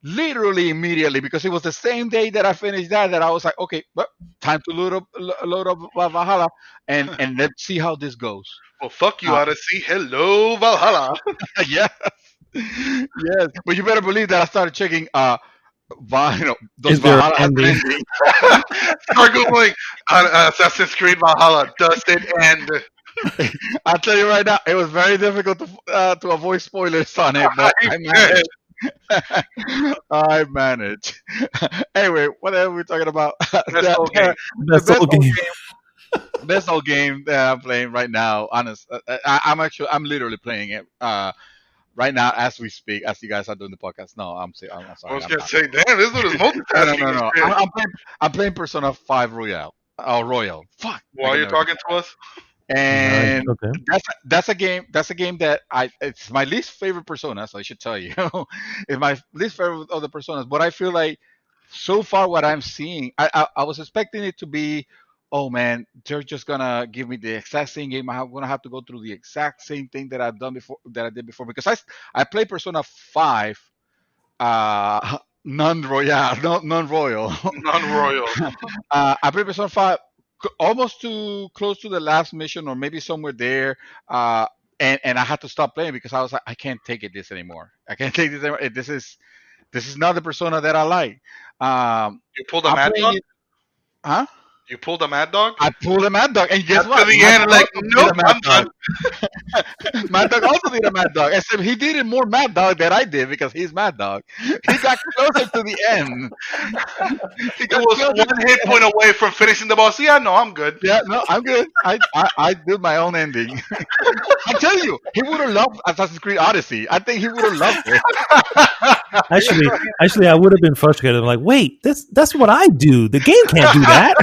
Literally immediately, because it was the same day that I finished that I was like, okay, well, time to load up Valhalla and let's see how this goes. Well, fuck you, Odyssey. Hello, Valhalla. Yes, yes, but you better believe that I started checking. Those Valhalla ending. Start googling Assassin's Creed Valhalla. Does it end? I'll tell you right now, it was very difficult to avoid spoilers on it, but I managed. I managed. Anyway, what are we talking about? Best old game. Best old game that I'm playing right now. Honest, I'm literally playing it right now as we speak, as you guys are doing the podcast. No, I'm sorry. I was gonna say, damn, this dude is multitasking. No. I'm playing Persona 5 Royal. Royal. Fuck. While you're talking to us. And that's a game that it's my least favorite Persona, so I should tell you. It's my least favorite of the Personas, but I feel like so far what I'm seeing, I was expecting it to be, oh man, they're just gonna give me the exact same game. I'm gonna have to go through the exact same thing that I did before, because I played Persona 5 non-royal. Non-royal. I played Persona 5 almost too close to the last mission, or maybe somewhere there, and I had to stop playing because I was like, I can't take this anymore. I can't take this anymore. This is not the Persona that I like. You pulled a Mad Dog? Huh? You pulled a Mad Dog? I pulled a Mad Dog, and guess what? To the end, like, nope, I'm done. Mad Dog also did a Mad Dog, except he did it more Mad Dog than I did because he's Mad Dog. He got closer to the end. He was one hit point away from finishing the boss. Yeah, no, I'm good. Yeah, no, I'm good. I did my own ending. I tell you, he would have loved Assassin's Creed Odyssey. I think he would have loved it. Actually, I would have been frustrated. I'm like, wait, that's what I do. The game can't do that.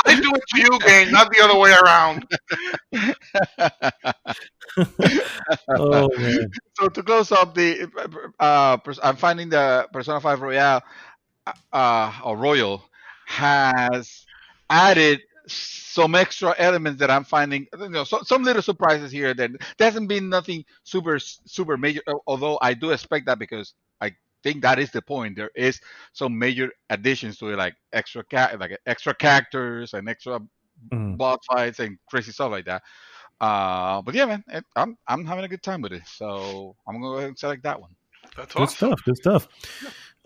I do it to you, game, not the other way around. Oh man! So to close up I'm finding the Persona 5 Royal or Royal has added some extra elements that I'm finding. Some little surprises here. That there hasn't been nothing super major. Although I do expect that, because I think that is the point. There is some major additions to it, like extra characters and extra boss fights and crazy stuff like that. But yeah, man, I'm having a good time with it, so I'm gonna go ahead and select that one. That's awesome. Good stuff.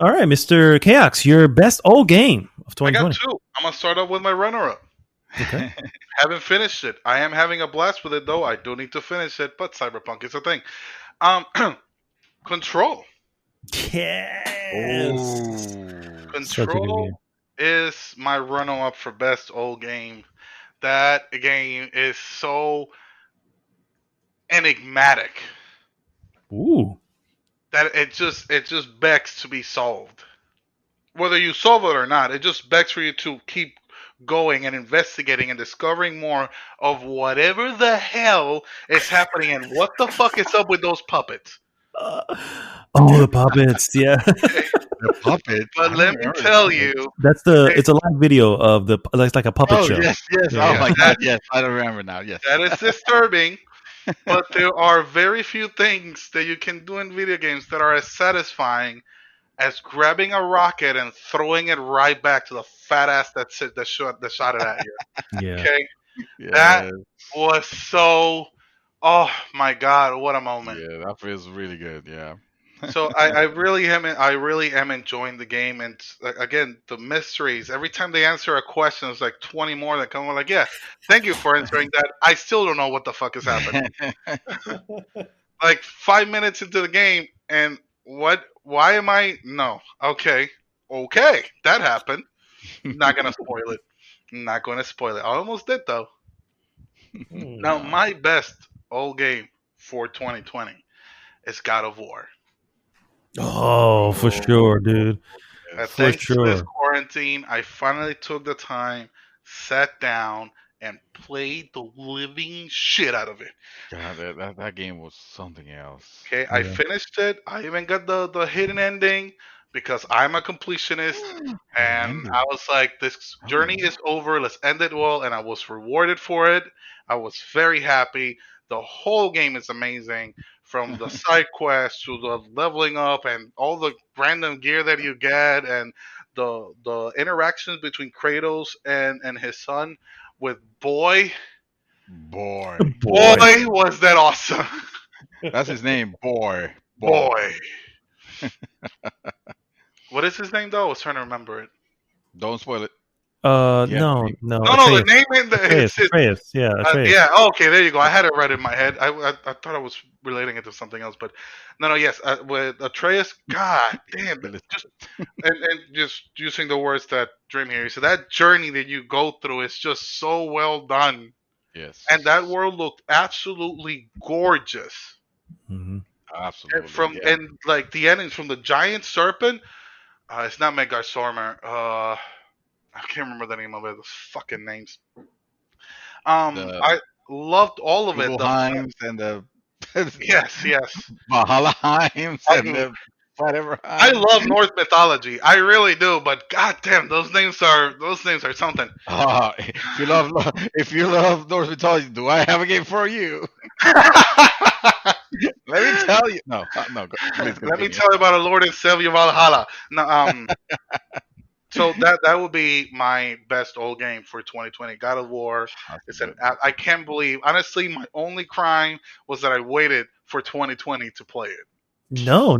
All right, Mr. KAOX, your best old game of 2020. I got two. I'm gonna start off with my runner-up. Okay. Haven't finished it. I am having a blast with it, though. I do need to finish it, but Cyberpunk is a thing. Control. Yes. Ooh. Control is my runner-up for best old game. That game is so enigmatic. Ooh. That it just begs to be solved. Whether you solve it or not, it just begs for you to keep going and investigating and discovering more of whatever the hell is happening and what the fuck is up with those puppets. The puppets, yeah. The puppets. But let me tell you, it's a live video of it's like a puppet show. Yes. Yeah. Oh my god, yes. I don't remember now. Yes. That is disturbing. But there are very few things that you can do in video games that are as satisfying as grabbing a rocket and throwing it right back to the fat ass that shot it at you. Yeah. Okay? Yes. That was so... Oh, my God. What a moment. Yeah, that feels really good. Yeah. So I really am enjoying the game. And again, the mysteries. Every time they answer a question, it's like 20 more that come. Like, yeah, thank you for answering that. I still don't know what the fuck is happening. Like 5 minutes into the game, and What? Why am I? No. Okay. That happened. Not gonna spoil it. Not gonna spoil it. I almost did though. Now, No. my best old game for 2020 is God of War. Oh, for sure, dude. For Thanks to this sure. quarantine, I finally took the time, sat down, and played the living shit out of it. God, that game was something else. Okay, I Yeah. finished it. I even got the hidden ending because I'm a completionist, and Ending. I was like, "This journey is over. Let's end it well." And I was rewarded for it. I was very happy. The whole game is amazing, from the side quests to the leveling up and all the random gear that you get, and the interactions between Kratos and his son. With boy, Boy. was that awesome! That's his name. Boy. Boy. What is his name though? I was trying to remember it. Don't spoil it. No. No, the name in the Atreus. Yeah, Atreus. yeah. Oh, okay, there you go. I had it right in my head. I thought I was relating it to something else, but no. Yes, with Atreus. God damn, and just using the words that Dream here. So that journey that you go through is just so well done. Yes. And that world looked absolutely gorgeous. Mm-hmm. Absolutely. And like the endings from the giant serpent. It's not Medgar Sormer. I can't remember the name of it. The fucking names. I loved all of it. Heims and the yes. Valhalla Heims and the whatever. I love Norse mythology. I really do. But goddamn, those names are something. If you love Norse mythology, do I have a game for you? Let me tell you. No. Let me tell you about a Lord and Savior Valhalla. No, so that would be my best old game for 2020. God of War. I can't believe. Honestly, my only crime was that I waited for 2020 to play it. No.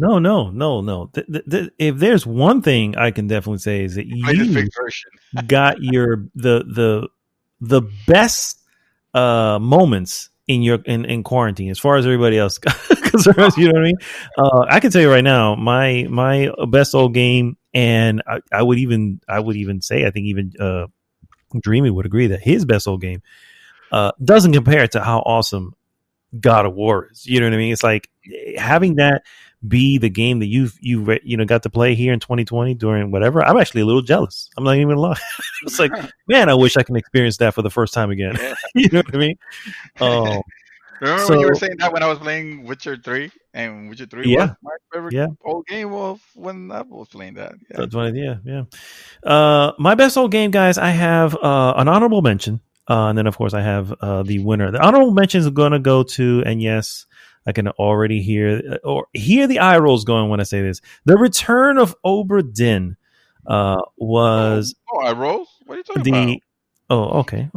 If there's one thing I can definitely say is that you got the best moments in quarantine as far as everybody else concerned. You know what I mean? I can tell you right now, my best old game, and I would even say, I think even Dreamy would agree that his best old game doesn't compare to how awesome God of War is. You know what I mean? It's like having that be the game that you got to play here in 2020 during whatever. I'm actually a little jealous. I'm not even gonna lie. It's like, man, I wish I can experience that for the first time again. You know what I mean? Remember when you were saying that when I was playing Witcher 3? And Witcher 3 was my favorite old game of when I was playing that. Yeah. That's one idea. Yeah. My best old game, guys, I have an honorable mention. And then, of course, I have the winner. The honorable mentions are going to go to, and yes, I can already hear the eye rolls going when I say this. The Return of Obra Dinn was... eye rolls? What are you talking about? Oh, okay.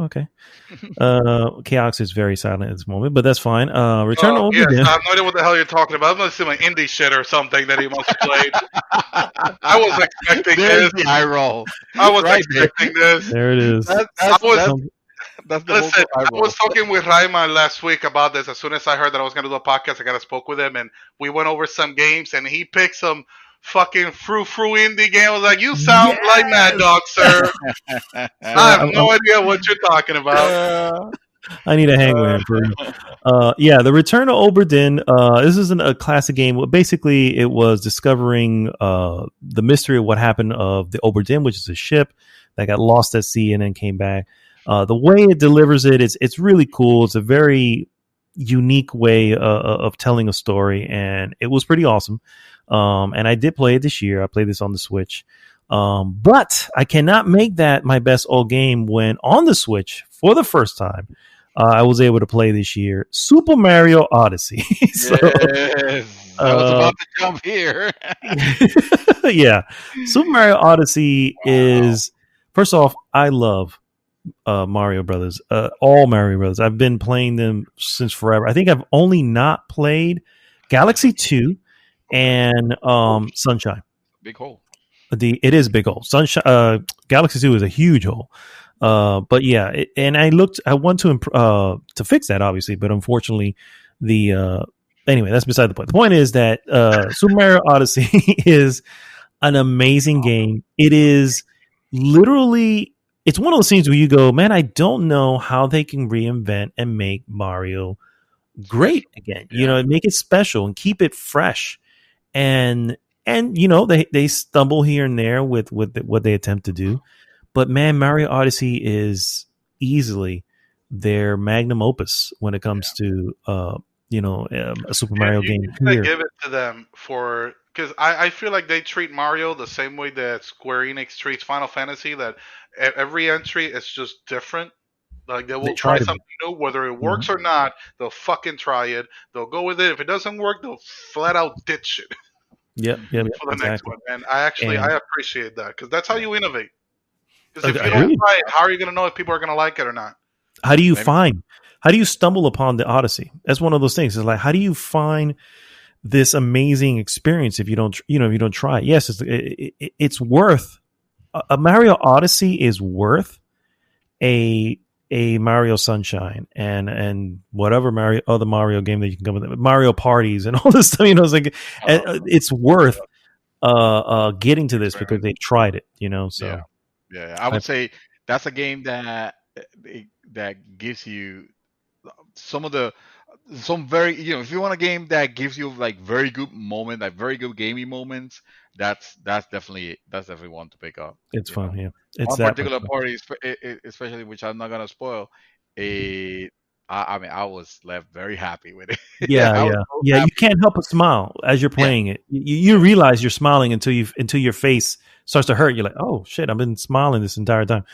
KAOX is very silent at this moment, but that's fine. Return to Obra Dinn. I have no idea what the hell you're talking about. I'm going to see my indie shit or something that he must have played. I was expecting this. The eye roll. I was expecting this. There it is. Listen, I was talking with Raima last week about this. As soon as I heard that I was going to do a podcast, I got to spoke with him, and we went over some games, and he picked some fucking frou indie game. I was like, you sound like Mad Dog, sir. I have no idea what you're talking about. I need a hang with him for The Return of Obra Dinn. This isn't a classic game. Basically, it was discovering the mystery of what happened of the Obra Dinn, which is a ship that got lost at sea and then came back. The way it delivers it's really cool. It's a very unique way of telling a story, and it was pretty awesome. And I did play it this year. I played this on the Switch. But I cannot make that my best old game when on the Switch for the first time. I was able to play this year Super Mario Odyssey. So, yes, I was about to jump here. Yeah, Super Mario Odyssey is, first off, I love Mario Brothers, all Mario Brothers. I've been playing them since forever. I think I've only not played Galaxy 2 and Sunshine. Big hole. It is a big hole. Sunshine, Galaxy 2 is a huge hole. But yeah, and I want to fix that, obviously, but unfortunately, and anyway, that's beside the point. The point is that Super Mario Odyssey is an amazing game. It is literally, it's one of those things where you go, man, I don't know how they can reinvent and make Mario great again. You know, make it special and keep it fresh. And you know, they stumble here and there with what they attempt to do. But man, Mario Odyssey is easily their magnum opus when it comes to you know, a Super Mario game. You give it to them for, because I feel like they treat Mario the same way that Square Enix treats Final Fantasy. That every entry is just different. Like they will try something new, whether it works or not. They'll fucking try it. They'll go with it. If it doesn't work, they'll flat out ditch it. Yep. For the next one, and I appreciate that, because that's how you innovate. Because if you don't try it, how are you going to know if people are going to like it or not? How do you how do you stumble upon the Odyssey? That's one of those things. It's like, how do you find this amazing experience if you don't, you know, if you don't try it? Yes, it's worth, a Mario Odyssey is worth a Mario Sunshine and whatever other Mario game that you can come with, Mario parties and all this stuff. You know, it's like it's worth getting to this because they tried it. You know, so yeah. I would say that's a game that gives you some very, you know, if you want a game that gives you like very good moment, like very good gaming moments, that's definitely one to pick up. It's fun, yeah. It's one particular party, especially, which I'm not gonna spoil. I mean, I was left very happy with it. Yeah. You can't help but smile as you're playing it. You realize you're smiling until your face starts to hurt. You're like, oh shit, I've been smiling this entire time.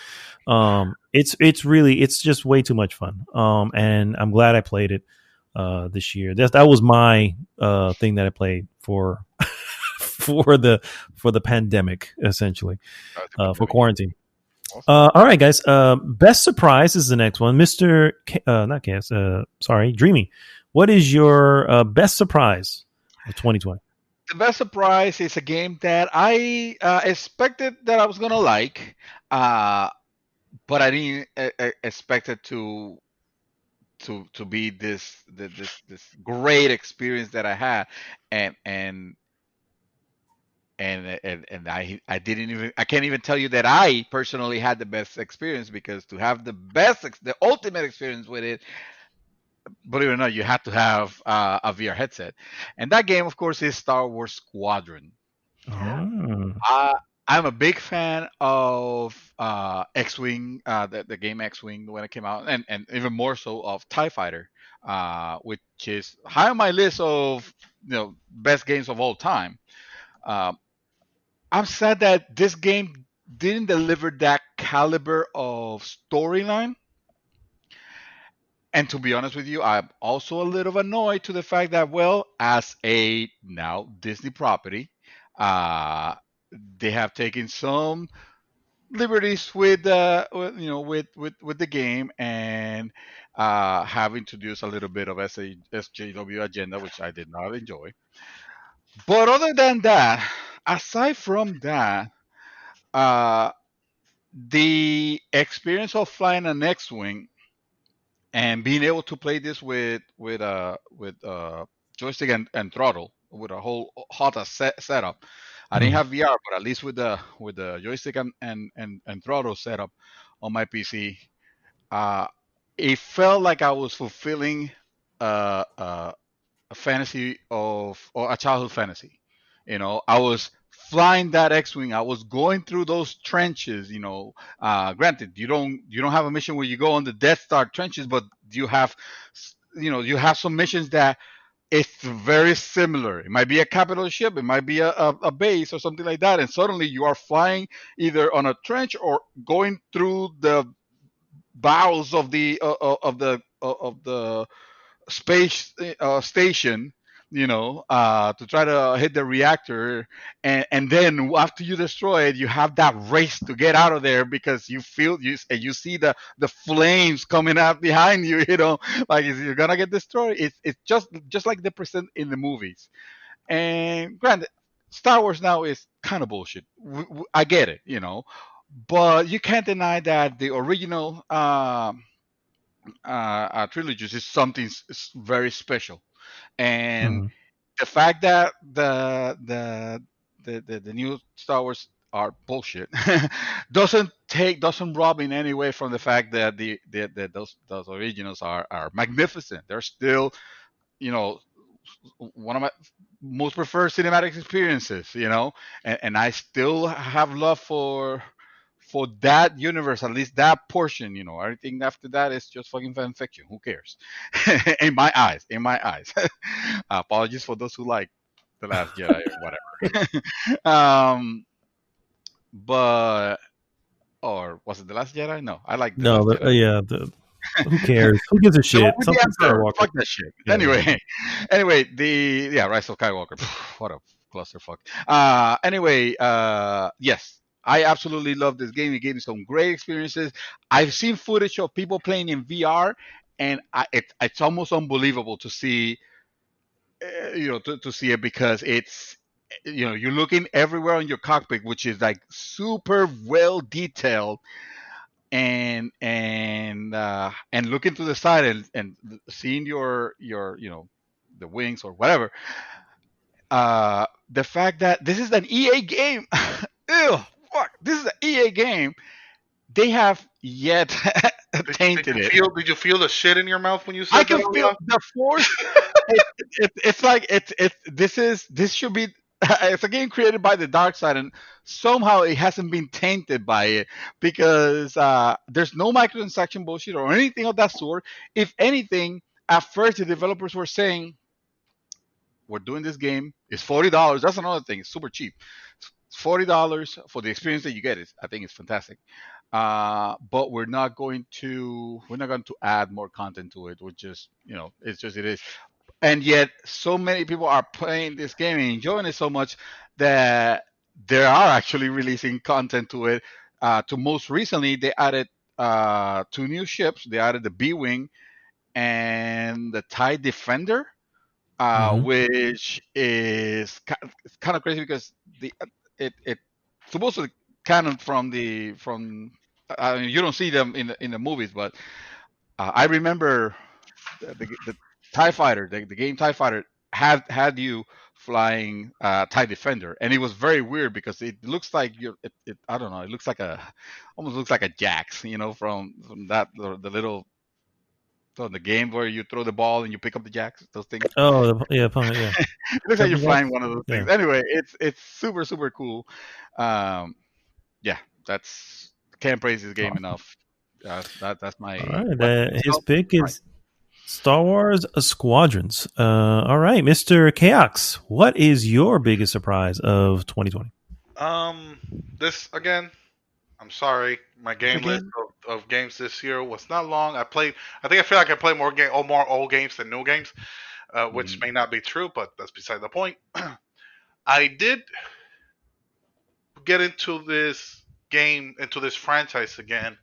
It's just way too much fun. And I'm glad I played it this year. That was my thing that I played for for the pandemic, essentially, for quarantine. Awesome. All right, guys. Best surprise is the next one, Mr. Not Cass. Sorry, Dreamy. What is your best surprise of 2020? The best surprise is a game that I expected that I was gonna like, but I didn't expect it to be this great experience that I had, and I didn't even, I can't even tell you that I personally had the best experience, because to have the ultimate experience with it, believe it or not, you have to have a VR headset. And that game, of course, is Star Wars Squadron. I'm a big fan of X-Wing, the game X-Wing when it came out, and even more so of TIE Fighter, which is high on my list of, you know, best games of all time. I'm sad that this game didn't deliver that caliber of storyline. And to be honest with you, I'm also a little annoyed to the fact that, well, as a now Disney property, they have taken some liberties with the game, and have introduced a little bit of SJW agenda, which I did not enjoy. But other than that, aside from that, the experience of flying an X-wing and being able to play this with joystick and throttle, with a whole HOTA setup. I didn't have VR, but at least with the joystick and throttle setup on my PC, it felt like I was fulfilling a fantasy or a childhood fantasy. You know, I was flying that X-wing. I was going through those trenches. You know, granted, you don't have a mission where you go on the Death Star trenches, but you have some missions that it's very similar. It might be a capital ship, it might be a base or something like that, and suddenly you are flying either on a trench or going through the bowels of the space station, to try to hit the reactor, and then after you destroy it, you have that race to get out of there, because you see the flames coming out behind you, like you're gonna get destroyed. It's just like they present in the movies. And granted, Star Wars now is kind of bullshit. I get it, but you can't deny that the original trilogies is something very special. And Mm-hmm. the fact that the new Star Wars are bullshit doesn't rob in any way from the fact that those originals are magnificent. They're still, you know, one of my most preferred cinematic experiences, and I still have love for that universe, at least that portion. Everything after that is just fucking fan fiction. Who cares? In my eyes. Apologies for those who like The Last Jedi or whatever. um, but or was it The Last Jedi? No, I like The No, Last Jedi. yeah. Who cares? Who gives a The one shit? with the Something Emperor. Skywalker. Fuck that shit. Yeah. Anyway, Rise of Skywalker. What a clusterfuck. Anyway, yes, I absolutely love this game. It gave me some great experiences. I've seen footage of people playing in VR, and it's almost unbelievable to see, to see it, because it's, you're looking everywhere on your cockpit, which is like super well detailed, and looking to the side, and seeing your the wings or whatever. The fact that this is an EA game, ew, fuck, this is an EA game. They have yet tainted it. Did you feel the shit in your mouth when you said I that? can feel the force. It's like this should be. It's a game created by the dark side, and somehow it hasn't been tainted by it, because there's no microtransaction bullshit or anything of that sort. If anything, at first the developers were saying, "We're doing this game. It's $40." That's another thing. It's super cheap. It's $40 for the experience that you get. I think it's fantastic. But we're not going to add more content to it. We're just, it is. And yet so many people are playing this game and enjoying it so much that they are actually releasing content to it. To most recently, they added two new ships. They added the B-Wing and the TIE Defender, Mm-hmm. which is it's kind of crazy, because it supposedly canon from you don't see them in the movies, but I remember the TIE Fighter, the game TIE Fighter, had you flying TIE Defender, and it was very weird because it looks like I don't know, it looks like almost looks like a Jax, from that the little. So the game where you throw the ball and you pick up the jacks, those things. Oh, yeah, yeah. It looks like you're flying one of those things. Yeah. Anyway, it's super super cool. Yeah, can't praise this game enough. That's my. All right, his pick is Star Wars Squadrons. All right, Mr. KAOX, what is your biggest surprise of 2020? This again. I'm sorry, my game list of games this year was not long. I feel like I played more old games than new games, which may not be true, but that's beside the point. I did get into this franchise again,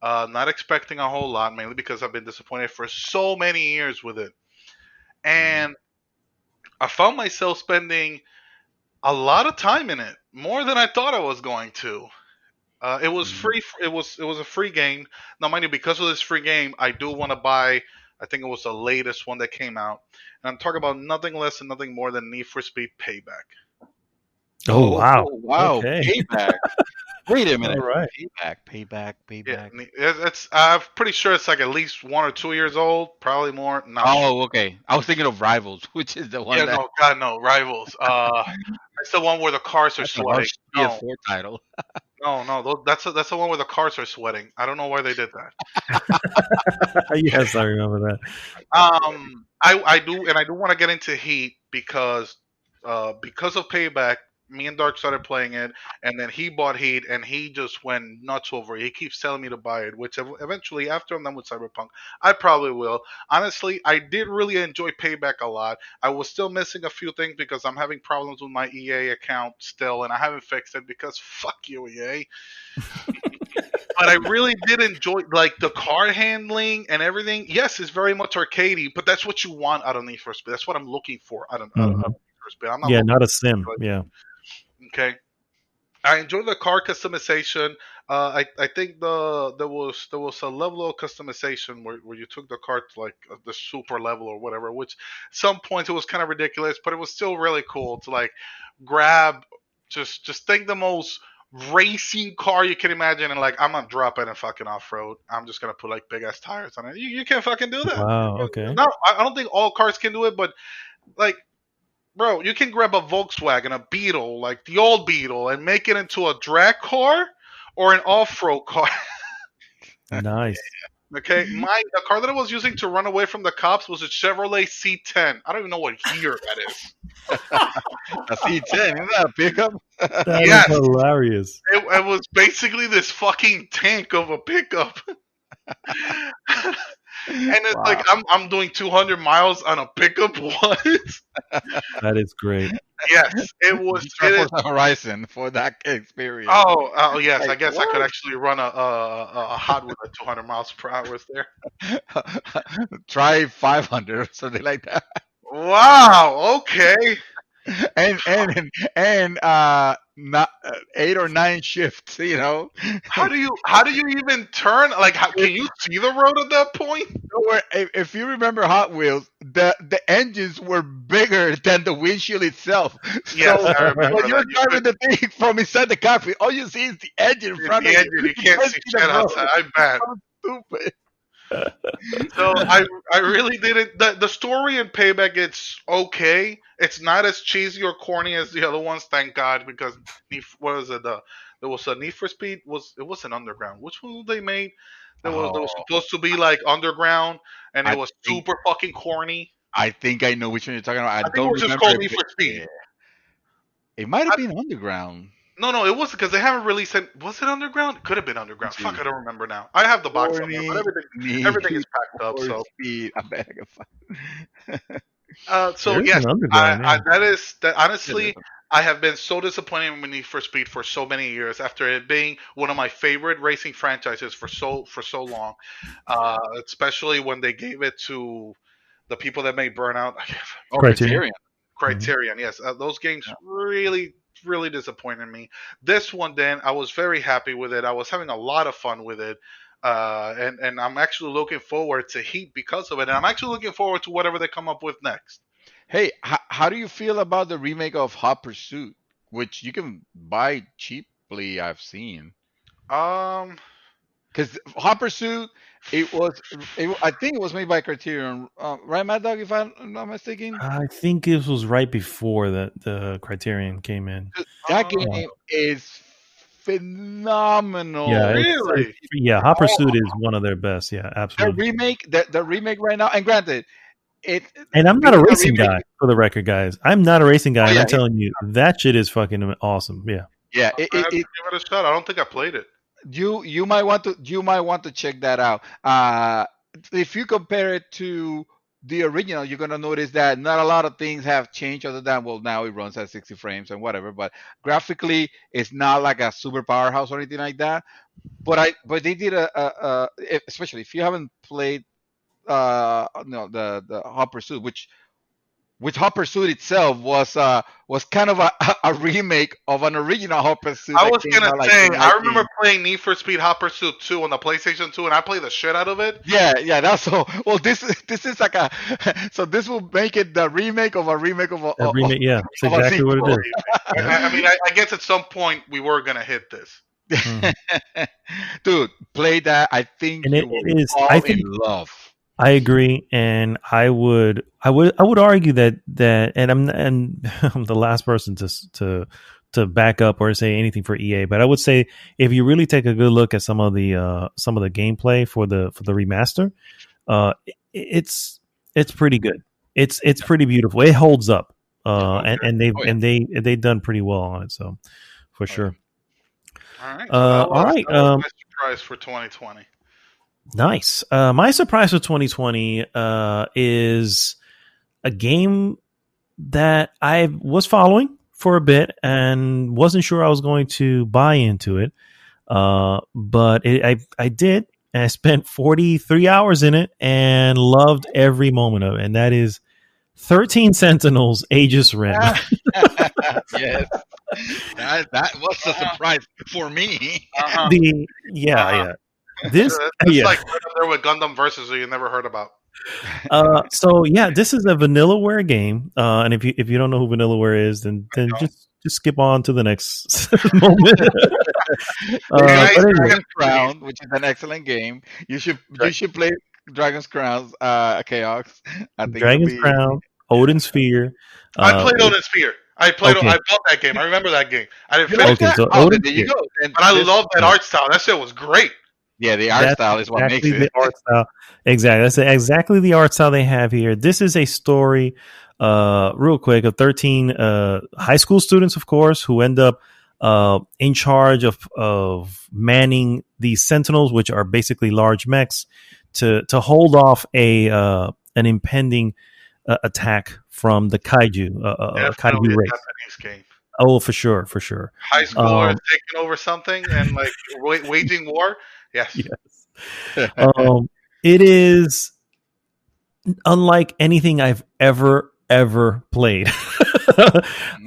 not expecting a whole lot, mainly because I've been disappointed for so many years with it, and I found myself spending a lot of time in it, more than I thought I was going to. It was free. It was a free game. Now, mind you, because of this free game, I do want to buy. I think it was the latest one that came out, and I'm talking about nothing less and nothing more than Need for Speed Payback. Oh wow! Wow! Okay. Payback. Wait a minute. All right. Payback. Yeah, I'm pretty sure it's like at least 1 or 2 years old, probably more. Okay. I was thinking of Rivals, which is the one. Yeah, no, God, no, Rivals. It's the one where the cars are sweating. No. Title. No, that's the one where the cars are sweating. I don't know why they did that. Yes, I remember that. I do want to get into Heat because of Payback. Me and Dark started playing it, and then he bought Heat, and he just went nuts over it. He keeps telling me to buy it, which eventually, after I'm done with Cyberpunk, I probably will. Honestly, I did really enjoy Payback a lot. I was still missing a few things because I'm having problems with my EA account still, and I haven't fixed it because fuck you, EA. But I really did enjoy, like, the car handling and everything. Yes, it's very much arcadey, but that's what you want out of Need for Speed. That's what I'm looking for out of Need for Speed. I'm not not a sim. Yeah. Okay. I enjoy the car customization. I think there was a level of customization where you took the car to like the super level or whatever. Which some points it was kind of ridiculous, but it was still really cool to like grab just take the most racing car you can imagine and like I'm not dropping a fucking off road. I'm just gonna put like big ass tires on it. You can't fucking do that. Wow. Okay. No, I don't think all cars can do it, but like bro, you can grab a Volkswagen, a Beetle, like the old Beetle, and make it into a drag car or an off-road car. Nice. Okay, the car that I was using to run away from the cops was a Chevrolet C10. I don't even know what year that is. A C10, isn't that a pickup? That Yes. is hilarious. It was basically this fucking tank of a pickup. And it's like I'm doing 200 miles on a pickup. What? That is great. Yes, it was. It is Horizon for that experience. Oh yes. Like, I guess I what? could actually run a Hot Wheel at 200 miles per hour there. Try 500 or something like that. Wow. Okay. And not 8 or 9 shifts. You know. How do you even turn? Like, can you see the road at that point? If you remember Hot Wheels, the engines were bigger than the windshield itself. Yes, So I remember when you're that. You driving the thing from inside the cockpit, all you see is the engine in front of you. You can't see shit outside. I bet. So stupid. So I really didn't. The story in Payback, it's okay. It's not as cheesy or corny as the other ones, thank God. Because what was it? There was a Need for Speed. It wasn't Underground. Which one they made? That was supposed to be like Underground, and it was super fucking corny. I think I know which one you're talking about. I think don't it was just remember called it, Need for but- Speed. It might have been Underground. No, it wasn't because they haven't released it. Was it Underground? It could have been Underground. Fuck, I don't remember now. I have the box on here, but everything is packed up. So Speed. I bet I can find. So There's yes, an Underground, yeah. that. Honestly, I have been so disappointed with Need for Speed for so many years after it being one of my favorite racing franchises for so long. Especially when they gave it to the people that made Burnout. Criterion, yes. Those games really disappointed me. This one, then, I was very happy with it. I was having a lot of fun with it. And I'm actually looking forward to Heat because of it. And I'm actually looking forward to whatever they come up with next. Hey, how do you feel about the remake of Hot Pursuit, which you can buy cheaply? I've seen. Because Hot Pursuit, I think it was made by Criterion, right, Mad Dog? If I'm not mistaken. I think this was right before the Criterion came in. That game is phenomenal. Yeah, Really? Hot Pursuit is one of their best. Yeah, absolutely. The remake right now, and granted, and I'm not a racing guy, for the record, guys. I'm not a racing guy, and I'm telling you, that shit is fucking awesome. Yeah. Yeah. Give it a shot. I don't think I played it. You might want to check that out. If you compare it to the original, you're gonna notice that not a lot of things have changed other than now it runs at 60 frames and whatever. But graphically, it's not like a super powerhouse or anything like that. But they did especially if you haven't played the Hot Pursuit, which Hot Pursuit itself was kind of a remake of an original Hot Pursuit. I was gonna say, I remember playing Need for Speed Hot Pursuit 2 on the PlayStation 2, and I played the shit out of it. Yeah, that's so. Well, this is like so this will make it the remake of a remake of a remake. Yeah, that's exactly what it is. I mean, I guess at some point we were gonna hit this. Dude, play that. I think and you will fall in love. I agree, and I would argue that and I'm the last person to back up or say anything for EA, but I would say if you really take a good look at some of the gameplay for the remaster, it's pretty good. It's pretty beautiful. It holds up, and they've done pretty well on it. So for sure. All right. All right. My surprise for 2020. Nice. My surprise for 2020 is a game that I was following for a bit and wasn't sure I was going to buy into it. But I did, and I spent 43 hours in it and loved every moment of it. And that is 13 Sentinels Aegis Rim. Yes. That was a surprise for me. Uh-huh. Uh-huh. Yeah. This It's yeah. like right up there with Gundam Versus, who you never heard about. So yeah, this is a Vanillaware game, and if you don't know who Vanillaware is, then No. just skip on to the next moment. You guys, But anyway, Dragon's Crown, which is an excellent game. You should play Dragon's Crowns, KAOX. I think it'll Dragon's be. Crown, Odin's Sphere. I played It, Odin Sphere. I okay, bought that game. I remember that game. I didn't You finish like it, okay, that? so Oh, then Odin's there you Sphere. go. Then but I this, love that Yeah. art style. That shit was great. yeah, the art That's style is what makes exactly the it. art style. Exactly. That's exactly the art style they have here. This is a story, real quick, of 13 high school students, of course, who end up in charge of manning these sentinels, which are basically large mechs, to hold off an impending attack from the kaiju Definitely a race. Japanese game. Oh, for sure, for sure. High schoolers taking over something and like waging war. Yes. Yes. It is unlike anything I've ever played.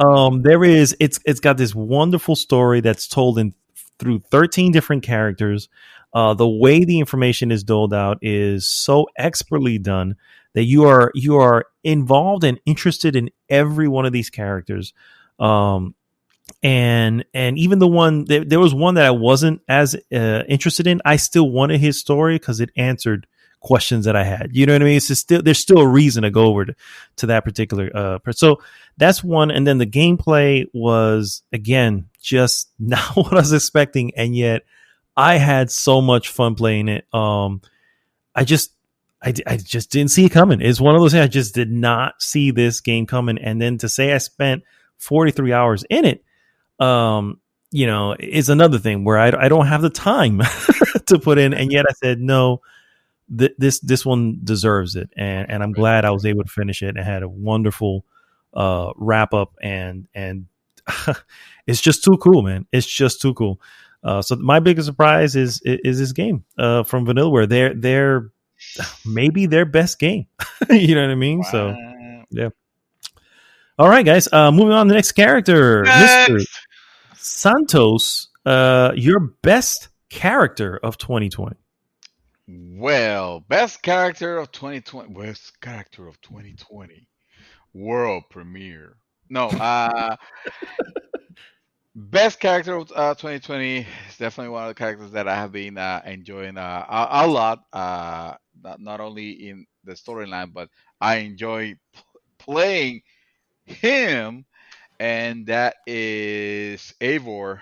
It's got this wonderful story that's told in through 13 different characters. The way the information is doled out is so expertly done that you are involved and interested in every one of these characters. And even the one there was one that I wasn't as interested in. I still wanted his story because it answered questions that I had. You know what I mean? There's still a reason to go over to that particular so that's one. And then the gameplay was again just not what I was expecting, and yet I had so much fun playing it. I just I just didn't see it coming. It's one of those things I just did not see this game coming, and then to say I spent 43 hours in it, is another thing where I don't have the time to put in, and yet I said no. This one deserves it, and I'm glad I was able to finish it and had a wonderful wrap up, and it's just too cool, man. It's just too cool. So my biggest surprise is this game from Vanillaware. They're maybe their best game. You know what I mean? Wow. So yeah. All right, guys. Moving on to the next character, Mr. Santos. Your best character of 2020. Well, best character of 2020. Best character of 2020. World premiere. No, best character of 2020 is definitely one of the characters that I have been enjoying a lot. Not only in the storyline, but I enjoy playing him, and that is Eivor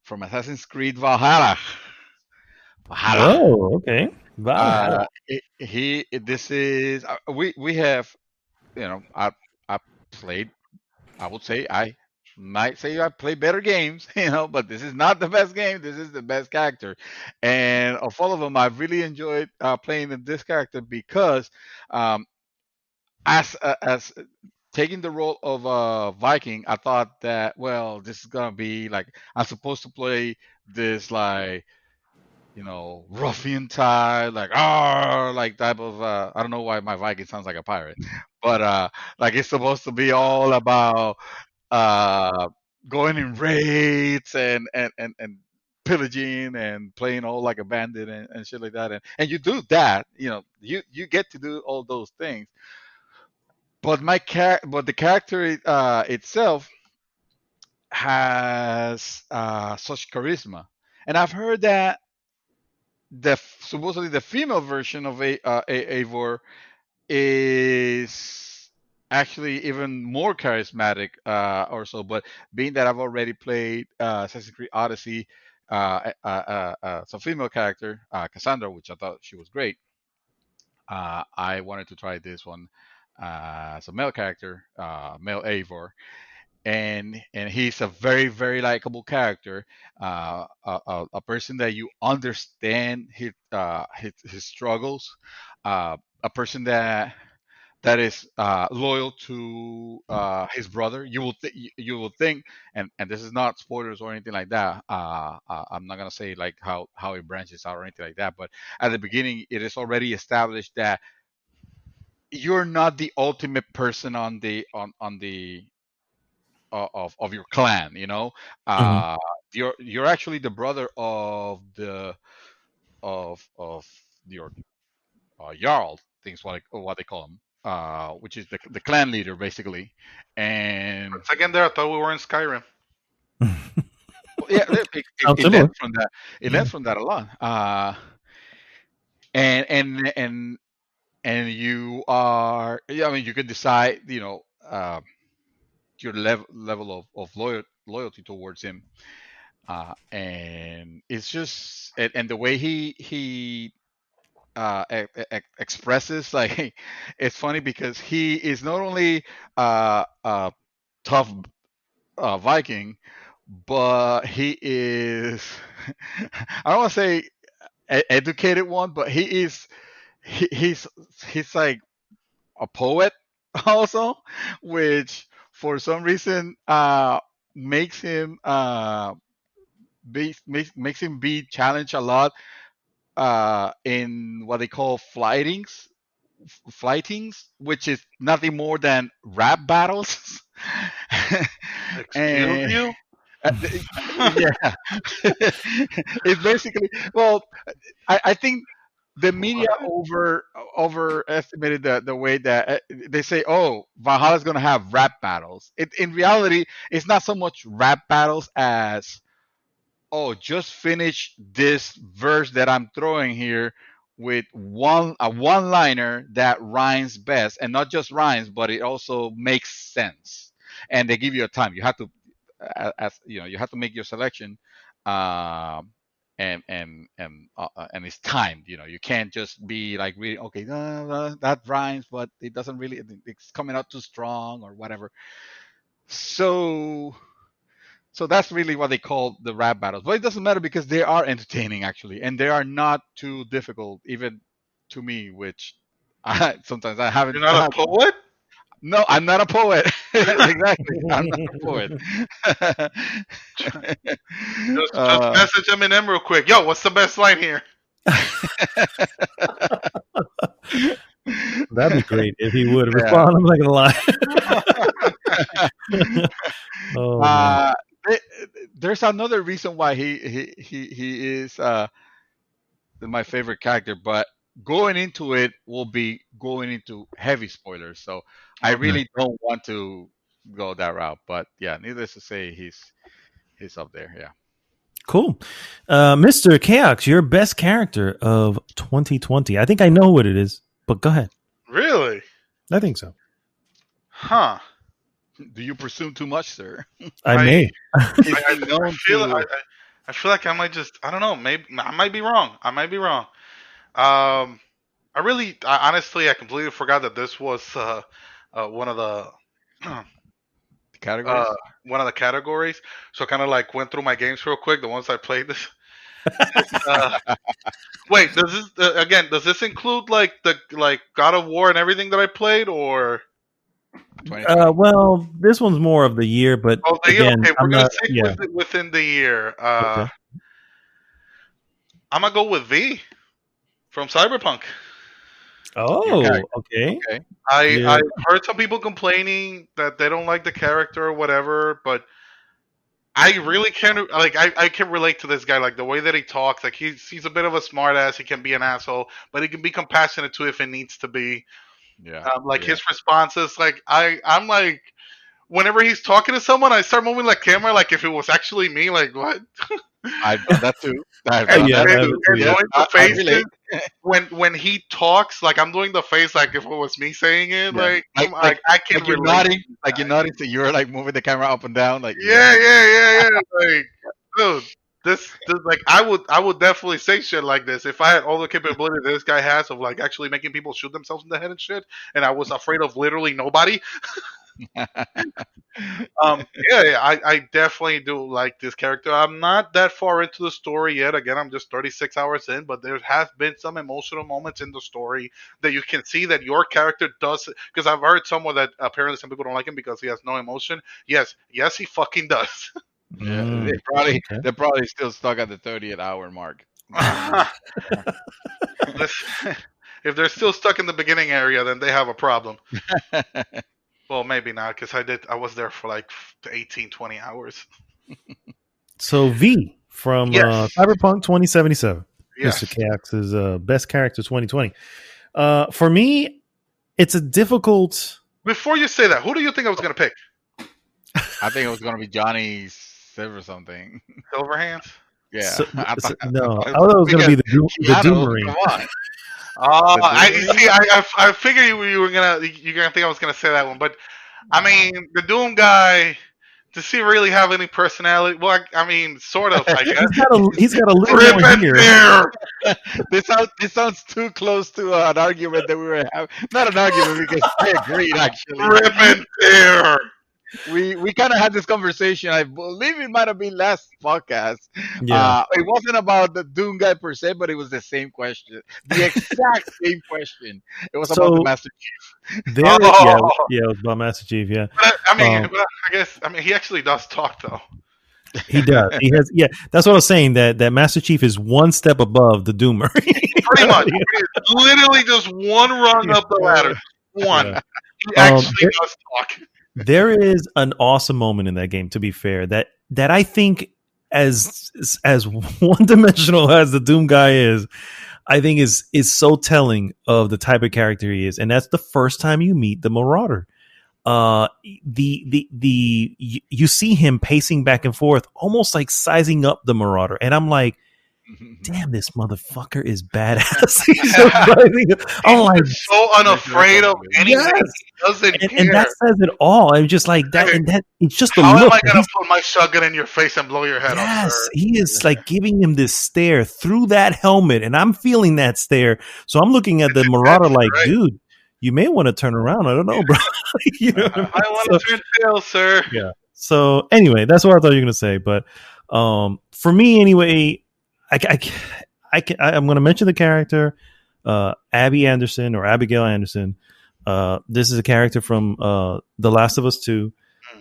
from Assassin's Creed Valhalla. Valhalla. Oh, okay. Wow. This is we have, I played. I would say I might say I play better games, but this is not the best game. This is the best character, and of all of them, I really enjoyed playing this character because, as taking the role of a Viking, I thought that, well, this is gonna be like I'm supposed to play this like, ruffian type, like type of I don't know why my Viking sounds like a pirate, but like it's supposed to be all about uh going in raids and pillaging and playing all like a bandit and shit like that, and you do that, you get to do all those things, but the character itself has such charisma, and I've heard that supposedly the female version of Eivor is actually even more charismatic, or so. But being that I've already played Assassin's Creed Odyssey, it's a female character, Cassandra, which I thought she was great. I wanted to try this one as a male character, male Eivor, and he's a very very likable character, a person that you understand his struggles, a person that is loyal to his brother. You will think, and this is not spoilers or anything like that. I'm not gonna say like how it branches out or anything like that, but at the beginning it is already established that you're not the ultimate person of your clan. You're actually the brother of your jarl, things what they call him, which is the clan leader basically. And For a second there, I thought we were in Skyrim. yeah, Sounds it similar. lends from that. It lends from that a lot. And you are, yeah, I mean, you can decide, your level of loyalty towards him, and it's just, and the way he expresses, like, it's funny because he is not only a tough Viking, but he is I don't want to say educated one, but he's like a poet also, which for some reason makes him makes him be challenged a lot in what they call flightings, which is nothing more than rap battles. Excuse you? Yeah, it's basically, well, I think the media overestimated the way that they say, oh, Valhalla's going to have rap battles. In reality, it's not so much rap battles as, oh, just finish this verse that I'm throwing here with a one-liner that rhymes best, and not just rhymes, but it also makes sense. And they give you a time. You have to, you have to make your selection, and it's timed. You can't just be like, really, okay, that rhymes, but it doesn't really. It's coming out too strong or whatever. So that's really what they call the rap battles. But it doesn't matter because they are entertaining, actually, and they are not too difficult, even to me, which sometimes I haven't. You're not a poet? No, I'm not a poet. Exactly, I'm not a poet. Just message Eminem real quick. Yo, what's the best line here? That'd be great if he would respond. I'm not gonna lie. Oh, there's another reason why he is my favorite character, but going into it will be going into heavy spoilers, so I really don't want to go that route. But yeah, needless to say, he's up there. Yeah. Cool. Mr. KAOX, your best character of 2020. I think I know what it is, but go ahead. Really? I think so. Huh. Do you presume too much, sir? I may. I feel like I might just, I don't know, maybe I might be wrong. Honestly, I completely forgot that this was one of the categories. One of the categories. So I kind of like went through my games real quick, the ones I played this. Wait, does this include like the God of War and everything that I played, or? Well, this one's more of the year, but again, okay, we're gonna stick within the year. Okay. I'm gonna go with V from Cyberpunk. Oh, okay. I heard some people complaining that they don't like the character or whatever, but I really can't, like, I can relate to this guy, like the way that he talks. Like he's a bit of a smartass. He can be an asshole, but he can be compassionate too if it needs to be. Yeah. His responses, like I'm like, whenever he's talking to someone, I start moving the camera like if it was actually me. Like what? I've done that too. When he talks, like I'm doing the face like if it was me saying it. Yeah. Like I can't. Like you're nodding. Like you're nodding. So you're like moving the camera up and down. Like yeah. Like dude. This like I would definitely say shit like this if I had all the capability that this guy has of like actually making people shoot themselves in the head and shit, and I was afraid of literally nobody. I definitely do like this character. I'm not that far into the story yet. Again, I'm just 36 hours in, but there has been some emotional moments in the story that you can see that your character does. Because I've heard somewhere that apparently some people don't like him because he has no emotion. Yes, he fucking does. Yeah, they're probably still stuck at the 30th hour mark. If they're still stuck in the beginning area, then they have a problem. Well, maybe not because I was there for like 18, 20 hours. So V from Yes. Cyberpunk 2077, Yes. Mr. KAOX's best character 2020. For me, it's a difficult. Before you say that, who do you think I was going to pick? I think it was gonna be Johnny Civ or something. Silverhands? Yeah. No, I thought it was going to be the Doomerine. Come on. I figured you were gonna think I was gonna say that one, but I mean the Doom guy. Does he really have any personality? Well, I mean, sort of. I guess he's got a little Rip more it here. there. This sounds too close to an argument that we were having. Not an argument because I agreed actually. Rip it there. We kind of had this conversation. I believe it might have been last podcast. Yeah. It wasn't about the Doom guy per se, but it was the same question, the exact same question. It was about the Master Chief. It was about Master Chief. Yeah, but I guess he actually does talk though. He does. He has. Yeah, that's what I was saying. That Master Chief is one step above the Doomer. Pretty much, literally just one rung up the ladder. One. Yeah. He actually does talk. There is an awesome moment in that game, to be fair, that I think as one-dimensional as the Doom guy is, I think is so telling of the type of character he is. And that's the first time you meet the Marauder. You see him pacing back and forth, almost like sizing up the Marauder. And I'm like, damn, this motherfucker is badass. He's so so unafraid of anything. Yes. He doesn't care. And that says it all. I'm just like that, and that it's just a How look. Am I gonna put my shotgun in your face and blow your head off? Yes, he is like giving him this stare through that helmet, and I'm feeling that stare. So I'm looking at the Marauder like, dude, you may want to turn around. I don't know, bro. You know I want to turn tail, sir. Yeah. So anyway, that's what I thought you were gonna say. But for me, anyway. I'm going to mention the character, Abby Anderson or Abigail Anderson. This is a character from The Last of Us 2.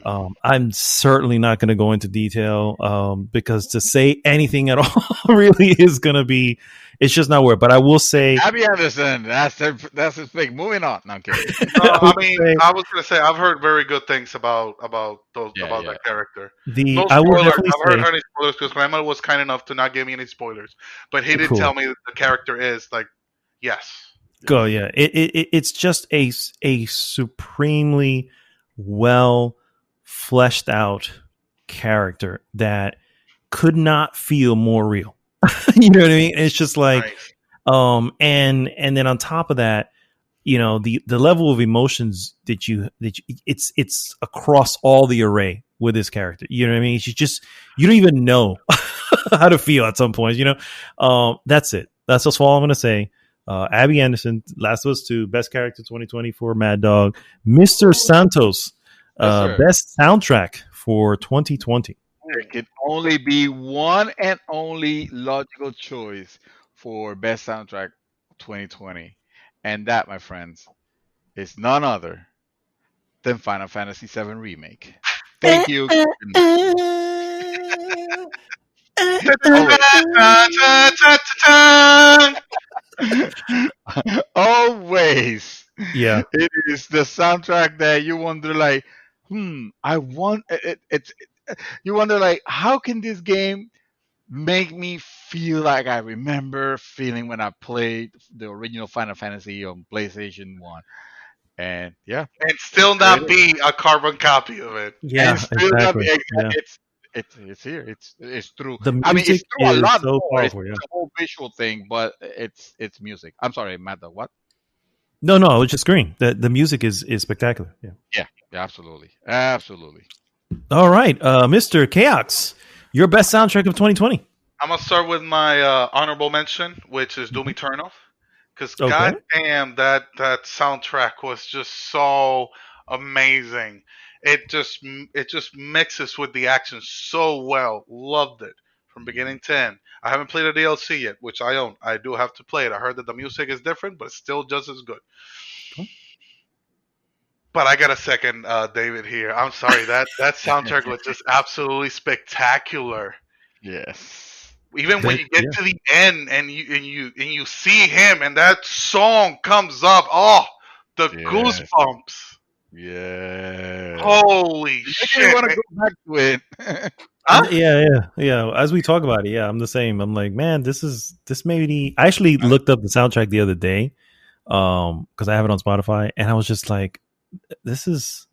I'm certainly not going to go into detail because to say anything at all really is going to be, it's just not worth. But I will say, Abby Anderson, that's his thing. Moving on. No, I'm kidding. I was going to say I've heard very good things about that character. I will definitely I've heard any spoilers because Grandma was kind enough to not give me any spoilers, but he did tell me that the character is like, yes. Go yeah. It's just a supremely well fleshed out character that could not feel more real. You know what I mean? It's just like, nice. And then on top of that, you know, the level of emotions that you it's across all the array with this character. You know what I mean? You don't even know how to feel at some point, you know? That's it. That's just all I'm going to say. Abby Anderson, Last of Us 2, best character 2020 for Mad Dog. Mr. Santos, best soundtrack for 2020. There can only be one and only logical choice for best soundtrack 2020. And that, my friends, is none other than Final Fantasy VII Remake. Thank you. Always. Yeah. It is the soundtrack that you wonder like, I want it's you wonder like, how can this game make me feel like I remember feeling when I played the original Final Fantasy on PlayStation 1? And yeah. And still not be a carbon copy of it. Yeah, and still exactly. Not be, it's here. It's true. The music I mean, it's true a lot so more. powerful, It's a whole visual thing, but it's music. I'm sorry, Matt. What? No, I was just agreeing. The music is spectacular. Yeah, absolutely. All right, Mr. KAOX, your best soundtrack of 2020. I'm gonna start with my honorable mention, which is Doom Eternal, because goddamn, that soundtrack was just so amazing. It just mixes with the action so well. Loved it from beginning to end. I haven't played a DLC yet, which I own. I do have to play it. I heard that the music is different, but it's still just as good. Cool. But I got a second, David here. I'm sorry, that soundtrack was just absolutely spectacular. Yes. Even when you get to the end and you see him and that song comes up, the goosebumps. Yeah. Holy You make me shit! want to go back to it. Huh? Yeah. As we talk about it, yeah, I'm the same. I'm like, man, this maybe. I actually looked up the soundtrack the other day, because I have it on Spotify, and I was just like, this is.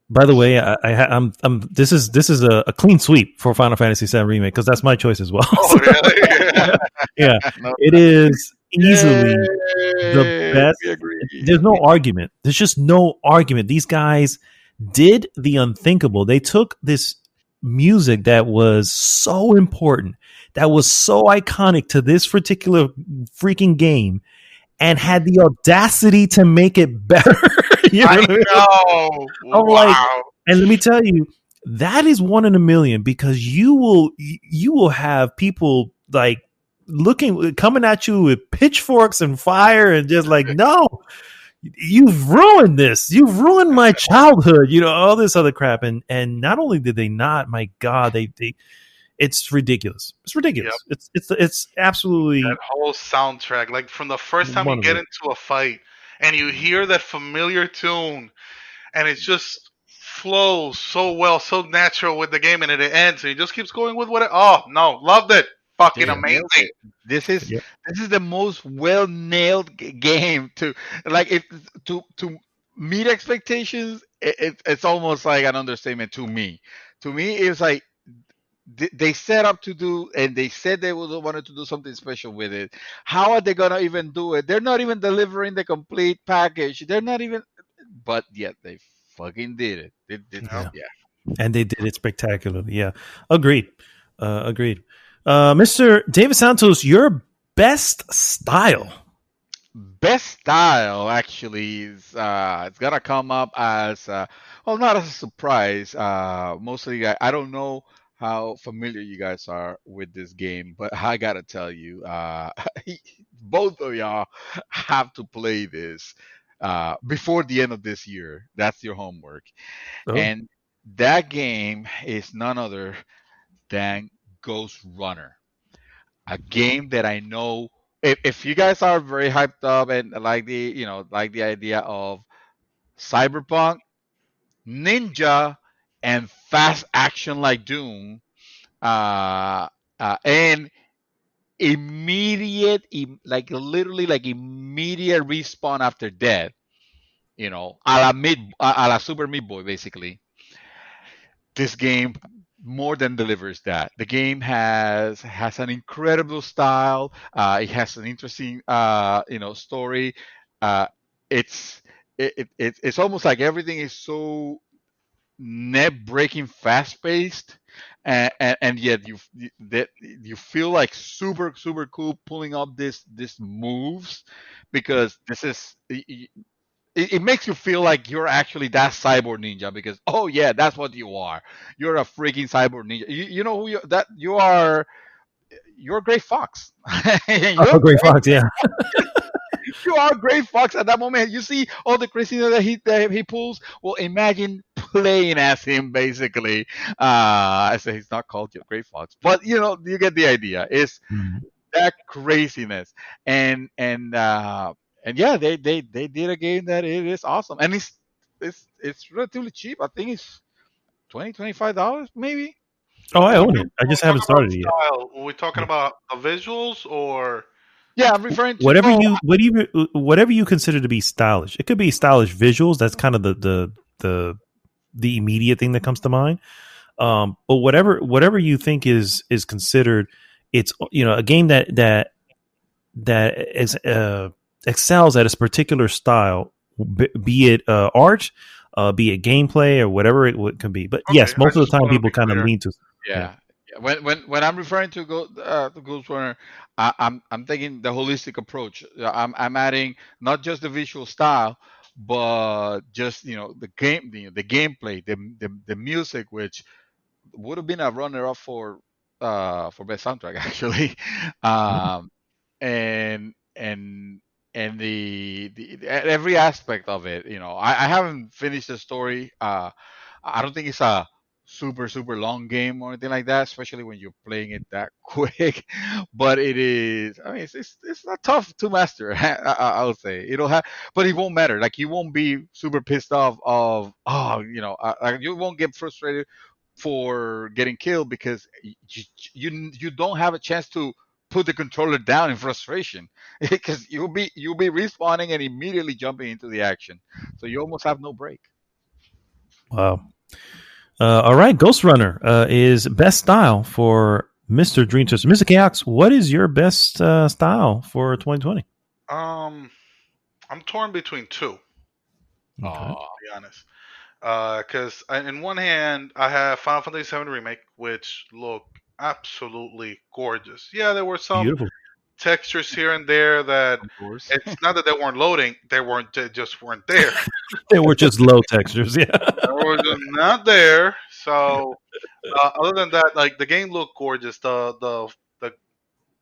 By the way, I'm. This is a clean sweep for Final Fantasy VII remake because that's my choice as well. Oh really? Yeah, No. it is easily the Yay! best. We agree. There's no argument. There's just no argument. These guys did the unthinkable. They took this music that was so important, that was so iconic to this particular freaking game, and had the audacity to make it better. You know I what I mean? know. I'm like, Wow. and let me tell you, that is one in a million because you will have people like looking coming at you with pitchforks and fire and just like, no, you've ruined this. You've ruined my childhood. You know, all this other crap. And not only did they not, my God, they it's ridiculous. It's Yep. ridiculous. It's absolutely That whole soundtrack, like from the first time you get wonderful. into a fight and you hear that familiar tune, and it just flows so well, so natural with the game, and it ends, and it just keeps going with what it. Oh no, loved it. Fucking They Yeah. nailed amazing. it. This is Yep. this is the most well nailed game to like if to meet expectations. It's almost like an understatement to me. To me, it's like they set up to do, and they said they would wanted to do something special with it. How are they gonna even do it? They're not even delivering the complete package. They're not even, but yet they fucking did it. Yep. Yeah. Yeah. And they did it spectacularly. Yeah. Agreed. Agreed. Mr. David Santos, your best style. Best style actually is it's gonna come up as well, not as a surprise. Mostly I don't know how familiar you guys are with this game, but I gotta tell you, both of y'all have to play this before the end of this year. That's your homework. Oh, And that game is none other than Ghost Runner, a game that I know, if you guys are very hyped up and like like the idea of cyberpunk, ninja, and fast action like Doom, uh, and like literally like immediate respawn after death, a la Super Meat Boy, basically. This game more than delivers that. The game has an incredible style. It has an interesting story. Uh, it's it's almost like everything is so net breaking, fast paced, and yet you feel like super cool pulling up this moves, because this is it makes you feel like you're actually that cyborg ninja, because oh yeah, that's what you are. You're a freaking cyborg ninja. You know who you are. You're Gray Fox. oh, Great Fox. Yeah. You are Gray Fox at that moment. You see all the craziness that he pulls. Well, imagine playing as him, basically. I say he's not called Gray Fox, but you get the idea. It's Mhm. that craziness, and yeah, they did a game that it is awesome, and it's relatively cheap. I think it's $25 maybe. Oh, I When own it. I we just talk haven't about started it yet. style, are we talking Yeah. about the visuals or? Yeah, I'm referring to. Whatever Oh, whatever you consider to be stylish. It could be stylish visuals. That's kind of the immediate thing that comes to mind. But whatever you think is considered, it's a game that is excels at a particular style, be it art, be it gameplay, or whatever can be. But Okay, yes, I most of just the time wanted to people be kind of clear. lean to yeah. yeah. Yeah. When I'm referring to Ghost Runner, I'm taking the holistic approach. I'm adding not just the visual style, but just the gameplay, the music, which would have been a runner up for best soundtrack actually, Mhm. um, and every aspect of it. I haven't finished the story. I don't think it's a super long game or anything like that, especially when you're playing it that quick. But it is, I mean, it's not tough to master. I would say it'll have, but it won't matter. Like you won't be super pissed off of, oh, you won't get frustrated for getting killed because you don't have a chance to put the controller down in frustration because you'll be respawning and immediately jumping into the action, so you almost have no break. Wow. All right, Ghost Runner is best style for Mr. Dream Twister. Mr. KAOX, what is your best style for 2020? I'm torn between two. Okay. To be honest, because in one hand I have Final Fantasy VII Remake, which look absolutely gorgeous. Yeah, there were some Beautiful textures here and there that it's not that they weren't loading; they just weren't there. They were just low textures. Yeah, They were just not there. So other than that, like the game looked gorgeous. The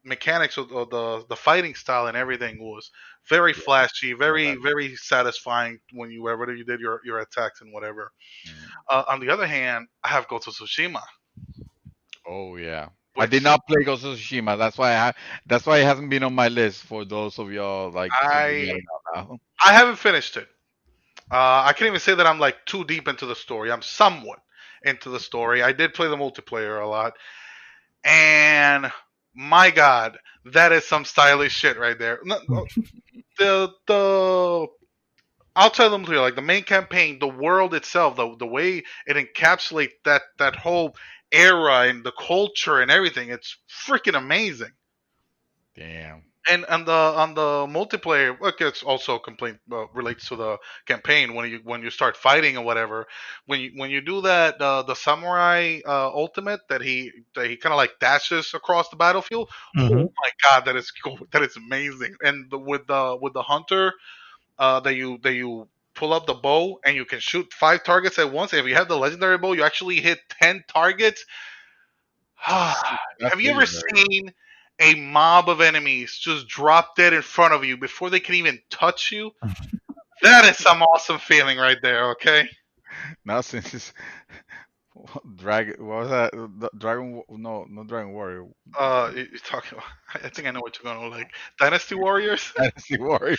mechanics of the fighting style and everything was very flashy, very satisfying whenever you did your attacks and whatever. On the other hand, I have Ghost of Tsushima. Oh yeah, I did not play Ghost of Tsushima. That's why it hasn't been on my list for those of y'all like. I haven't finished it. I can't even say that I'm like too deep into the story. I'm somewhat into the story. I did play the multiplayer a lot, and my God, that is some stylish shit right there. The I'll tell them clearly, like the main campaign, the world itself, the way it encapsulates that whole era and the culture and everything, it's freaking amazing. Damn. And on the multiplayer, look, it's also complaint relates to the campaign when you start fighting or whatever. When you do that, the samurai ultimate that he kind of like dashes across the battlefield. Mhm. Oh my God, that is amazing. And with the hunter, that you pull up the bow and you can shoot 5 targets at once. And if you have the legendary bow, you actually hit 10 targets. Have you ever seen a mob of enemies just drop dead in front of you before they can even touch you? That is some awesome feeling right there, okay? Now since it's Dragon, what was that? Dragon? No, not Dragon Warrior. You're talking about, I think I know what you're going to like. Dynasty Warriors? Dynasty Warrior.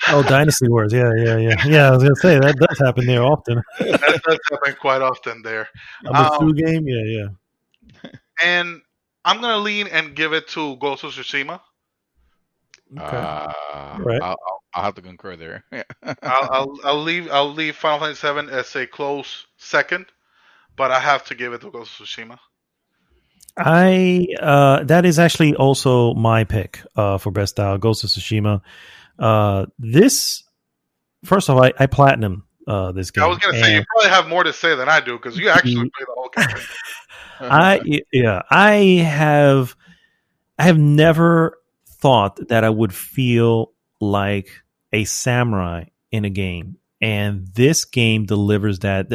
Oh, Dynasty Wars. Yeah. I was gonna say that does happen there often. That does happen quite often there. Number 2 game. Yeah. And I'm gonna lean and give it to Ghost of Tsushima. Okay. Right. I'll have to concur there. I'll leave Final Fantasy VII as a close second, but I have to give it to Ghost of Tsushima. That is actually also my pick for best style, Ghost of Tsushima. This, first of all, I platinum this game. I was gonna say you probably have more to say than I do because you actually play the whole campaign. I have never thought that I would feel like a samurai in a game, and this game delivers that.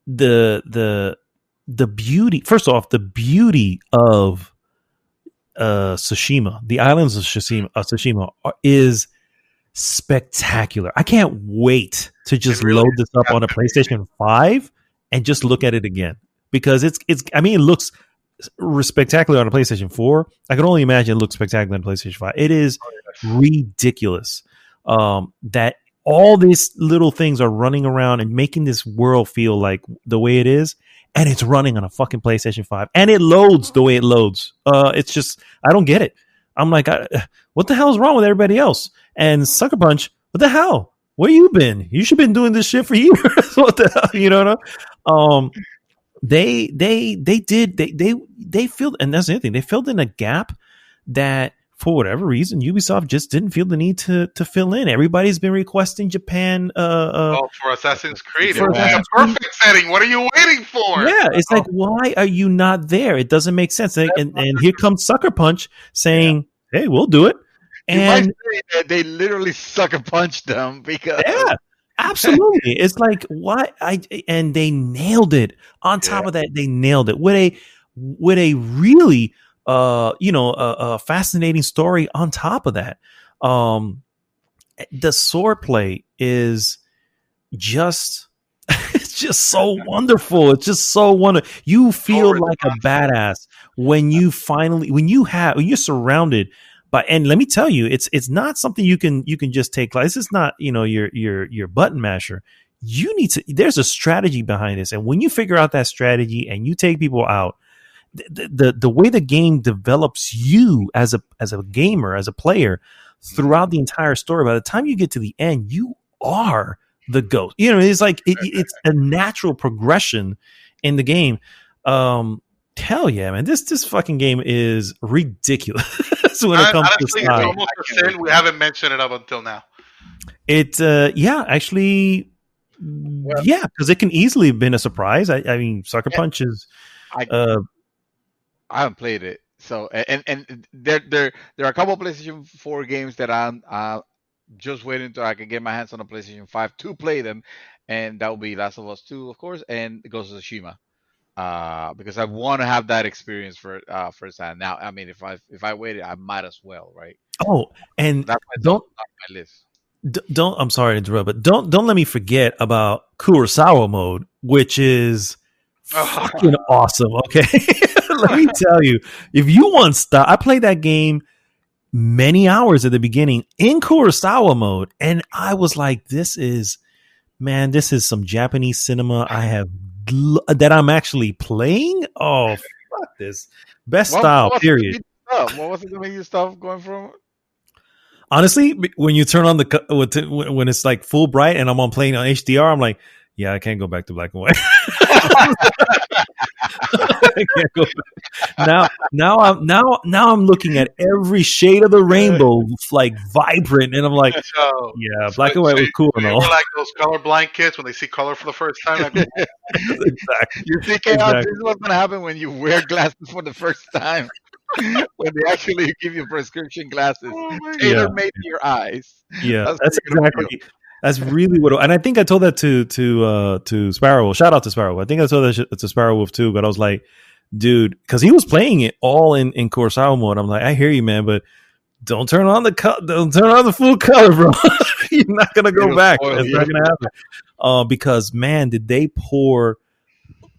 The beauty. First off, the beauty of Tsushima, the islands of Tsushima, is spectacular. I can't wait to just load this up on a PlayStation 5 and just look at it again. Because it looks spectacular on a PlayStation 4. I can only imagine it looks spectacular on PlayStation 5. It is ridiculous that all these little things are running around and making this world feel like the way it is, and it's running on a fucking PlayStation 5, and it loads the way it loads. It's just, I don't get it. I'm like, what the hell is wrong with everybody else? And Sucker Punch, what the hell? Where you been? You should have been doing this shit for years. What the hell? You know? They filled, and that's the other thing, they filled in a gap that for whatever reason Ubisoft just didn't feel the need to fill in. Everybody's been requesting Japan for Assassin's Creed. It was a perfect setting. What are you waiting for? Yeah, it's like, why are you not there? It doesn't make sense. And here comes Sucker Punch saying, hey, we'll do it. And they literally sucker punched them because absolutely. It's like, why? And they nailed it. On top of that, they nailed it with a really a fascinating story on top of that. The swordplay is just it's just so wonderful. It's just so wonderful. You feel like a badass when you're surrounded by, and let me tell you, it's not something you can just take. This is not, your button masher. There's a strategy behind this. And when you figure out that strategy and you take people out, the way the game develops you as a gamer, as a player throughout the entire story, by the time you get to the end, you are the ghost. It's like it's a natural progression in the game. Hell yeah, man! This fucking game is ridiculous when it comes to style. It's almost a sin we haven't mentioned it up until now. Actually, because it can easily have been a surprise. I mean, Sucker Punch is. I haven't played it, so and there are a couple of PlayStation 4 games that I'm just waiting until I can get my hands on a PlayStation 5 to play them, and that will be Last of Us 2, of course, and Ghost of Tsushima, because I want to have that experience for first time. Now, I mean, if I waited, I might as well, right? Oh, and that's my list. Don't. I'm sorry to interrupt, but don't let me forget about Kurosawa mode, which is fucking awesome. Okay, let me tell you, if you want stuff, I played that game many hours at the beginning in Kurosawa mode, and I was like, this is some Japanese cinema that I'm actually playing. Oh, fuck this. Best style, period. What was it that made you stop going from? Honestly, when you turn on when it's like full bright and I'm playing on HDR, I'm like, yeah, I can't go back to black and white. I can't go back. Now I'm looking at every shade of the rainbow, like vibrant, and I'm like, yeah, black and white was cool and all. Like those colorblind kids when they see color for the first time. Exactly. You think this is what's gonna happen when you wear glasses for the first time? When they actually give you prescription glasses tailor-made to your eyes. Yeah, that's exactly. That's really what, and I think I told that to Sparrow. Shout out to Sparrow. I think I told that to Sparrow Wolf too. But I was like, dude, because he was playing it all in Kurosawa mode. I'm like, I hear you, man, but don't turn on the full color, bro. You're not gonna go back. It's not gonna happen. Because man, did they pour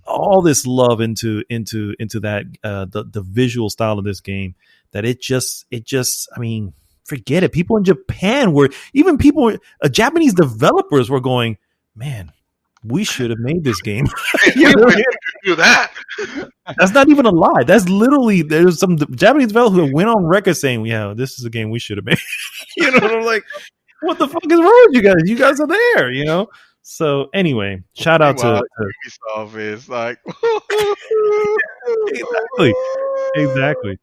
all this love into that the visual style of this game, that it just I mean, forget it. People in Japan Japanese developers were going, man, we should have made this game. Do that. That's not even a lie. That's literally, there's some Japanese developer who went on record saying, yeah, this is a game we should have made. I'm like, what the fuck is wrong with you guys? You guys are there, So anyway, shout out to Ubisoft is like exactly.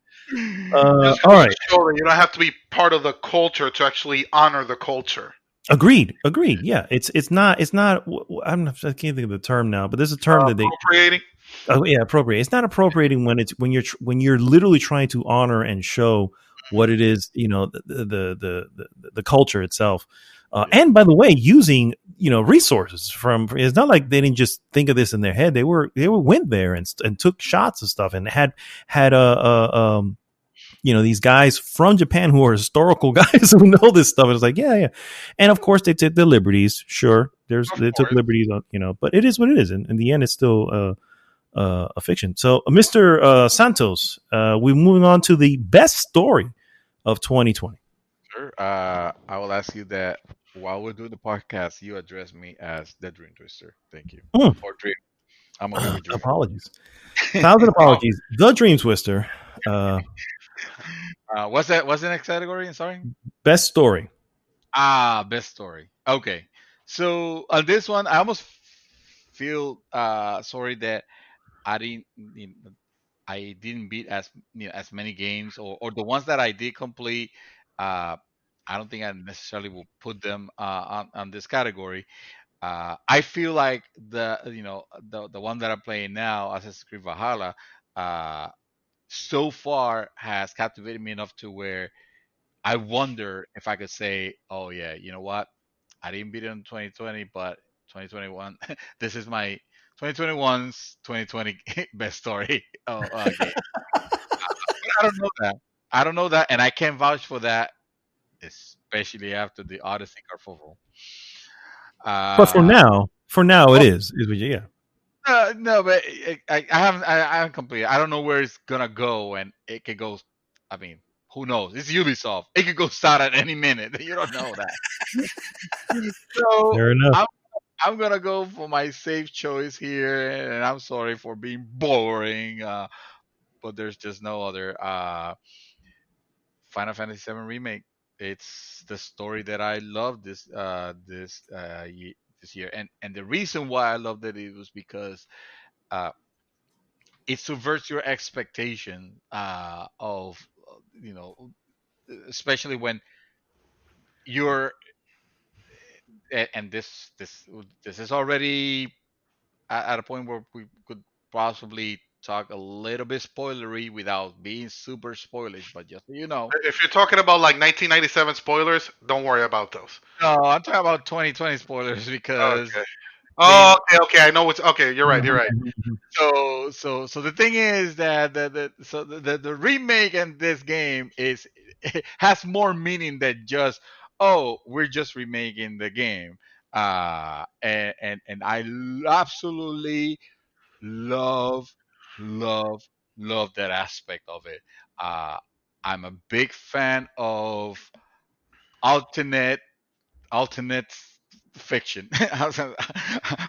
All right. You don't have to be part of the culture to actually honor the culture. Agreed. Yeah, it's not. I can't think of the term now, but there's a term that they appropriating. Oh yeah, appropriate. It's not appropriating when you're literally trying to honor and show what it is. The culture itself. And by the way, using resources from, it's not like they didn't just think of this in their head. They went there and took shots of stuff and had these guys from Japan who are historical guys who know this stuff. It's like yeah, and of course they took the liberties. Sure, they took liberties on but it is what it is. And in the end, it's still a fiction. So, Mr. Santos, we're moving on to the best story of 2020. Sure. I will ask you that while we're doing the podcast, you address me as the Dream Twister. Thank you. Or Dream. I'm okay with Dream. Apologies. 1,000 apologies. The Dream Twister. What's the next category? Sorry. Best story. Best story. Okay. So on this one, I almost feel sorry that I didn't beat as many games, or the ones that I did complete. I don't think I necessarily will put them on this category. I feel like the one that I'm playing now, Assassin's Creed Valhalla, so far has captivated me enough to where I wonder if I could say, oh yeah, you know what? I didn't beat it in 2020, but 2021, this is my 2021's 2020 best story. Game. I don't know that, and I can't vouch for that, especially after the Odyssey Carfuffle. But for For now, it is. Yeah. No, but I haven't completed. I don't know where it's gonna go, and it could go. I mean, who knows? It's Ubisoft. It could go south at any minute. You don't know that. So Fair enough. I'm gonna go for my safe choice here, and I'm sorry for being boring, but there's just no other. Final Fantasy VII Remake. It's the story that I love this year, and the reason why I loved it was because uh, it subverts your expectation of you know, especially when you're and this is already at a point where we could possibly talk a little bit spoilery without being super spoilish, but just so you know. If you're talking about like 1997 spoilers, don't worry about those. No, I'm talking about 2020 spoilers because Okay. Oh, okay. I know what's okay. You're right. You're right. so the thing is that the remake in this game is has more meaning than just, oh, we're just remaking the game. And absolutely love love love that aspect of it. uh I'm a big fan of alternate alternate fiction,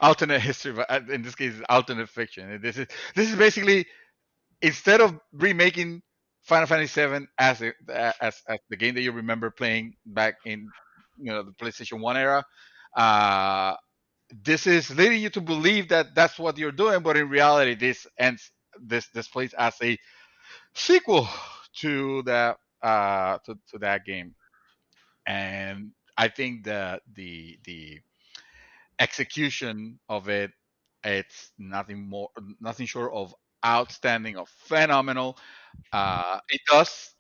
alternate history, but in this case, it's alternate fiction. And this is basically, instead of remaking Final Fantasy VII as the game that you remember playing back in the PlayStation One era. Uh, this is leading you to believe that that's what you're doing, but in reality, this plays as a sequel to that game. And I think that the execution of it's nothing short of outstanding, of phenomenal. It does,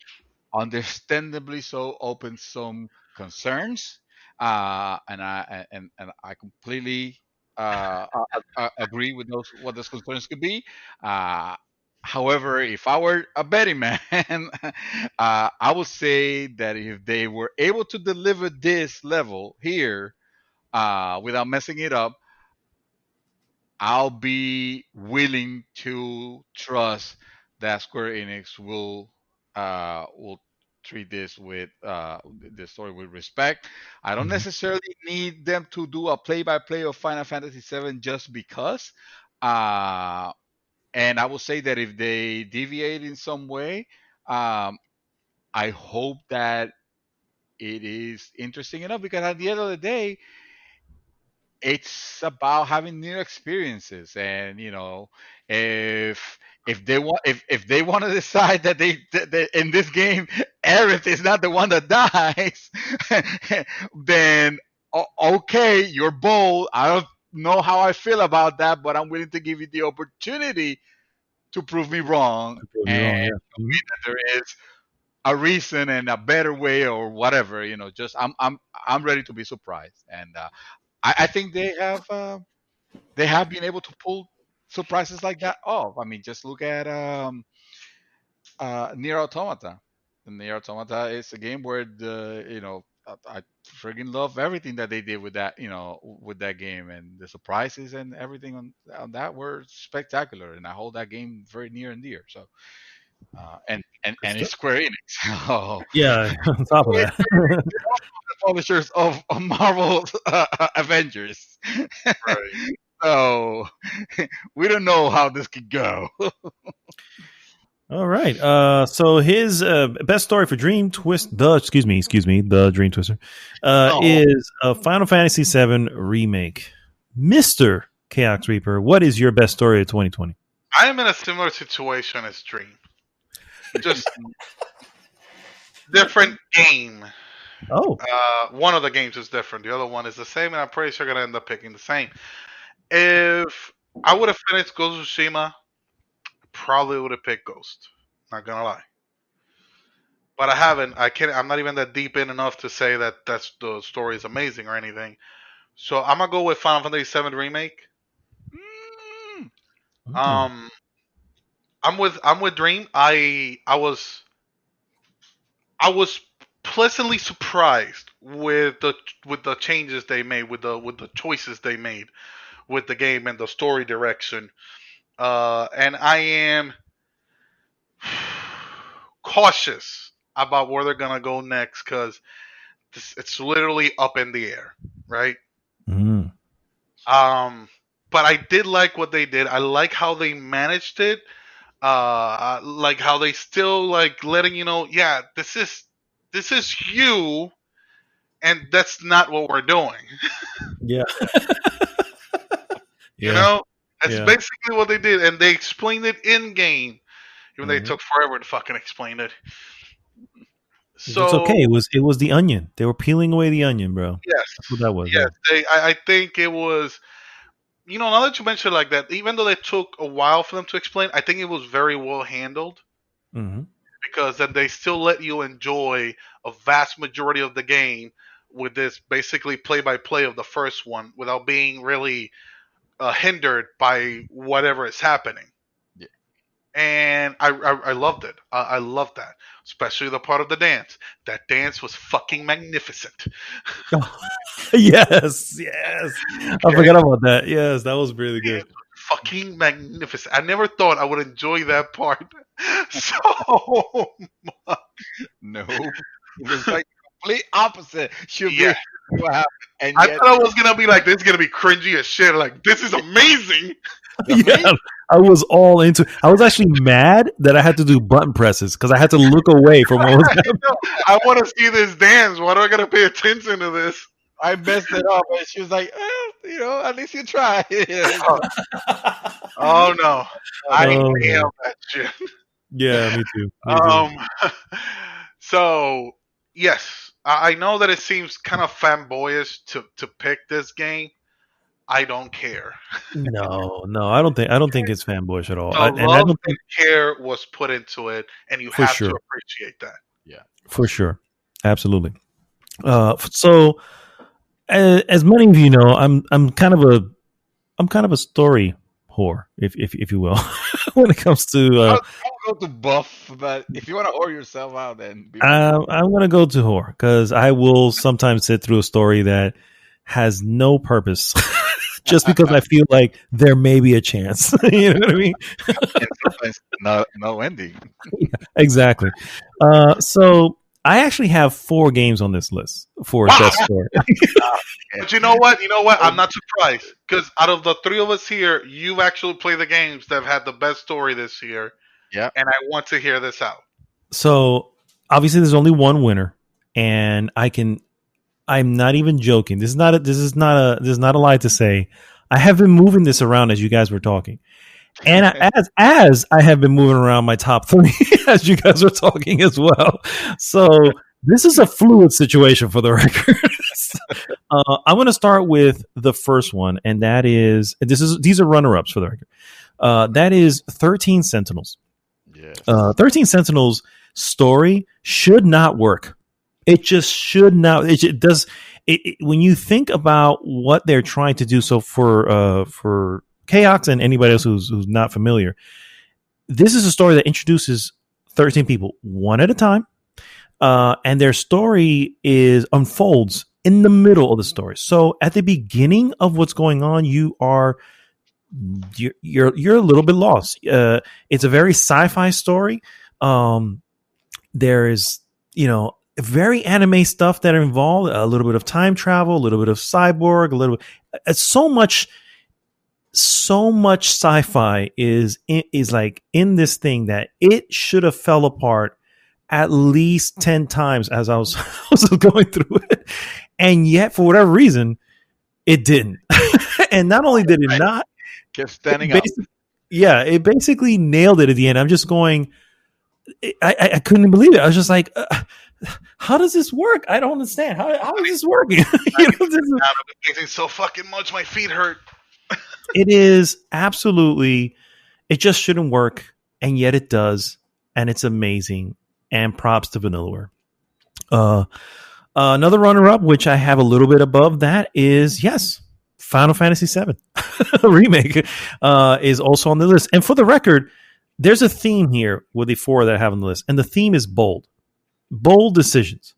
understandably so, open some concerns, and I completely agree with those, what those concerns could be. uh, However, if I were a betting man, I would say that if they were able to deliver this level here without messing it up, I'll be willing to trust that Square Enix will treat this story with respect. I don't Mhm. necessarily need them to do a play-by-play of Final Fantasy VII just because. Uh, and I will say that if they deviate in some way, um, I hope that it is interesting enough, because at the end of the day, it's about having new experiences. And if they want to decide that that in this game Aerith is not the one that dies, then okay, you're bold. I don't know how I feel about that, but I'm willing to give you the opportunity to prove me wrong, I could be and wrong. Yeah. show me that there is a reason and a better way, or whatever. Just I'm ready to be surprised. And I think they have been able to pull surprises like that off. I mean, just look at Nier Automata. And Nier Automata is a game where I friggin' love everything that they did with that game, and the surprises and everything on that were spectacular, and I hold that game very near and dear. So, and it's Square Enix. So, Yeah. On top of they're that. the publishers of Marvel Avengers. Right. So we don't know how this could go. All right. So his best story for Dream Twist, the Dream Twister, Oh, is a Final Fantasy VII remake. Mister KAOX Reaper, what is your best story of 2020? I am in a similar situation as Dream. Just different game. Oh, One of the games is different. The other one is the same, and I'm pretty sure I'm gonna end up picking the same. If I would have finished Ghost of Tsushima, probably would have picked Ghost. Not gonna lie, but I haven't. I can't. I'm not even that deep in enough to say that the story is amazing or anything. So I'm gonna go with Final Fantasy VII Remake. mm, mm, Um, I'm with Dream. I was pleasantly surprised with the changes they made, with the choices they made, with the game and the story direction. And I am cautious about where they're gonna go next because it's literally up in the air, right? Mm. But I did like what they did. I like how they managed it. Like how they still like letting you know, yeah, this is you, and that's not what we're doing. Yeah. You know, that's basically what they did, and they explained it in game. Even they took forever to fucking explain it. So it's okay. It was the onion. They were peeling away the onion, bro. Yes, that's what that was. Yes, I think it was. You know, now that you mention it like that, even though they took a while for them to explain, I think it was very well handled. Mm-hmm. Because then they still let you enjoy a vast majority of the game with this basically play-by-play of the first one without being really hindered by whatever is happening. Yeah. And I loved it. I loved that, especially the part of the dance. That dance was fucking magnificent. Yes. I forgot about that. Yes, that was really good. Fucking magnificent. I never thought I would enjoy that part so much. No, it was like complete opposite. Should be what happened. And I thought I was gonna be like, this is gonna be cringy as shit. Like, this is amazing. Yeah, I was all into. I was actually mad that I had to do button presses because I had to look away from what was happening. I want to see this dance. Why do I gotta pay attention to this? I messed it up, and she was like, at least you try. Oh no, I nailed that shit. Yeah, me too. So yes, I know that it seems kind of fanboyish to pick this game. I don't care. No, I don't think it's fanboyish at all. So and I don't think care was put into it, and you have to appreciate that. Yeah, for sure, absolutely. So, as many of you know, I'm kind of a story whore, if you will, when it comes to. I'll go to buff, but if you want to whore yourself out, then I'm gonna go to whore because I will sometimes sit through a story that has no purpose. Just because I feel like there may be a chance. You know what I mean? no ending. Yeah, exactly. So I actually have 4 games on this list for that story. But you know what? I'm not surprised because out of the 3 of us here, you've actually played the games that have had the best story this year. Yeah. And I want to hear this out. So obviously there's only one winner, and I'm not even joking. This is not a lie to say I have been moving this around as you guys were talking, and as I have been moving around my top 3 as you guys were talking as well. So this is a fluid situation for the record. I'm going to start with the first one, and that is these are runner-ups for the record. That is 13 Sentinels. Yes. 13 Sentinels story should not work. It just should not. It does. When you think about what they're trying to do, so for KAOX and anybody else who's not familiar, this is a story that introduces 13 people one at a time, and their story unfolds in the middle of the story. So at the beginning of what's going on, you're a little bit lost. It's a very sci-fi story. There is very anime stuff that are involved, a little bit of time travel, a little bit of cyborg, so much sci-fi is like in this thing that it should have fell apart at least 10 times as I was going through it. And yet for whatever reason, it didn't. And not only did it not, kept standing up. Yeah, it basically nailed it at the end. I'm just going, I couldn't believe it. I was just like, how does this work? I don't understand. How is this working? I'm amazing so fucking much. My feet hurt. It is absolutely. It just shouldn't work, and yet it does, and it's amazing. And props to Vanillaware. Another runner-up, which I have a little bit above that, is Final Fantasy VII remake is also on the list. And for the record, there's a theme here with the 4 that I have on the list, and the theme is bold decisions.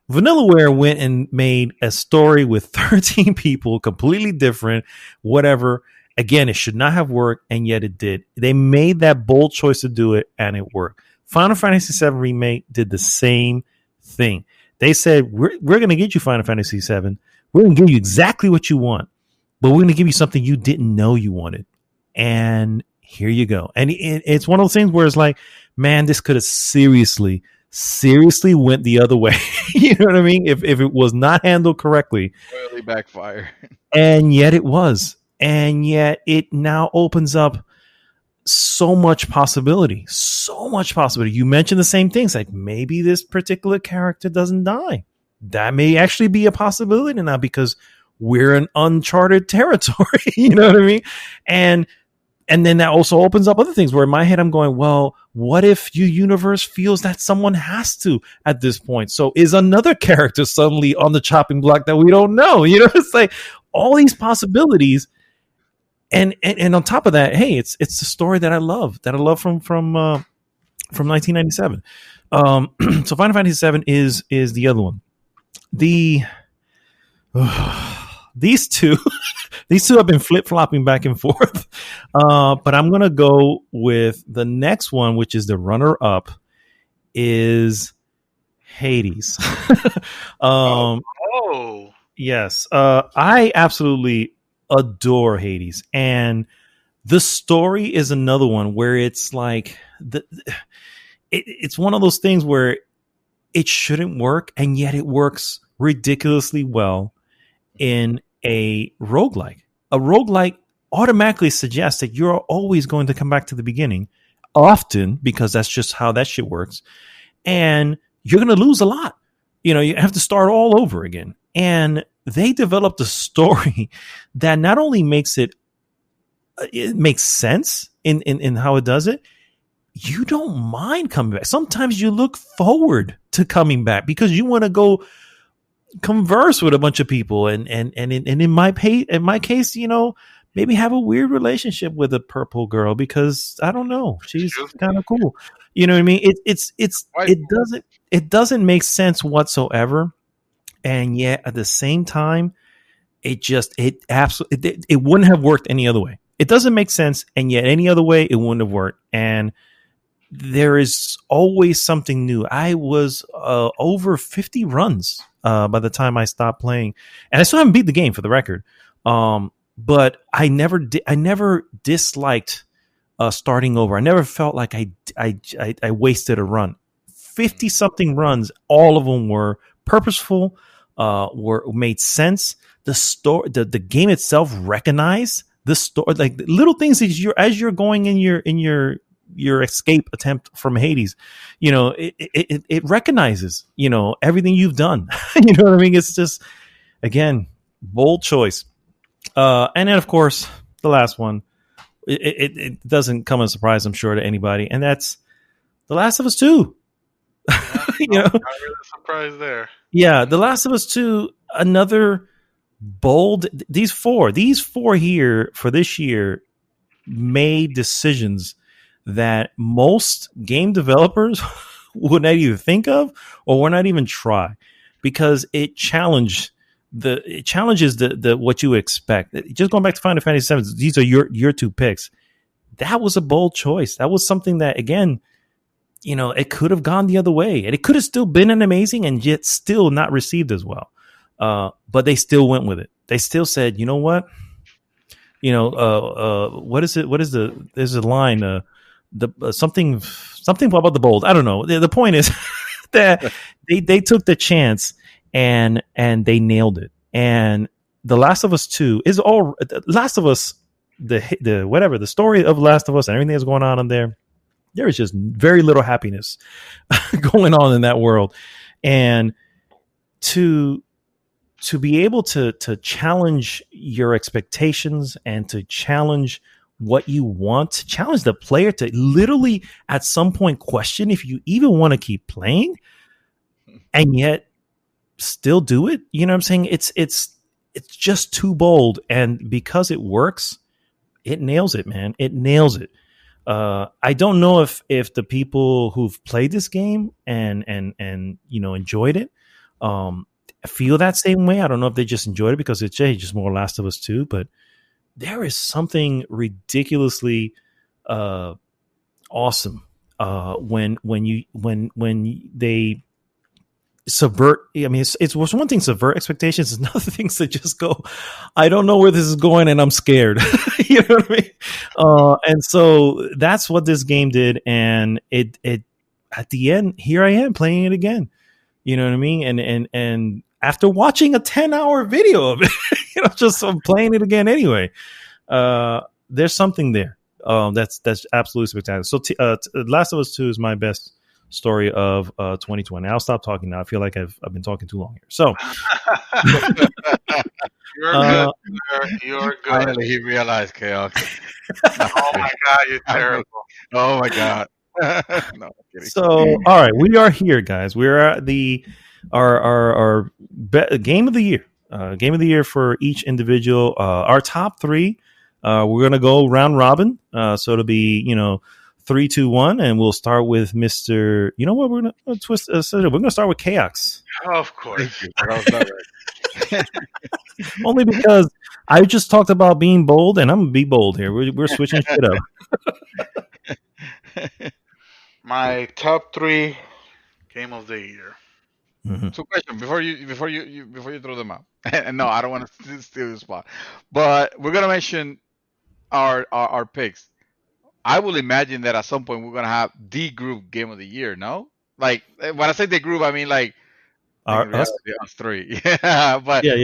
Vanillaware went and made a story with 13 people, completely different, whatever. Again, it should not have worked, and yet it did. They made that bold choice to do it, and it worked. Final Fantasy VII Remake did the same thing. They said, we're going to get you Final Fantasy VII. We're going to give you exactly what you want, but we're going to give you something you didn't know you wanted. And here you go. And it's one of those things where it's like, man, this could have seriously went the other way. You know what I mean? If it was not handled correctly. Really backfire. And yet it was. And yet it now opens up so much possibility. You mentioned the same things, like maybe this particular character doesn't die. That may actually be a possibility now because we're in uncharted territory. You know what I mean? And then that also opens up other things where in my head I'm going, well, what if your universe feels that someone has to at this point? So is another character suddenly on the chopping block that we don't know? You know, it's like all these possibilities. And on top of that, hey, it's the story that I love from 1997. So Final Fantasy VII is the other one. These two have been flip-flopping back and forth. But I'm going to go with the next one, which is the runner-up, is Hades. Yes. I absolutely adore Hades. And the story is another one where it's like, it's one of those things where it shouldn't work, and yet it works ridiculously well in a roguelike. A roguelike automatically suggests that you're always going to come back to the beginning often because that's just how that shit works. And you're going to lose a lot. You know, you have to start all over again. And they developed a story that not only makes it makes sense in how it does it, you don't mind coming back. Sometimes you look forward to coming back because you want to go converse with a bunch of people and in my case, you know, maybe have a weird relationship with a purple girl because I don't know, she's kind of cool. You know what I mean? It doesn't make sense whatsoever, and yet at the same time, it wouldn't have worked any other way. It doesn't make sense, and yet any other way it wouldn't have worked. And there is always something new. I was over 50 runs by the time I stopped playing, and I still haven't beat the game for the record. But I never disliked starting over. I never felt like I wasted a run. 50 something runs, all of them were purposeful, made sense. The story, the game itself recognized the story, like little things that as you're going in your escape attempt from Hades, you know, it recognizes, you know, everything you've done. You know what I mean? It's just, again, bold choice. And then of course the last one, it doesn't come as a surprise, I'm sure, to anybody, and that's The Last of Us 2. You know, not really surprised there. Yeah, The Last of Us 2, another bold. These four here for this year made decisions that most game developers would not even think of or would not even try, because it challenges the what you expect. Just going back to Final Fantasy VII, these are your two picks. That was a bold choice. That was something that, again, you know, it could have gone the other way, and it could have still been an amazing and yet still not received as well. But they still went with it. They still said, you know what? You know, what is it? There's a line, something about the bold. I don't know. The point is that they took the chance and they nailed it. And The Last of Us 2 is all Last of Us, the whatever, the story of Last of Us and everything that's going on in there. There is just very little happiness going on in that world. And to be able to challenge your expectations and to challenge what you want, to challenge the player to literally at some point question if you even want to keep playing, and yet still do it. You know what I'm saying? It's just too bold. And because it works, it nails it, man. It nails it. I don't know if the people who've played this game and you know, enjoyed it feel that same way. I don't know if they just enjoyed it because it's just more Last of Us 2, but there is something ridiculously awesome when they subvert. I mean, it's one thing to subvert expectations. It's another thing to just go, I don't know where this is going, and I'm scared. You know what I mean? And so that's what this game did, and it at the end, here I am playing it again. You know what I mean? And after watching a 10-hour video of it, just I'm playing it again anyway. There's something there. That's absolutely spectacular. So, Last of Us 2 is my best story of 2020. I'll stop talking now. I feel like I've been talking too long here. So, you're good. You're good. Finally, he realized KAOX. Oh my god, you're terrible. Oh my god. No, I'm kidding. So, all right, we are here, guys. We're at our game of the year. Game of the year for each individual. Our top three. We're gonna go round robin. So it'll be 3, 2, 1, and we'll start with Mr. You know what? We're gonna twist. We're gonna start with KAOX. Of course. Only because I just talked about being bold, and I'm gonna be bold here. We're switching shit up. My top 3 game of the year. Mm-hmm. So, question before you throw them out. And no, I don't want to steal the spot, but we're gonna mention our picks. I will imagine that at some point we're gonna have the group game of the year. No, like when I say the group, I mean like Us three. Yeah, but yeah.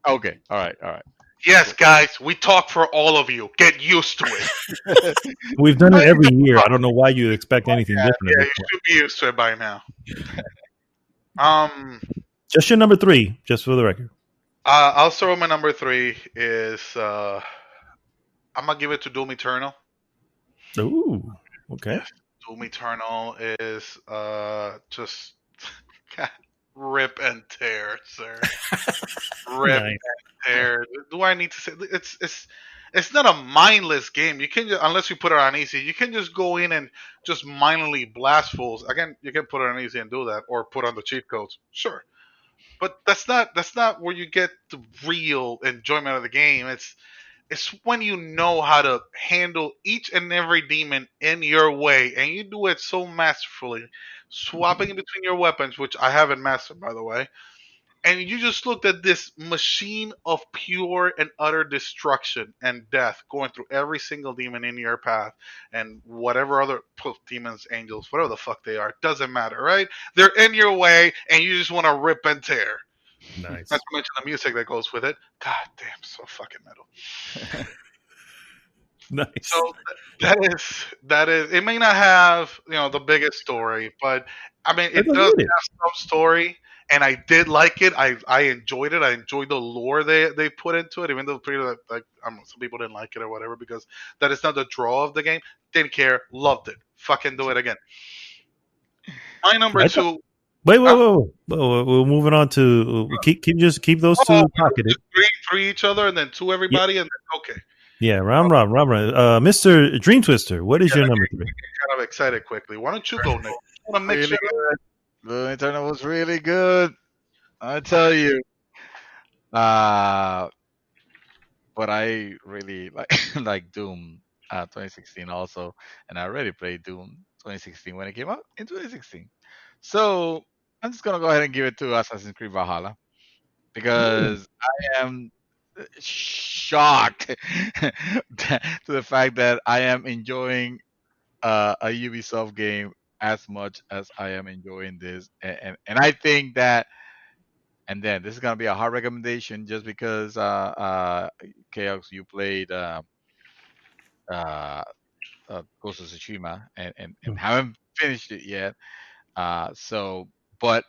Okay, all right. Yes, guys, we talk for all of you. Get used to it. We've done it every year. I don't know why you expect anything different. Yeah, you should be used to it by now. Just your number 3, just for the record. I'll start with my number 3 is I'm gonna give it to Doom Eternal. Ooh, okay. Doom Eternal is just rip and tear, sir. Rip Nice. and tear. Do I need to say it's not a mindless game. You can unless you put it on easy, you can just go in and just mindlessly blast fools. Again, you can put it on easy and do that, or put on the cheat codes. Sure. But that's not where you get the real enjoyment of the game. It's when you know how to handle each and every demon in your way, and you do it so masterfully, swapping in between your weapons, which I haven't mastered, by the way. And you just looked at this machine of pure and utter destruction and death going through every single demon in your path and whatever other demons, angels, whatever the fuck they are. Doesn't matter, right? They're in your way and you just want to rip and tear. Nice. Not to mention the music that goes with it. God damn, so fucking metal. Nice. So that is. It may not have the biggest story, but I mean it does have some story, and I did like it. I enjoyed it. I enjoyed the lore they put into it, even though some people didn't like it or whatever because that is not the draw of the game. Didn't care. Loved it. Fucking do it again. My number 2. Wait. We're moving on to keep those 2 pocketed. 3 each other, and then 2 everybody, and then okay. Yeah, round robin. Mr. Dream Twister, what is your number 3? Kind of excited quickly. Why don't you go, Nick? I want to make Really sure. The Eternal was really good. I tell you. But I really like Doom 2016 also, and I already played Doom 2016 when it came out in 2016. So I'm just gonna go ahead and give it to Assassin's Creed Valhalla because I am shocked to the fact that I am enjoying a Ubisoft game as much as I am enjoying this, and I think that. And then this is gonna be a hard recommendation just because KAOX, you played Ghost of Tsushima and haven't finished it yet. But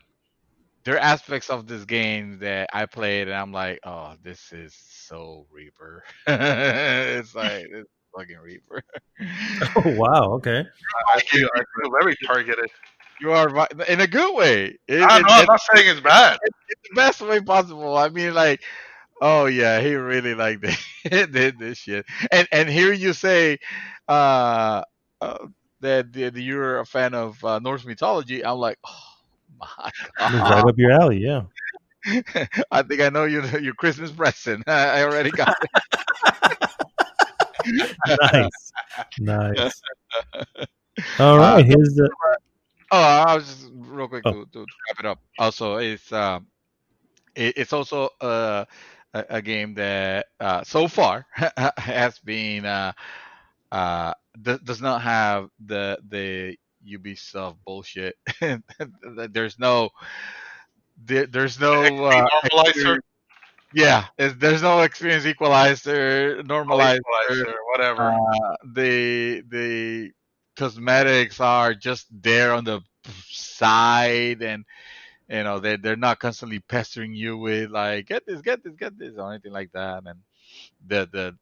there are aspects of this game that I played and I'm like, oh, this is so Reaper. It's fucking Reaper. Oh wow, okay. I feel very targeted. You are right in a good way. I'm not saying it's bad. It's the best way possible. I mean, like, oh yeah, he really did this shit. And hear you say that you're a fan of Norse mythology. I'm like, oh My Right up your alley. Yeah. God. I think I know your Christmas present. I already got it. Nice. Nice. All Uh, right. no, Here's the. I was just real quick Oh, to wrap it up. Also, it's also a game that so far has been does not have the Ubisoft bullshit. there's no there's no XP normalizer, yeah, there's no experience equalizer, normalizer. equalizer, whatever. The cosmetics are just there on the side, and they're not constantly pestering you with like get this or anything like that. And the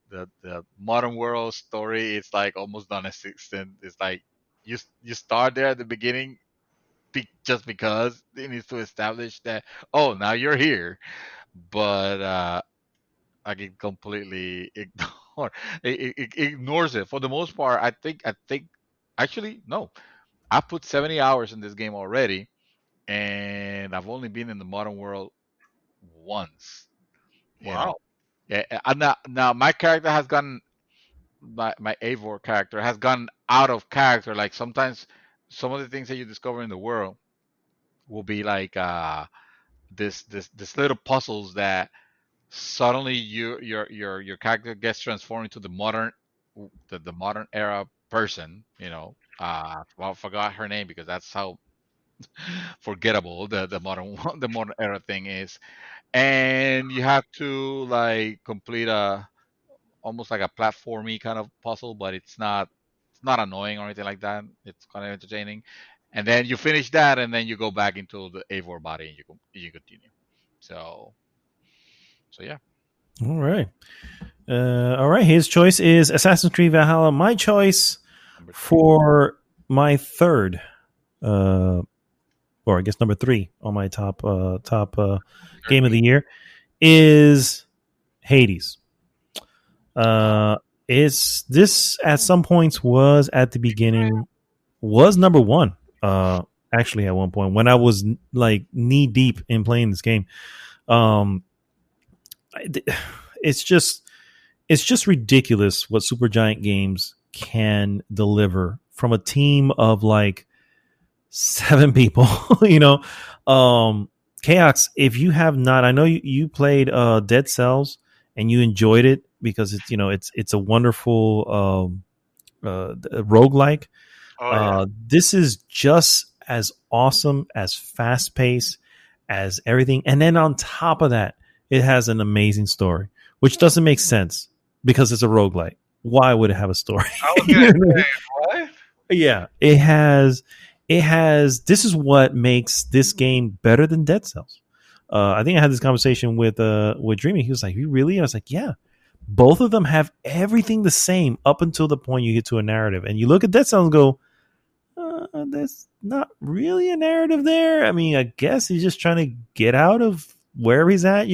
modern world story is like almost non-existent. It's like you start there at the beginning just because it needs to establish that, oh, now you're here, but I can completely ignore it ignores it for the most part. I think actually no, I put 70 hours in this game already, and I've only been in the modern world once. You know, Wow. yeah. Now my character has gone. My Avor character has gone out of character. Like sometimes, some of the things that you discover in the world will be like this little puzzles that suddenly your character gets transformed into the modern era person. Well, I forgot her name because that's how forgettable the modern the modern era thing is. And you have to like complete a almost like a platformy kind of puzzle, but it's not annoying or anything like that. It's kind of entertaining. And then you finish that, and then you go back into the Avor body, and you continue. So yeah. all right. All right. His choice is Assassin's Creed Valhalla. My choice Number 3. for my third, or I guess number 3 on my top game of the year is Hades. Is this at some points was at the beginning was number 1. Actually, at one point when I was like knee deep in playing this game, um, it's just ridiculous what Supergiant Games can deliver from a team of like 7 people. you know, KAOX. If you have not, I know you played Dead Cells and you enjoyed it because it's a wonderful roguelike. Oh yeah. This is just as awesome, as fast paced as everything, and then on top of that, it has an amazing story, which doesn't make sense because it's a roguelike. Why would it have a story? I was gonna say what? Yeah, it has. This is what makes this game better than Dead Cells. I think I had this conversation with Dreamy. He was like, "You really?" I was like, "Yeah." Both of them have everything the same up until the point you get to a narrative, and you look at Dead Cells and go, "There's not really a narrative there." I mean, I guess he's just trying to get out of wherever he's at,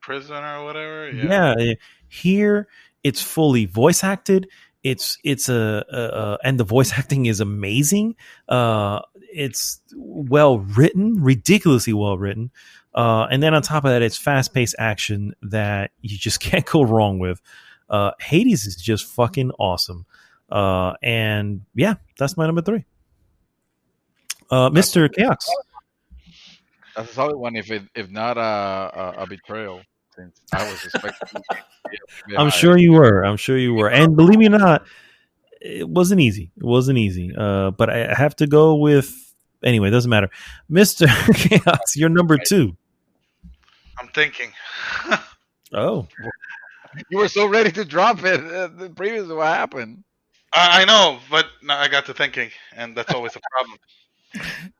Prison or whatever. Yeah. Here it's fully voice acted. It's and the voice acting is amazing. It's well written, ridiculously well written. And then on top of that, it's fast paced action that you just can't go wrong with. Hades is just fucking awesome. And yeah, that's my number 3. Mr. KAOX. That's a solid one. If not a betrayal, since I was expecting. I'm sure you were. And believe me or not, it wasn't easy. But I have to go with. Anyway, it doesn't matter. Mr. KAOX, you're number 2. I'm thinking. Oh. You were so ready to drop it. The previous what happened? I know, but now I got to thinking, and that's always a problem.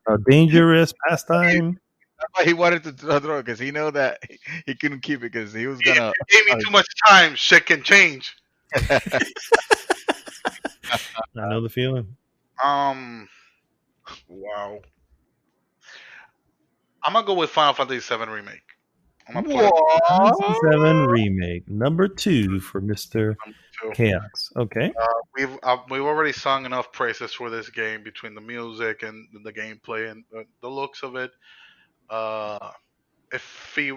A dangerous pastime. That's why he wanted to throw it, because he know that he couldn't keep it because he was gonna. If you gave me too much time, shit can change. I know the feeling. Wow. I'm gonna go with Final Fantasy VII Remake. I'm gonna put it What? 2007 remake, number 2 for Mr. number two. KAOX. Okay. We've already sung enough praises for this game between the music and the gameplay and the looks of it. Uh, if he,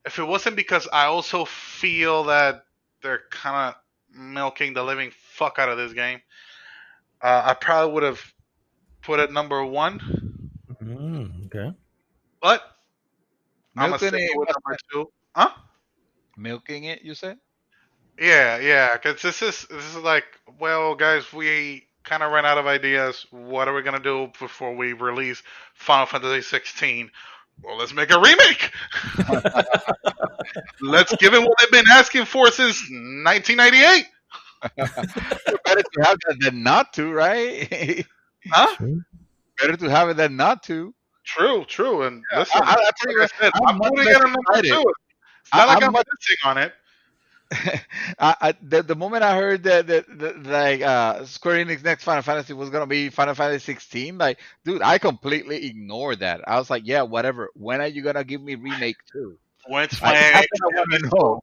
if it wasn't because I also feel that they're kind of milking the living fuck out of this game, I probably would have put it number one. Okay. But I'm gonna Milking stick it? with What's number that? two. Huh? Milking it? You said? Yeah. Because this is like, well, guys, we kind of ran out of ideas. What are we gonna do before we release Final Fantasy 16? Well, let's make a remake. Let's give it what they've been asking for since 1998. Better to have that than not to, right? Huh? Sure. Better to have it than not to. True. And listen, I tell you like I what, said, I'm much putting less it on number excited. two. It's not like I'm I'm much dissing on it. the moment I heard that like Square Enix next Final Fantasy was gonna be Final Fantasy 16, like, dude, I completely ignored that. I was like, yeah, whatever. When are you gonna give me remake 2? When's Like, my that's what I want to know.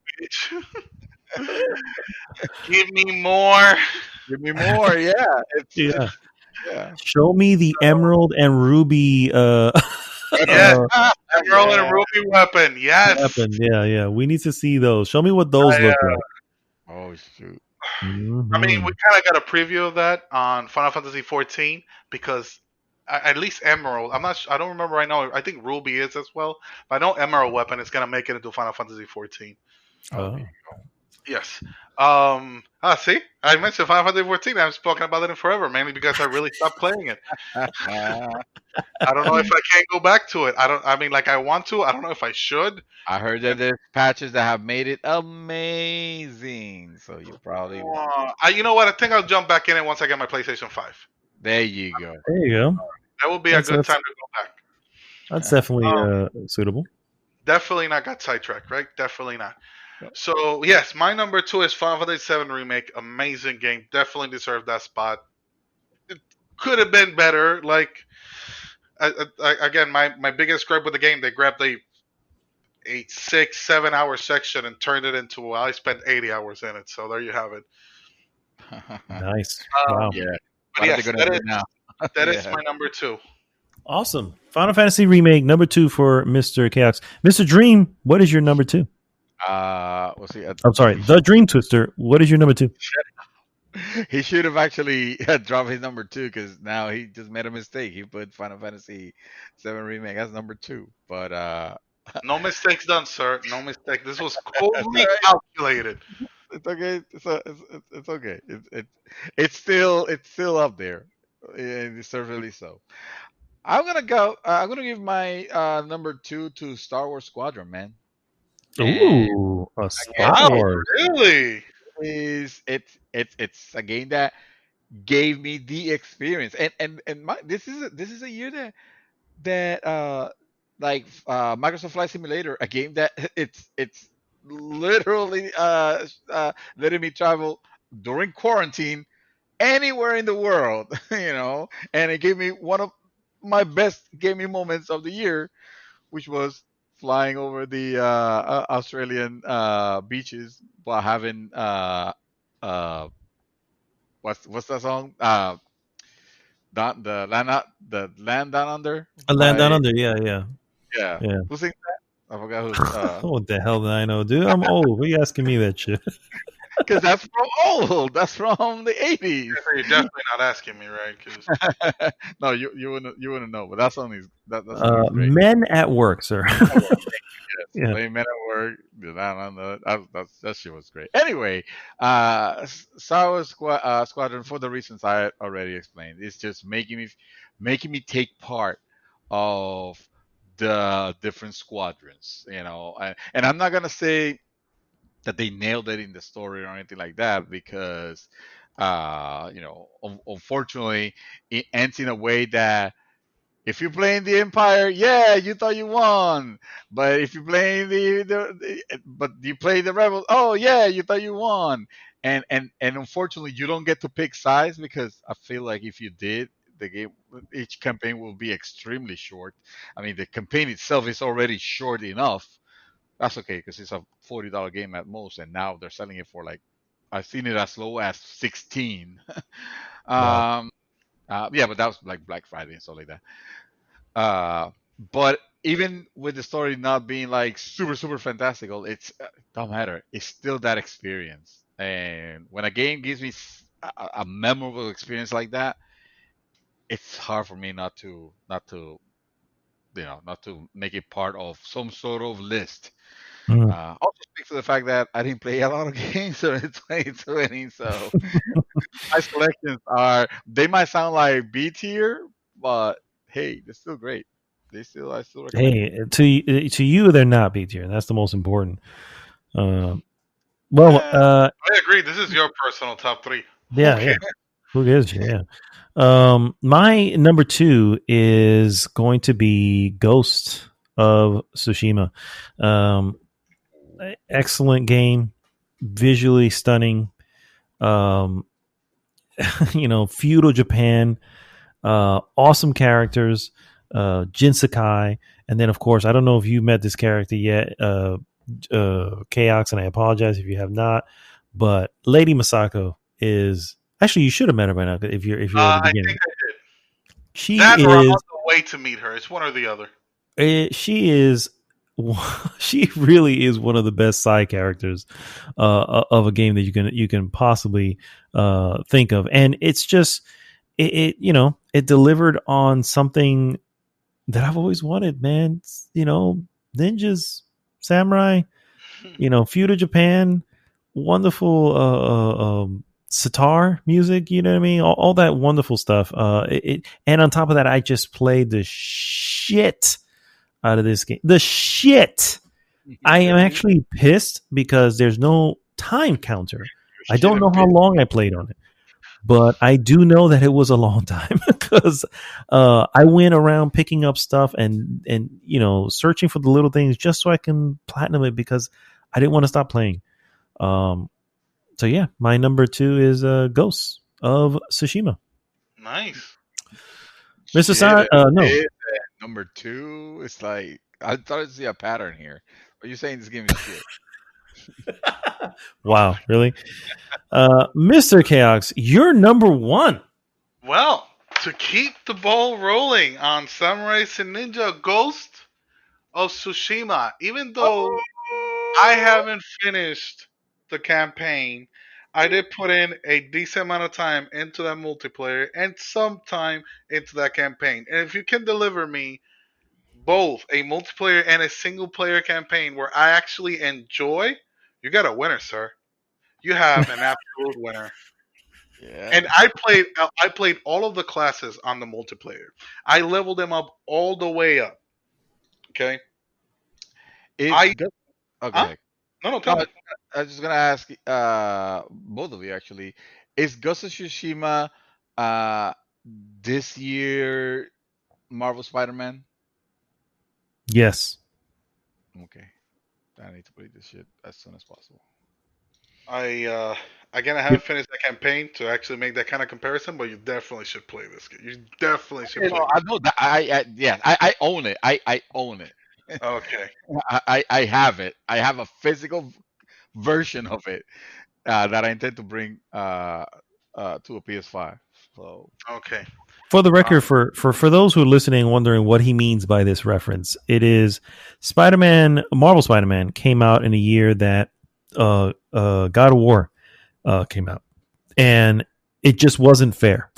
Give me more. Give me more. Yeah, Yeah. yeah. Show me the Emerald and Ruby Yes. Ah, Emerald yeah. and Ruby weapon. Yes. weapon. Yeah. We need to see those. Show me what those look like. Oh shoot. I mean, we Mhm. kind of got a preview of that on Final Fantasy 14 because at least Emerald. I don't remember right now. I think Ruby is as well, but I know Emerald weapon is gonna make it into Final Fantasy 14. Oh. Yes. See, I mentioned Final Fantasy 14. I haven't spoken about it in forever, mainly because I really stopped playing it. I don't know if I can go back to it. I mean, like I want to. I don't know if I should. I heard that there's patches that have made it amazing. So you probably You know what? I think I'll jump back in it once I get my PlayStation 5. there you go. There you go. That would be a good time to go back. That's definitely suitable. Definitely not got sidetracked, right? Definitely not. Yep. So yes, my number 2 is Final Fantasy 7 remake. Amazing game. Definitely deserved that spot. It could have been better. Like again, my biggest gripe with the game, they grabbed a 6-7 hour section and turned it into, well, I spent 80 hours in it. So there you have it. Nice. Wow. Yeah. But yes, What are they gonna do now? that is Yeah. my number 2. Awesome. Final Fantasy remake number 2 for Mr. KAOX. Mr. Dream, what is your number 2? We'll see. I'm sorry, The Dream Twister. What is your number 2? He should have actually dropped his number 2 because now he just made a mistake. He put Final Fantasy 7 remake as number 2, but No mistakes done, sir. No mistake. This was coldly calculated. it's okay. It's okay. It's still up there. Deservedly so. I'm gonna go. I'm gonna give my number 2 to Star Wars Squadron, man. Ooh, a Star Wow, Wars. really? It's a game that gave me the experience, and this is a year that Microsoft Flight Simulator, a game that it's literally letting me travel during quarantine anywhere in the world, and it gave me one of my best gaming moments of the year, which was flying over the Australian beaches while having uh, what's that song? The land down under. A Land Down by- Under. Yeah. Yeah. Yeah. Who sings that? I forgot who. What the hell did I know, dude? I'm old. What are you asking me that shit? Because that's from old. That's from the 80s. You're definitely not asking me, right? 'Cause No, you wouldn't know. But that song is that song is great. Men at Work, sir. Yes, Yeah. Playing Men at Work. That shit was great. Anyway, Star Wars Squadron, for the reasons I already explained, it's just making me take part of the different squadrons. And I'm not gonna say that they nailed it in the story or anything like that because, unfortunately, it ends in a way that if you're playing the Empire, yeah, you thought you won. But if you're playing but you play the Rebels, oh yeah, you thought you won. And unfortunately, you don't get to pick sides because I feel like if you did, the game, each campaign will be extremely short. I mean, the campaign itself is already short enough. That's okay because it's a $40 game at most, and now they're selling it for like I've seen it as low as 16. Wow. um, yeah, but that was like Black Friday and stuff like that. But even with the story not being like super fantastical, it's don't matter. It's still that experience. And when a game gives me a memorable experience like that, it's hard for me not to make it part of some sort of list. Mm. Also speaks to the fact that I didn't play a lot of games in 2020, so my selections they might sound like B tier, but hey, they're still great. I still recommend them. Hey, to you, they're not B tier. That's the most important. Well, I agree. This is your personal top 3. yeah. Who gives? Yeah. My number 2 is going to be Ghost of Tsushima. Excellent game, visually stunning. Feudal Japan, awesome characters, Jin Sakai, and then of course I don't know if you met this character yet, KAOX, and I apologize if you have not, but Lady Masako is actually you should have met her by now if you're at the beginning. I think I did. She that is or I'm on the way to meet her. It's one or the other. She is. She really is one of the best side characters of a game that you can possibly think of, and it's just it delivered on something that I've always wanted, man. Ninjas, samurai, feudal Japan, wonderful sitar music, you know what I mean? All that wonderful stuff. And on top of that, I just played the shit out of this game. The shit. I am actually pissed because there's no time counter. I don't know how long I played on it, but I do know that it was a long time because I went around picking up stuff and searching for the little things just so I can platinum it because I didn't want to stop playing. So yeah, my number 2 is Ghosts of Tsushima. Nice. Mr. San, no. Number 2, it's like I thought I'd see a pattern here. Are you saying this game is shit? Wow, really? Mr. KAOX, you're number 1. Well, to keep the ball rolling on Samurai Ninja Ghost of Tsushima, even though I haven't finished the campaign, I did put in a decent amount of time into that multiplayer and some time into that campaign. And if you can deliver me both a multiplayer and a single player campaign where I actually enjoy, you got a winner, sir. You have an absolute winner. Yeah. And I played all of the classes on the multiplayer. I leveled them up all the way up. Okay. Okay. Huh? No, tell me. I was just gonna ask both of you actually. Is Ghost of Tsushima this year Marvel Spider-Man? Yes. Okay. I need to play this shit as soon as possible. Again, I haven't finished that campaign to actually make that kind of comparison, but you definitely should play this game. You definitely should play. I know that. I own it. I own it. Okay. I have it. I have a physical version of it that I intend to bring to a PS5. So okay. For the record, for those who are listening, wondering what he means by this reference, it is Marvel Spider-Man came out in a year that God of War came out, and it just wasn't fair,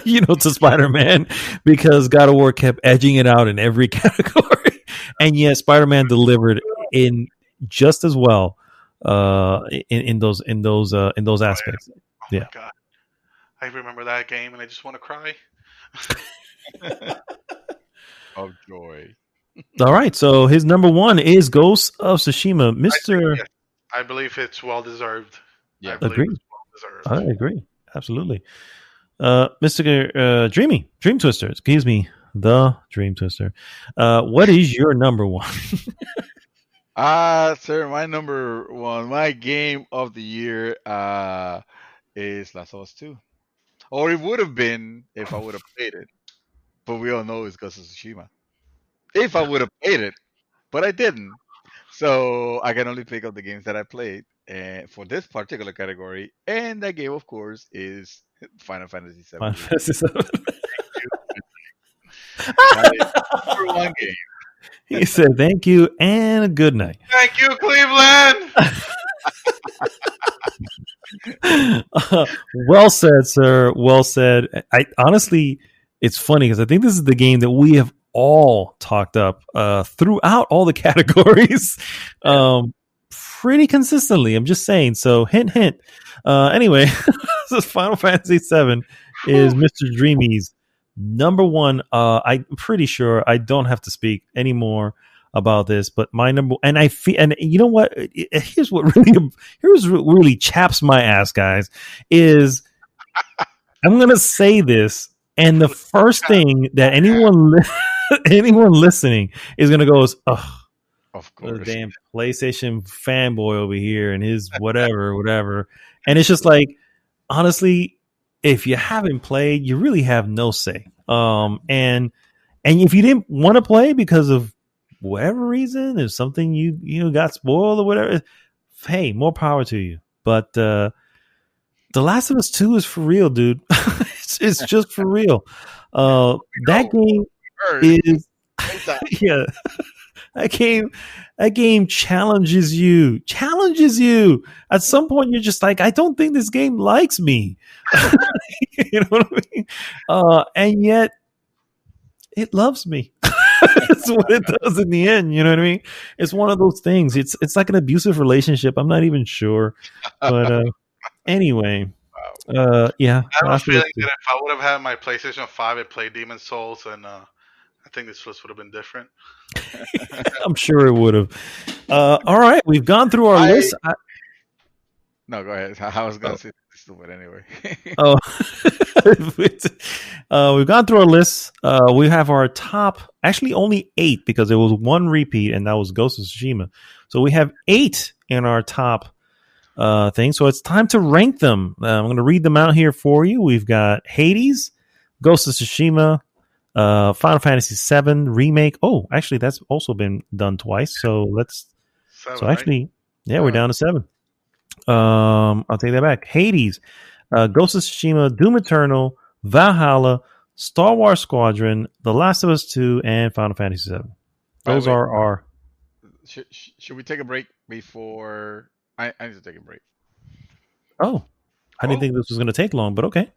to Spider-Man because God of War kept edging it out in every category, and yet Spider-Man delivered in just as well in those aspects. Oh my God. I remember that game, and I just want to cry. Of joy. All right, so his number 1 is Ghost of Tsushima. Mr. I believe it's well deserved. Yeah, agree. I agree, absolutely. Mr. Dream Twister, excuse me, the Dream Twister. What is your number 1? Sir, my number 1, my game of the year is Last of Us 2. or it would have been if I would have played it. But we all know it's Ghost of Tsushima. If I would have played it, but I didn't. So I can only pick up the games that I played for this particular category, and that game, of course, is Final Fantasy VII. Final Fantasy VII. That is number one game. He said, "Thank you and good night." Thank you, Cleveland. Well said, sir. Well said. I honestly, it's funny because I think this is the game that we have all talked up throughout all the categories pretty consistently. I'm just saying. So hint, hint. Anyway, this Final Fantasy VII is Mr. Dreamy's number one. I'm pretty sure I don't have to speak anymore about this, but my number, and I feel, and you know what? Here's what really chaps my ass, guys. Is I'm gonna say this, and the first thing that anyone listening is gonna go is, "Oh, of course, the damn PlayStation fanboy over here and his whatever." And it's just like, honestly, if you haven't played, you really have no say. And if you didn't want to play because of whatever reason, there's something you got spoiled or whatever, hey, more power to you. But The Last of Us 2 is for real, dude. it's just for real. That game is yeah. That game challenges you. At some point, you're just like, I don't think this game likes me. You know what I mean? And yet, it loves me. It's what it does in the end. You know what I mean? It's one of those things. It's like an abusive relationship. I'm not even sure. But anyway, yeah. I have a feeling that if I would have had my PlayStation 5, it played Demon's Souls, and I think this list would have been different. I'm sure it would have. All right, we've gone through our list. No, go ahead. I was going to say stupid anyway. We've gone through our list. We have our top, actually only 8 because there was one repeat, and that was Ghost of Tsushima. So we have 8 in our top thing. So it's time to rank them. I'm going to read them out here for you. We've got Hades, Ghost of Tsushima, Final Fantasy VII Remake. Oh, actually, that's also been done twice. So let's. 7, so actually, right? yeah, we're down to 7. I'll take that back. Hades, Ghost of Tsushima, Doom Eternal, Valhalla, Star Wars Squadron, The Last of Us 2, and Final Fantasy VII. Those are our. Should we take a break before? I need to take a break. Oh, I didn't think this was going to take long, but okay.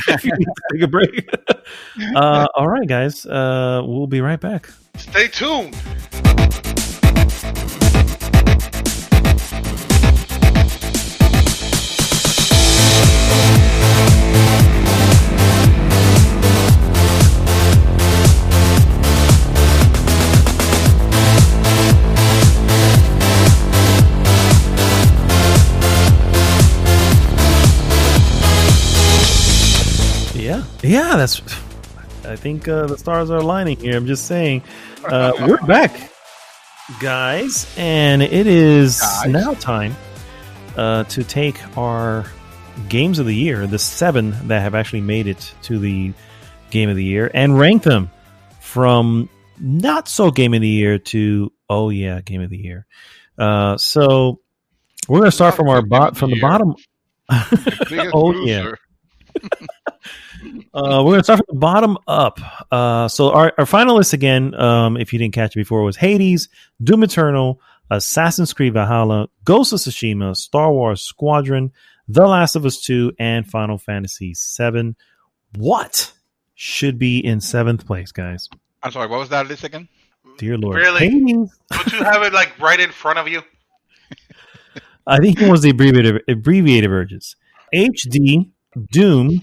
Take a break. All right, guys. We'll be right back. Stay tuned. Yeah, that's. I think the stars are aligning here. I'm just saying. We're back, guys, and it is now time to take our games of the year, the 7 that have actually made it to the game of the year, and rank them from not so game of the year to game of the year. So we're going to start from the bottom. We're going to start from the bottom up. So our finalists again, if you didn't catch it before, was Hades, Doom Eternal, Assassin's Creed Valhalla, Ghost of Tsushima, Star Wars Squadron, The Last of Us 2, and Final Fantasy VII. What should be in 7th place, guys? I'm sorry, what was that list again? Dear Lord. Really? Hades. Don't you have it like right in front of you? I think it was the abbreviated versions. HD, Doom,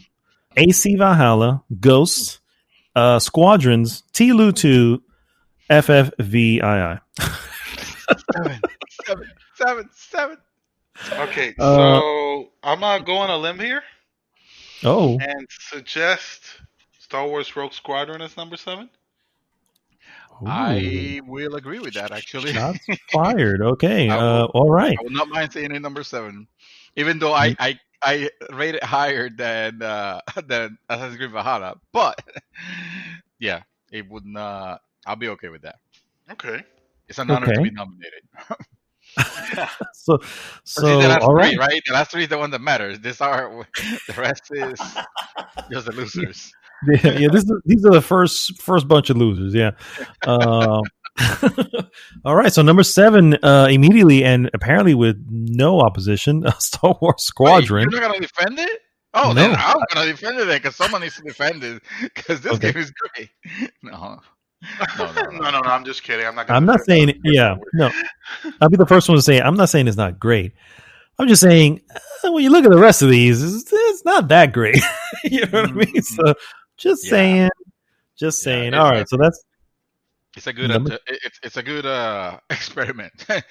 AC Valhalla, Ghosts, Squadrons, TLU 2, FFVII. 7. Okay, so I'm gonna go on a limb here. Oh. And suggest Star Wars Rogue Squadron as number 7. Ooh. I will agree with that, actually. Shots fired. Okay. All right. I will not mind saying it number 7. Even though I I rate it higher than Assassin's Creed Valhalla, but yeah, it would not. I'll be okay with that. Okay. It's an honor to Okay. be nominated. So See, the last all three, right. right? The last three is the one that matters. The rest is just the Yeah, losers. yeah. These are the first bunch of losers. Yeah. Um, all right. So number 7, immediately and apparently with no opposition, Star Wars Wait, you're Squadron. not gonna defend it? Oh, then No. I'm gonna defend it because someone needs to defend it because this Okay. game is great. No, No. I'm just kidding. I'm not gonna I'm not defend saying. it. Yeah. No. I'll be the first one to say I'm not saying it's not great. I'm just saying when you look at the rest of these, it's not that great. You know what I mean? So just Yeah, saying. Just saying. All right. So that's it's a good number. it's a good experiment. And,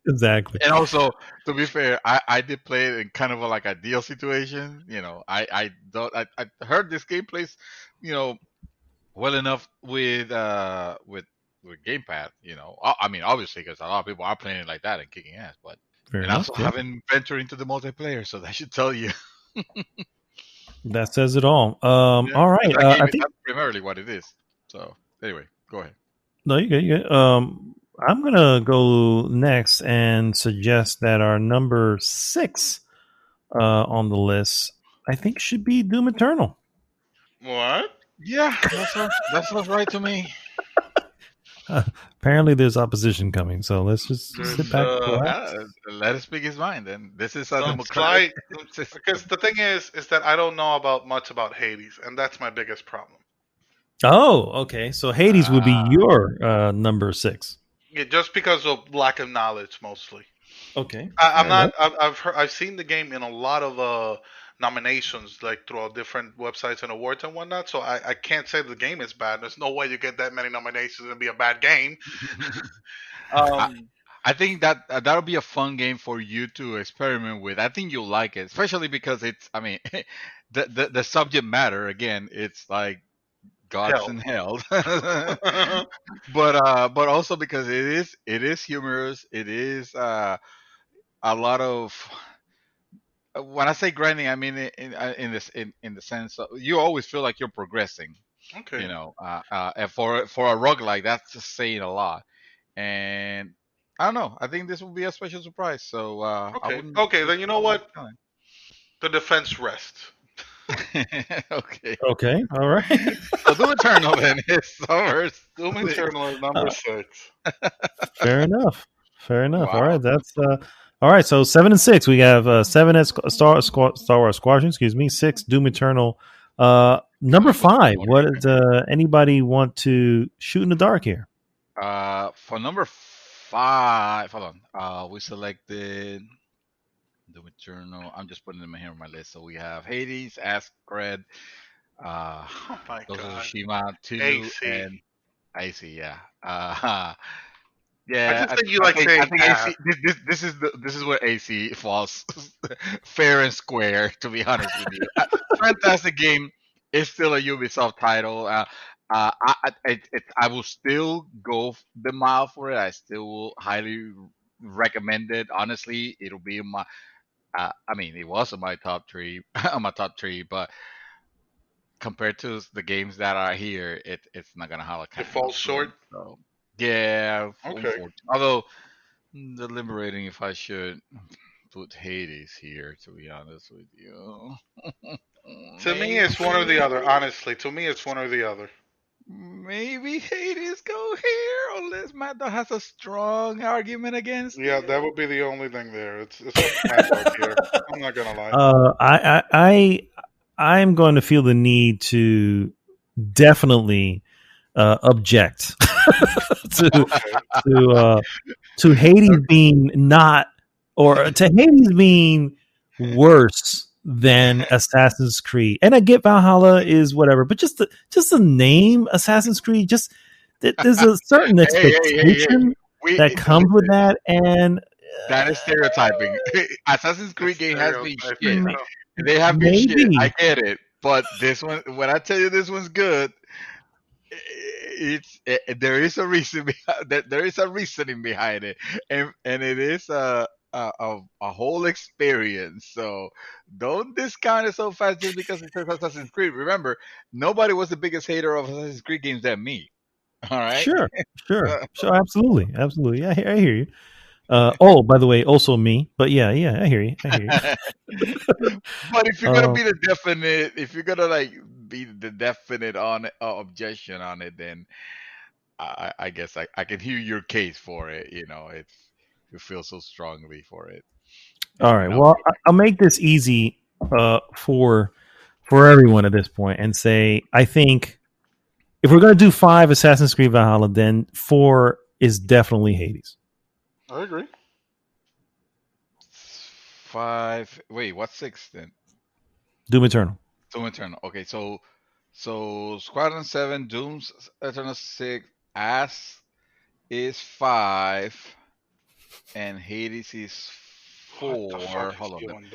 Exactly. and also, to be fair, I did play it in kind of like a deal situation. You know, I don't I heard this game plays, you know, well enough with gamepad. You know, I mean, obviously, because a lot of people are playing it like that and kicking ass, but Fair and enough. also Yeah. haven't ventured into the multiplayer, so that should tell you. That says it all. Yeah, All 'cause right. that game I is think that's primarily what it is. So anyway, go ahead. no, you good. You good. I'm gonna go next and suggest that our number 6 on the list, I think, should be Doom Eternal. What? Yeah, that sounds right to me. Apparently, there's opposition coming, so let's just sit There's back and relax. Let us speak his mind. Then this is a some democratic slight system. because the thing is that I don't know about much about Hades, and that's my biggest problem. Oh, okay. So Hades would be your number 6. Yeah, just because of lack of knowledge, mostly. Okay, I'm fair enough. not. I've seen the game in a lot of nominations, like throughout different websites and awards and whatnot. So I can't say the game is bad. There's no way you get that many nominations and be a bad game. I, Um, I think that that'll be a fun game for you to experiment with. I think you'll like it, especially because it's. I mean, the subject matter again. It's like gods hell. in hell, but also because it is humorous. It is a lot of when I say grinding, I mean in this in the sense of, you always feel like you're progressing. You Okay. know, and for a roguelike, that's just saying a lot. And I don't know. I think this will be a special surprise. So I Okay. wouldn't. Okay. Then you know I wouldn't what? mind The defense rests. telling. Okay. Okay, all right. So Doom Eternal then is ours. Doom Eternal is number 6. Fair enough. Fair enough. All Wow. right, that's all right. So 7 and 6, we have 7 at Star Wars Squadron. Excuse me. 6 Doom Eternal. Number 5. What anybody want to shoot in the dark here? For number 5, hold on. We selected Doom Eternal. I'm just putting them here on my list. So we have Hades, Askred, uh, Oh my Ghost of god. Tsushima 2, AC. and AC. Yeah. I Yeah, just think you like saying I think AC. This is where AC falls fair and square. To be honest with you, fantastic game. It's still a Ubisoft title. I will still go the mile for it. I still will highly recommend it. Honestly, it'll be in my. I mean, it was in my top three, on my top three, but compared to the games that are here, it's not gonna have a it kind of falls short. so yeah, Okay. unfortunately. Although deliberating if I should put Hades here, to be honest with you. To me, it's one or the Maybe, other. Honestly, to me, it's one or the other. maybe Hades go here, unless Matt has a strong argument against Yeah, it. that would be the only thing there. It's a Mad Dog here. I'm not gonna lie. I'm going to feel the need to definitely object to Okay. to Hades being not, or to Hades being worse than Assassin's Creed. And I get Valhalla is whatever, but just the name Assassin's Creed, just there's a certain Hey. expectation We that comes with that, and that is stereotyping. Assassin's Creed game has been Stereotyping. shit. m- They have been shit. I maybe. get it, but this one, when I tell you this one's good, there is a reason behind that. There is a reasoning behind it, and it is a whole experience. So don't discount it so fast just because it says Assassin's Creed. Remember, nobody was the biggest hater of Assassin's Creed games than me. All right. Sure. Absolutely. Yeah, I hear you. Oh, by the way, also me. But yeah, I hear you. But if you're gonna be the definite, if you're gonna like be the definite on objection on it, then I guess I can hear your case for it. You know, if you feel so strongly for it. All right. Well, I'll make this easy for everyone at this point and say I think if we're gonna do 5 Assassin's Creed Valhalla, then 4 is definitely Hades. I agree. 5. Wait, what's 6 then? Doom Eternal. Okay, so Squadron 7, Doom's Eternal 6, Ass is 5, and Hades is 4. Hold on.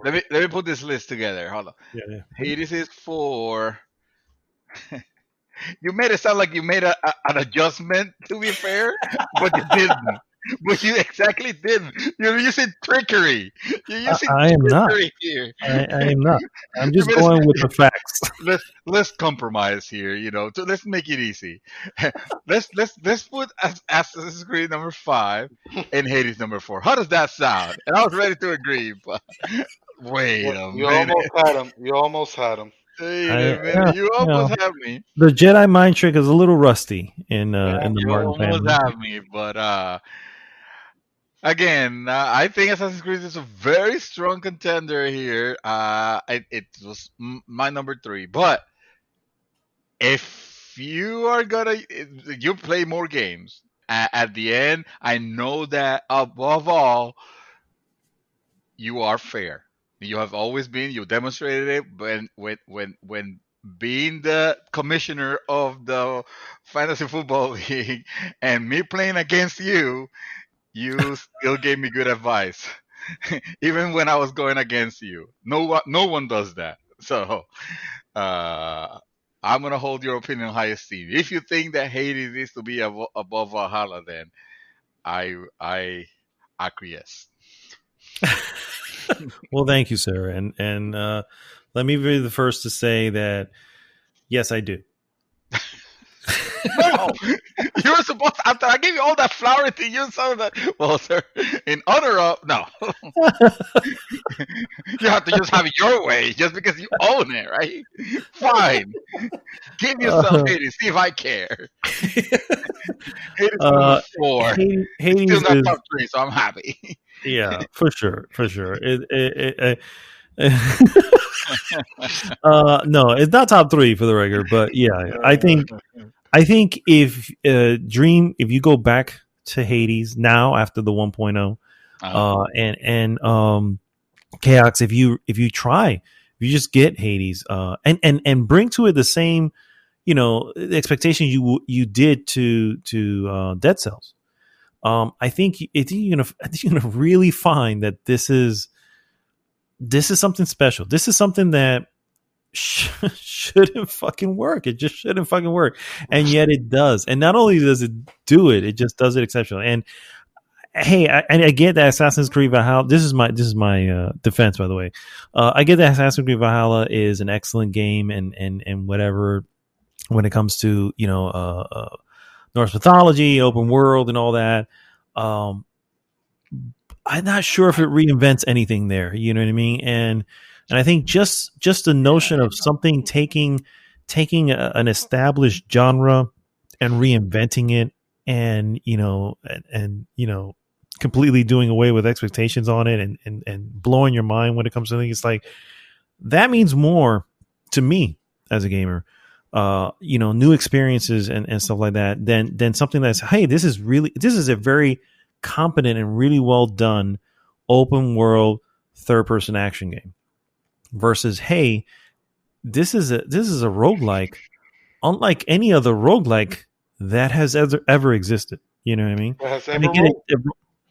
Let me put this list together. Hold on. Yeah. Hades is 4. You made it sound like you made an adjustment, to be fair, but you didn't. But you exactly didn't. You're using trickery. You're using I am not. Here. I am not. I'm just going with the facts. Let's compromise here. You know, let's make it easy. let's put Assassin's Creed number 5 and Hades number 4. How does that sound? And I was ready to agree, but wait a minute. You almost had him. You almost have me. The Jedi mind trick is a little rusty in the Martin family. You almost have me, but again, I think Assassin's Creed is a very strong contender here. It was my number 3, but if you are you play more games at the end, I know that above all, you are fair. You have always been. You demonstrated it when being the commissioner of the fantasy football league and me playing against you. You still gave me good advice, even when I was going against you. No one does that. So I'm gonna hold your opinion in high esteem. If you think that Hades needs to be above Valhalla, then I acquiesce. Well, thank you, sir, and let me be the first to say that yes, I do. No, you were supposed to, after I gave you all that flowery thing, you said that. Well, sir, in honor of no, you have to just have it your way, just because you own it, right? Fine, give yourself Hades. See if I care. Hades number 4. Hades still not top 3, so I'm happy. Yeah, for sure. No, it's not top 3 for the record, but yeah, I think if if you go back to Hades now after the 1.0, and KAOX, if you just get Hades, and bring to it the same, the expectation you did to Dead Cells. I think you're gonna really find that this is something special. This is something that shouldn't fucking work. It just shouldn't fucking work, and yet it does. And not only does it do it, it just does it exceptionally. And hey, I get that Assassin's Creed Valhalla. This is my defense, by the way. I get that Assassin's Creed Valhalla is an excellent game, and whatever when it comes to Norse mythology, open world, and all that. I'm not sure if it reinvents anything there. You know what I mean? And I think just the notion of something taking an established genre and reinventing it, and completely doing away with expectations on it, and blowing your mind when it comes to things, it's like that means more to me as a gamer. New experiences and stuff like that than something that's, hey, this is a very competent and really well done open world third person action game, versus, hey, this is a roguelike unlike any other roguelike that has ever existed. You know what I mean? Has ever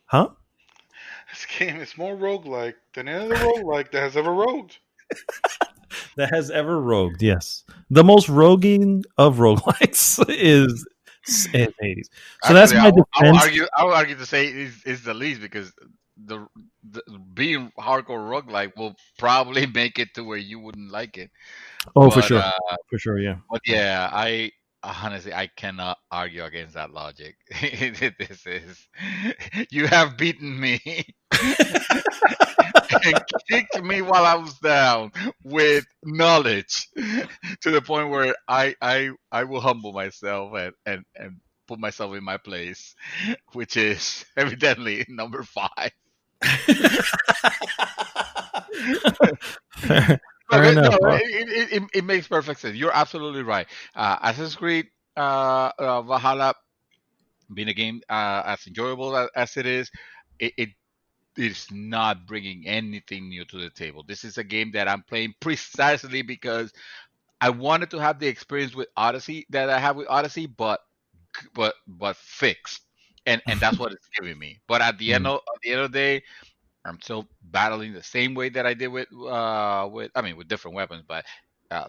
huh? This game is more roguelike than any other roguelike that has ever rogued. That has ever rogued, yes. The most roguing of roguelikes is Hades. So actually, that's my defense. I would argue to say is the least, because the, the being hardcore roguelike will probably make it to where you wouldn't like it. Oh, But for sure, yeah. but yeah, I honestly I cannot argue against that logic. This is you have beaten me and kicked me while I was down with knowledge to the point where I will humble myself and put myself in my place, which is evidently number 5. Fair enough. It makes perfect sense. You're absolutely right. Assassin's Creed Valhalla, being a game as enjoyable as it is, it is not bringing anything new to the table. This is a game that I'm playing precisely because I wanted to have the experience with Odyssey that I have with Odyssey, but fixed, and that's what it's giving me. But at the end of the day, I'm still battling the same way that I did with I mean with different weapons, but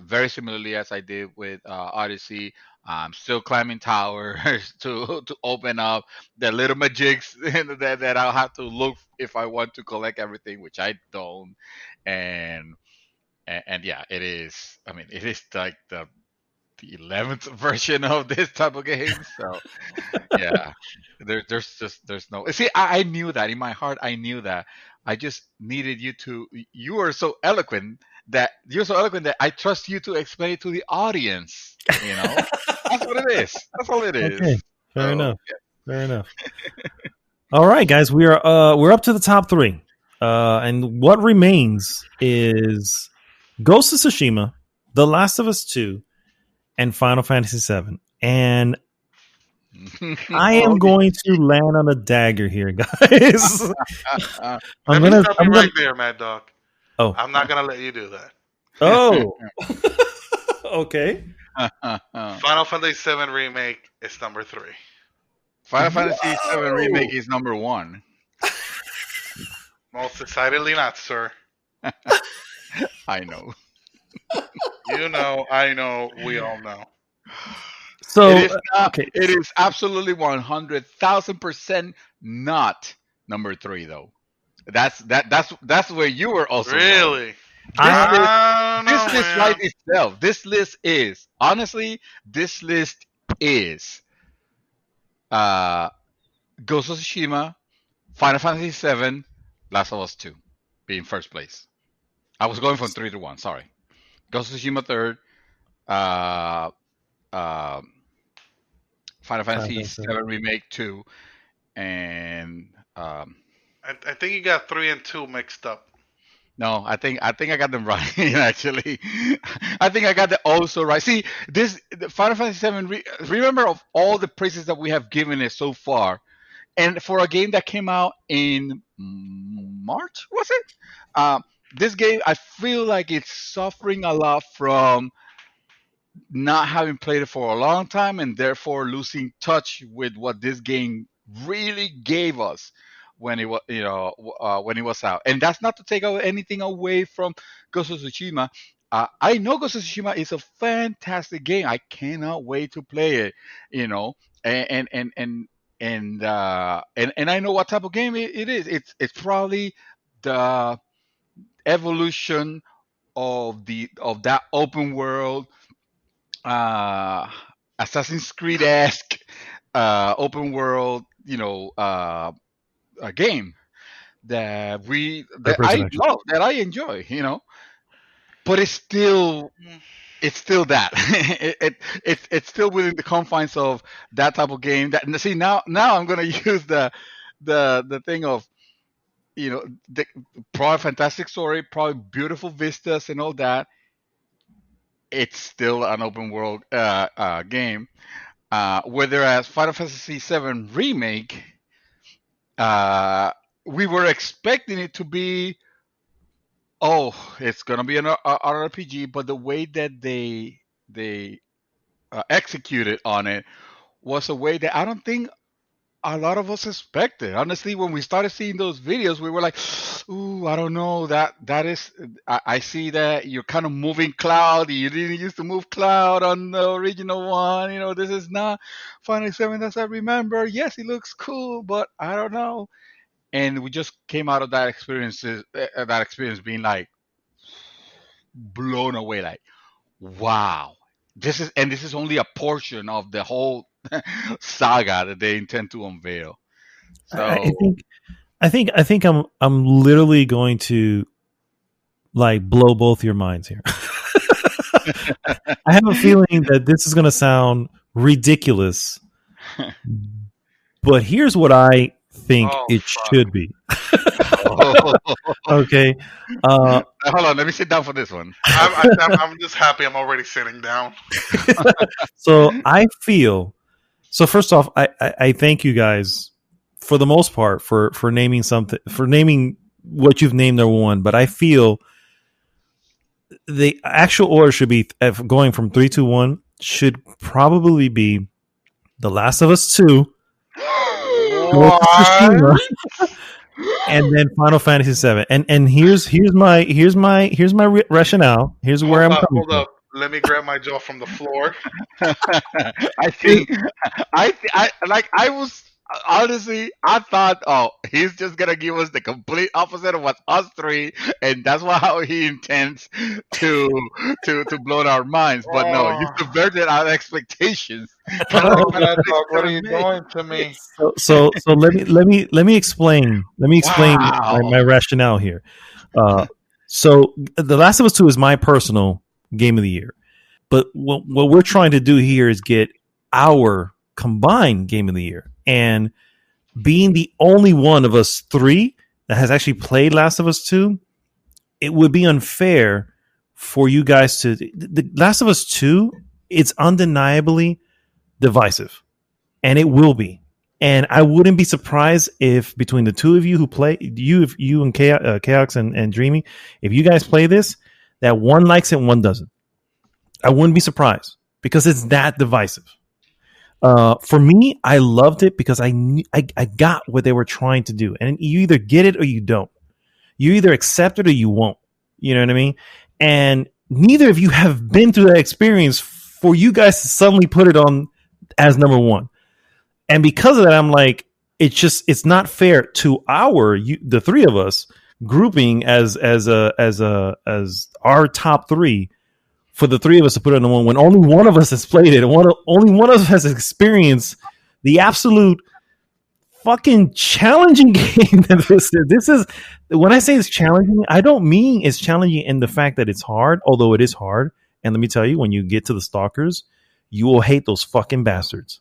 very similarly as I did with Odyssey. I'm still climbing towers to open up the little magics that I'll have to look if I want to collect everything, which I don't. And and yeah, it is. I mean, it is like the 11th version of this type of game. So yeah, there's no. See, I knew that in my heart. I knew that. I just needed you to. You are so eloquent that you're so eloquent that I trust you to explain it to the audience. You know, that's what it is. That's all it is. Okay, fair So, enough. Fair enough. All right, guys, we're up to the top 3, and what remains is Ghost of Tsushima, The Last of Us 2, and Final Fantasy 7. And I am going to land on a dagger here, guys. I'm right there, Mad Dog. Oh, I'm not gonna let you do that. Oh, okay. Final Fantasy 7 Remake is number 3. Final Fantasy 7 Remake is number 1. Most decidedly not, sir. I know. You know, I know, we all know. So it is not, it is absolutely 100,000% not number 3 though. That's where you were also really. This list right itself. This list is honestly. This list is Ghost of Tsushima, Final Fantasy 7, Last of Us 2, being first place. I was going from 3 to 1. Sorry. Ghost of Tsushima third. Final Fantasy 7 Remake 2, and I think you got 3 and 2 mixed up. No, I think I got them right. Actually, I think I got the also right. See, the Final Fantasy 7. Remember of all the praises that we have given it so far, and for a game that came out in March, was it? This game, I feel like it's suffering a lot from not having played it for a long time and therefore losing touch with what this game really gave us when it was when it was out. And that's not to take anything away from Ghost of Tsushima. I know Ghost of Tsushima is a fantastic game. I cannot wait to play it. You know, and I know what type of game it is. It's probably the evolution of that open world Assassin's Creed-esque open world, a game that I love, that I enjoy, but it's still that it's still within the confines of that type of game. That see now I'm gonna use the thing of the probably fantastic story, probably beautiful vistas and all that. It's still an open world game. Whereas Final Fantasy VII Remake, we were expecting it to be, it's gonna be an RPG, but the way that they executed on it was a way that I don't think a lot of us expected. Honestly, when we started seeing those videos, we were like, "Ooh, I don't know. That is." I see that you're kind of moving Cloud. You didn't used to move Cloud on the original one. This is not Final 7 as I remember. Yes, it looks cool, but I don't know. and we just came out of that experience being like blown away, like, wow, this is only a portion of the whole saga that they intend to unveil. I So think I'm literally going to like blow both your minds here. I have a feeling that this is going to sound ridiculous, but here's what I think it should be. Okay. Hold on, let me sit down for this one. I'm just happy I'm already sitting down. So I feel. So first off, I thank you guys for the most part for naming something, for naming what you've named number one. But I feel the actual order should be going from 3, 2, 1 should probably be The Last of Us 2, and then Final Fantasy 7. And here's my rationale. Here's where I'm coming from. Hold up. Let me grab my jaw from the floor. I think I was honestly, I thought, oh, he's just gonna give us the complete opposite of what us three, and that's how he intends to blow our minds. But no, you subverted our expectations. What are you doing to me? So let me explain. My rationale here. So The Last of Us 2 is my personal game of the year. But what we're trying to do here is get our combined game of the year. And being the only one of us three that has actually played Last of Us 2, it would be unfair for you guys to... The Last of Us 2, it's undeniably divisive. And it will be. And I wouldn't be surprised if between the two of you who play, you and KAOX and Dreamy, if you guys play this, that one likes it and one doesn't. I wouldn't be surprised because it's that divisive. For me, I loved it because I got what they were trying to do. And you either get it or you don't. You either accept it or you won't. You know what I mean? And neither of you have been through that experience for you guys to suddenly put it on as number one. And because of that, I'm like, it's not fair to the three of us grouping as our top three for the three of us to put it on the one when only one of us has played it and only one of us has experienced the absolute fucking challenging game that this is. When I say it's challenging, I don't mean it's challenging in the fact that it's hard, although it is hard. And let me tell you, when you get to the stalkers, you will hate those fucking bastards.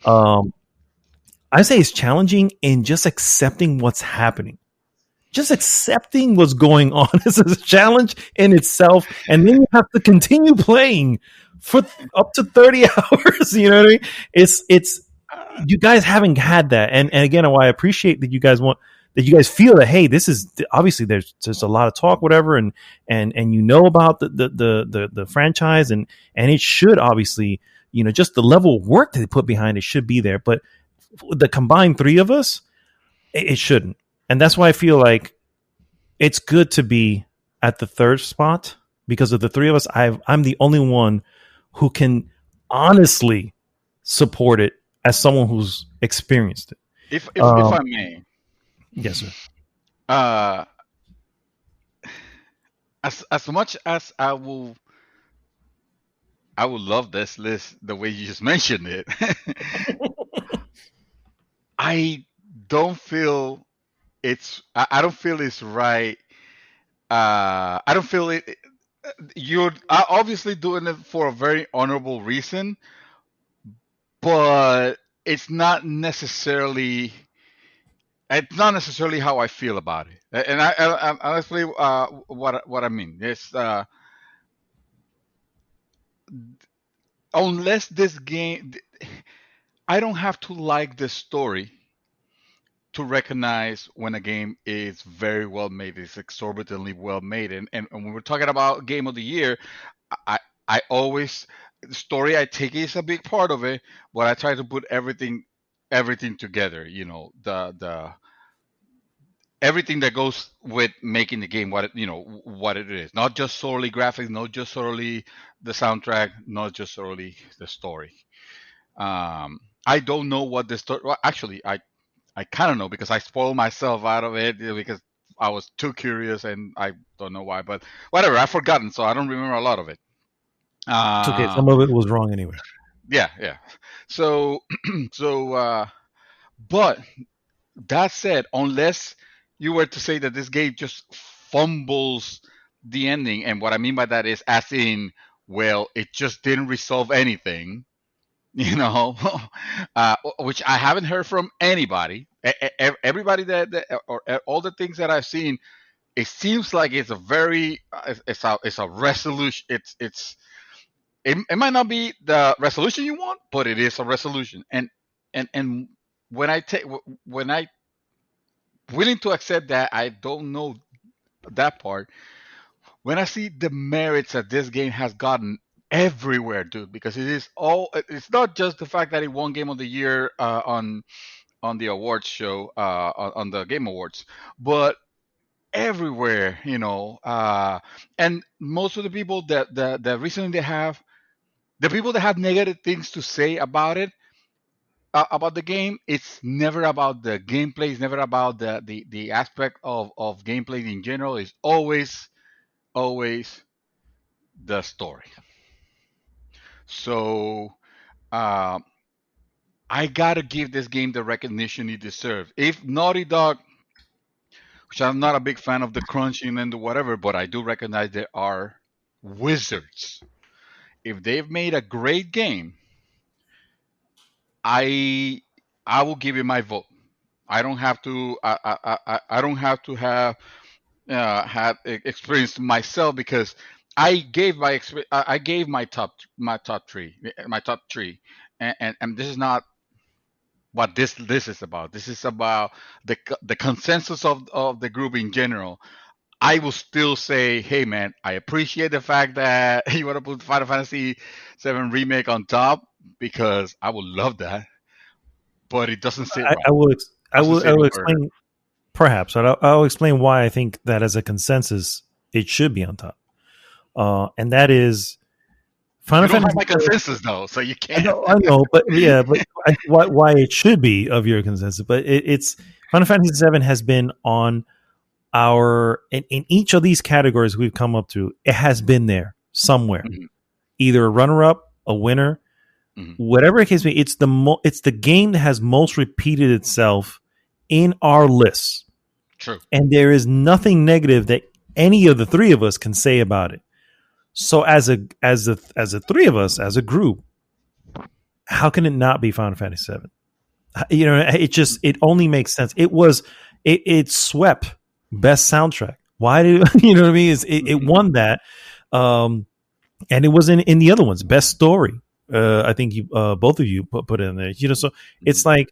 I say it's challenging in just accepting what's happening. Just accepting what's going on is a challenge in itself. And then you have to continue playing for up to 30 hours. You know what I mean? It's you guys haven't had that. And again, I appreciate that you guys feel that, hey, this is obviously there's a lot of talk, whatever, and you know about the franchise and it should obviously, you know, just the level of work that they put behind it should be there. But the combined three of us, it shouldn't. And that's why I feel like it's good to be at the third spot because of the three of us. I'm the only one who can honestly support it as someone who's experienced it. If I may, yes, sir. As much as I would love this list the way you just mentioned it, I don't feel I don't feel it's right. I don't feel it. You're obviously doing it for a very honorable reason, but it's not necessarily how I feel about it. And I'll explain what I mean. It's unless this game, I don't have to like the story to recognize when a game is very well made, it's exorbitantly well made. And when we're talking about game of the year, I always, the story, I take is a big part of it, but I try to put everything together, you know, the everything that goes with making the game what it is, not just solely graphics, not just solely the soundtrack, not just solely the story. I don't know what the story, well, actually I kind of know because I spoiled myself out of it because I was too curious and I don't know why, but whatever. I've forgotten, so I don't remember a lot of it. It's okay. Some of it was wrong anyway. Yeah. So, but that said, unless you were to say that this game just fumbles the ending, and what I mean by that is, as in, well, it just didn't resolve anything, which I haven't heard from anybody. Everybody or all the things that I've seen, it seems like it's a very, it's a resolution. It might not be the resolution you want, but it is a resolution. And when I willing to accept that I don't know that part, when I see the merits that this game has gotten everywhere, dude, because it's not just the fact that it won Game of the Year on the awards show, on the Game Awards, but everywhere, and most of the people that recently the people that have negative things to say about it, about the game, it's never about the gameplay. It's never about the aspect of gameplay in general. It's always the story. So uh, I gotta give this game the recognition it deserves. If Naughty Dog, which I'm not a big fan of the crunching and the whatever, but I do recognize they are wizards. If they've made a great game, I will give it my vote. I don't have to. I don't have to have had experience myself because I gave I gave my top three, and this is not what this is about. This is about the consensus of the group in general. I will still say, hey man, I appreciate the fact that you want to put Final Fantasy VII Remake on top because I would love that, but it doesn't sit right. I will explain. Perhaps I'll explain why I think that as a consensus it should be on top, and that is Final Fantasy. You don't have my consensus though, so you can't. I know, but yeah, but why it should be of your consensus? But it's Final Fantasy VII has been on our in each of these categories we've come up to. It has been there somewhere, either a runner-up, a winner, whatever the case may be. It's the game that has most repeated itself in our lists. True. And there is nothing negative that any of the three of us can say about it. So as a three of us, as a group, how can it not be Final Fantasy VII? It only makes sense. It swept best soundtrack. Why did you know what I mean? It won that. And it was in the other ones, best story. I think you both of you put it in there. So it's like,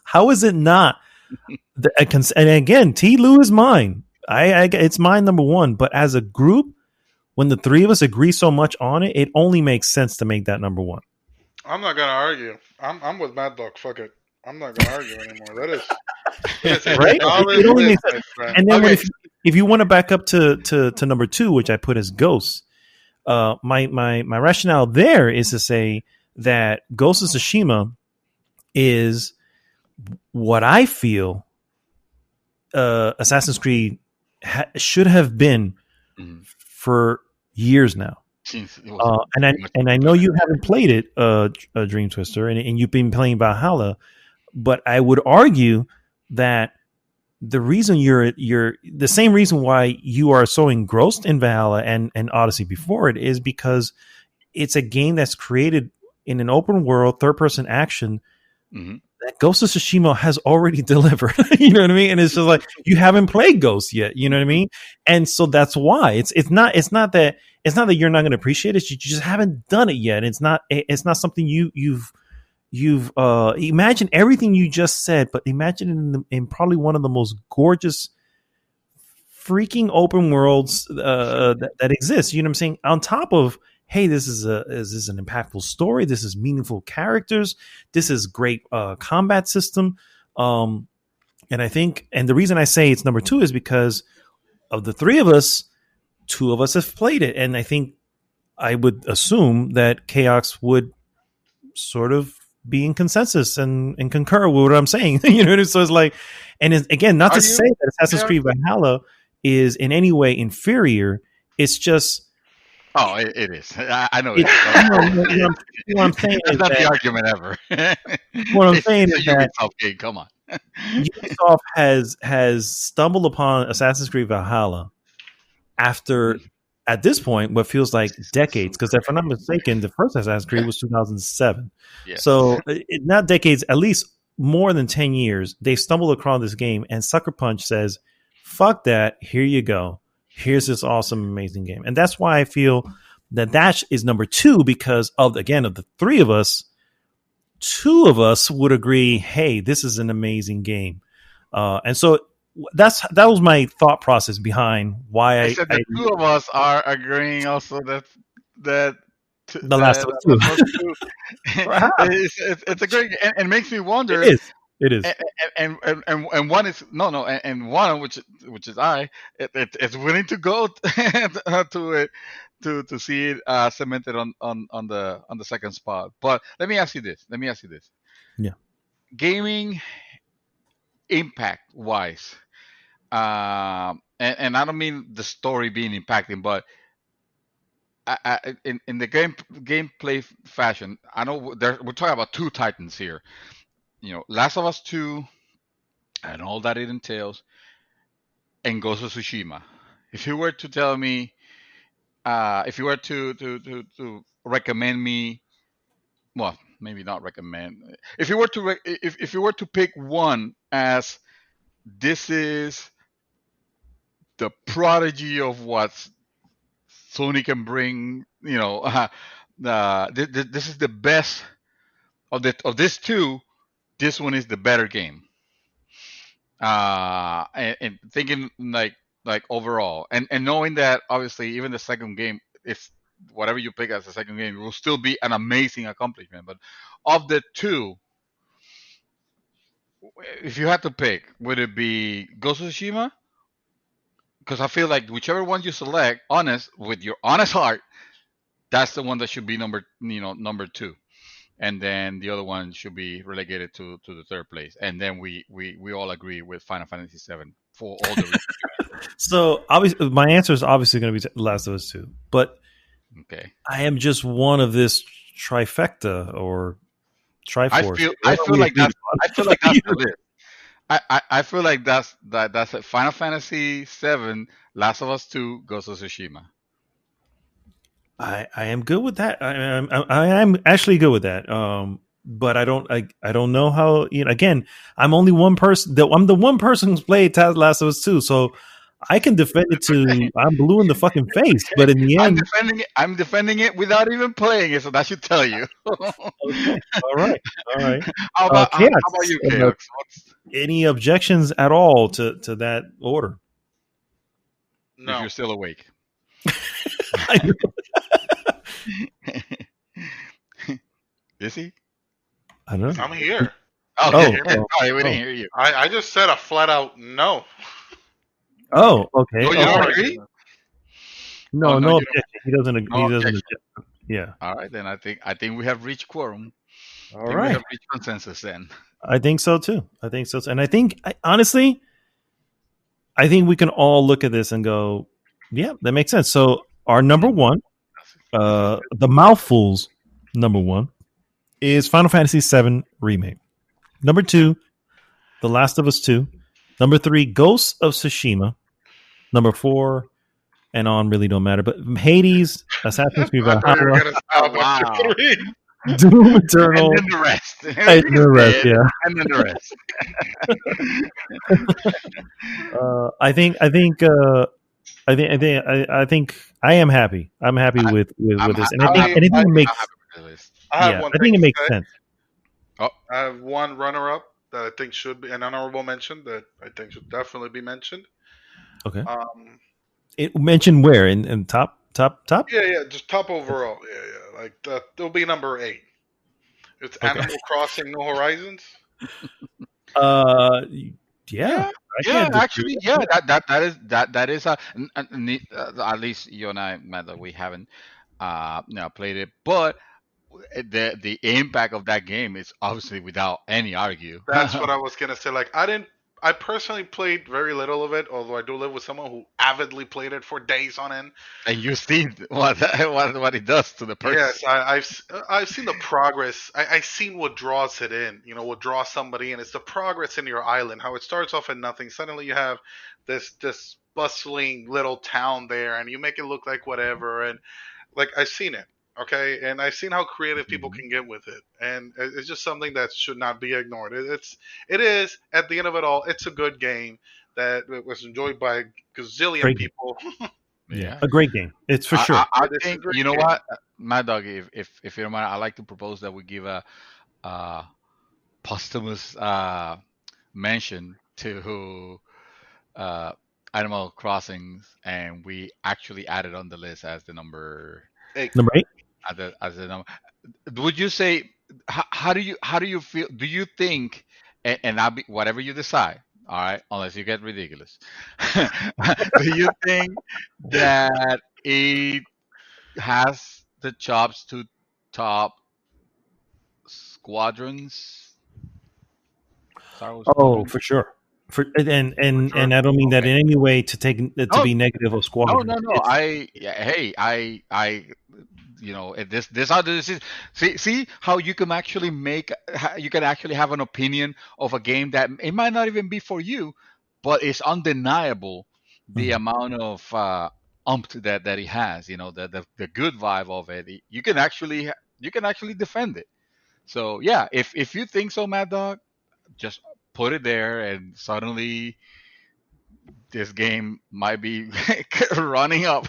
how is it not? And again, T. Lou is mine. It's mine number one. But as a group, when the three of us agree so much on it, it only makes sense to make that number one. I'm not gonna argue. I'm with Mad Dog. Fuck it. I'm not gonna argue anymore. That is right. It only makes sense. And then if you want to back up to number two, which I put as Ghosts, my rationale there is to say that Ghost of Tsushima is what I feel Assassin's Creed should have been for years now. And I know you haven't played it, Dream Twister, and you've been playing Valhalla, but I would argue that the reason you're the same reason why you are so engrossed in Valhalla and Odyssey before it is because it's a game that's created in an open world, third person action. That Ghost of Tsushima has already delivered. You know what I mean? And it's just like, you haven't played Ghost yet. You know what I mean? And so that's why it's not that you're not going to appreciate it. You just haven't done it yet. It's not something you've imagine everything you just said, but imagine it in probably one of the most gorgeous freaking open worlds that exists. You know what I'm saying? On top of, hey, this is an impactful story. This is meaningful characters. This is great combat system. And I think, and the reason I say it's number two is because of the three of us, two of us have played it. And I think I would assume that KAOX would sort of be in consensus and concur with what I'm saying. You know, so it's like, and it's, again, not to say that Assassin's Creed Valhalla is in any way inferior. It's just. Oh, it is. I know. What I'm saying That's is not that, the argument ever. What I'm saying is that Ubisoft game. Come on. Ubisoft has stumbled upon Assassin's Creed Valhalla after, at this point, what feels like decades. Because if I'm not mistaken, the first Assassin's Creed was 2007. Yes. So not decades, at least more than 10 years. They stumbled across this game, and Sucker Punch says, "Fuck that! Here you go. Here's this awesome, amazing game." And that's why I feel that is number 2, because of the 3 of us, 2 of us would agree, hey, this is an amazing game. And so that was my thought process behind why I said the 2 of us are agreeing also that The Last of Us 2. It's a great, and makes me wonder. It is. And one is and one which is it's willing to go to it to see it cemented on the second spot. But let me ask you this. Yeah. Gaming impact wise, and I don't mean the story being impacting, but in the gameplay fashion, I know we're talking about 2 titans here. You know, Last of Us 2 and all that it entails, and Ghost of Tsushima. If you were to tell me, if you were to recommend me, well, maybe not recommend. If you were to if you were to pick one as this is the prodigy of what Sony can bring, you know, this is the best of this 2. This one is the better game. And thinking like overall, and knowing that obviously even the second game, if whatever you pick as the second game, it will still be an amazing accomplishment. But of the 2, if you had to pick, would it be Ghost of Tsushima? Because I feel like whichever one you select, with your honest heart, that's the one that should be number 2. And then the other one should be relegated to the 3rd place. And then we all agree with Final Fantasy VII for all the reasons. So obviously, my answer is obviously going to be Last of Us 2. But okay, I am just one of this trifecta or triforce. I feel like that's it. I feel like that's it. Final Fantasy VII, Last of Us 2, Ghost of Tsushima. I am good with that. I am actually good with that. But I don't know how. You know, again, I'm only one person. I'm the one person who's played Last of Us 2, so I can defend it to I'm blue in the fucking face. But in the end, I'm defending it without even playing it, so that should tell you. Okay. All right. How about you, KAOX? Any objections at all to that order? No. If you're still awake. Is he? I don't know. I'm here. Sorry, we didn't hear you. I just said a flat out no. Oh, okay. Oh, you don't agree? No objection. He doesn't agree. He doesn't object. Yeah. All right, then I think we have reached quorum. All right. We have reached consensus then. I think so too. And I think honestly, we can all look at this and go, yeah, that makes sense. So our number 1, the mouthfuls number 1 is Final Fantasy VII Remake. Number 2, The Last of Us 2. Number 3, Ghosts of Tsushima. Number 4, and on really don't matter. But Hades, Assassin's Creed Valhalla, Doom Eternal, and then the rest. And the rest, yeah. And then the rest. I think I am happy. I'm happy with this, and I think it makes. I think it makes sense. Oh, I have one runner-up that I think should be an honorable mention that I think should definitely be mentioned. Okay. It mentioned where in top? Yeah, just top overall. Yeah. Like it'll be number 8. It's okay. Animal Crossing: New Horizons. Yeah. Actually, yeah. That is at least you and I, Matt, we haven't played it, but the impact of that game is obviously without any argue. That's what I was gonna say. Like, I personally played very little of it, although I do live with someone who avidly played it for days on end. And you see what it does to the person. Yes, I've seen the progress. I've seen what draws it in. You know, what draws somebody in. It's the progress in your island. How it starts off at nothing. Suddenly you have this bustling little town there, and you make it look like whatever. And like, I've seen it. Okay, and I've seen how creative people can get with it, and it's just something that should not be ignored. It is at the end of it all, it's a good game that was enjoyed by a gazillion people. Yeah, a great game. It's for sure. I think you know what, Mad Dog. If you don't mind, I'd like to propose that we give a posthumous mention to Animal Crossings, and we actually add it on the list as the number 8. Number 8. As the number. Would you say how do you feel? Do you think, and I'll be whatever you decide. All right, unless you get ridiculous. Do you think that it has the chops to top Squadrons? Oh, for sure. And I don't mean that in any way to take to be negative of Squadron. No. I you know, this how this is. See how you can actually have an opinion of a game that it might not even be for you, but it's undeniable the amount of that it has. You know, the good vibe of it. You can actually defend it. So yeah, if you think so, Mad Dog, just put it there, and suddenly this game might be running up.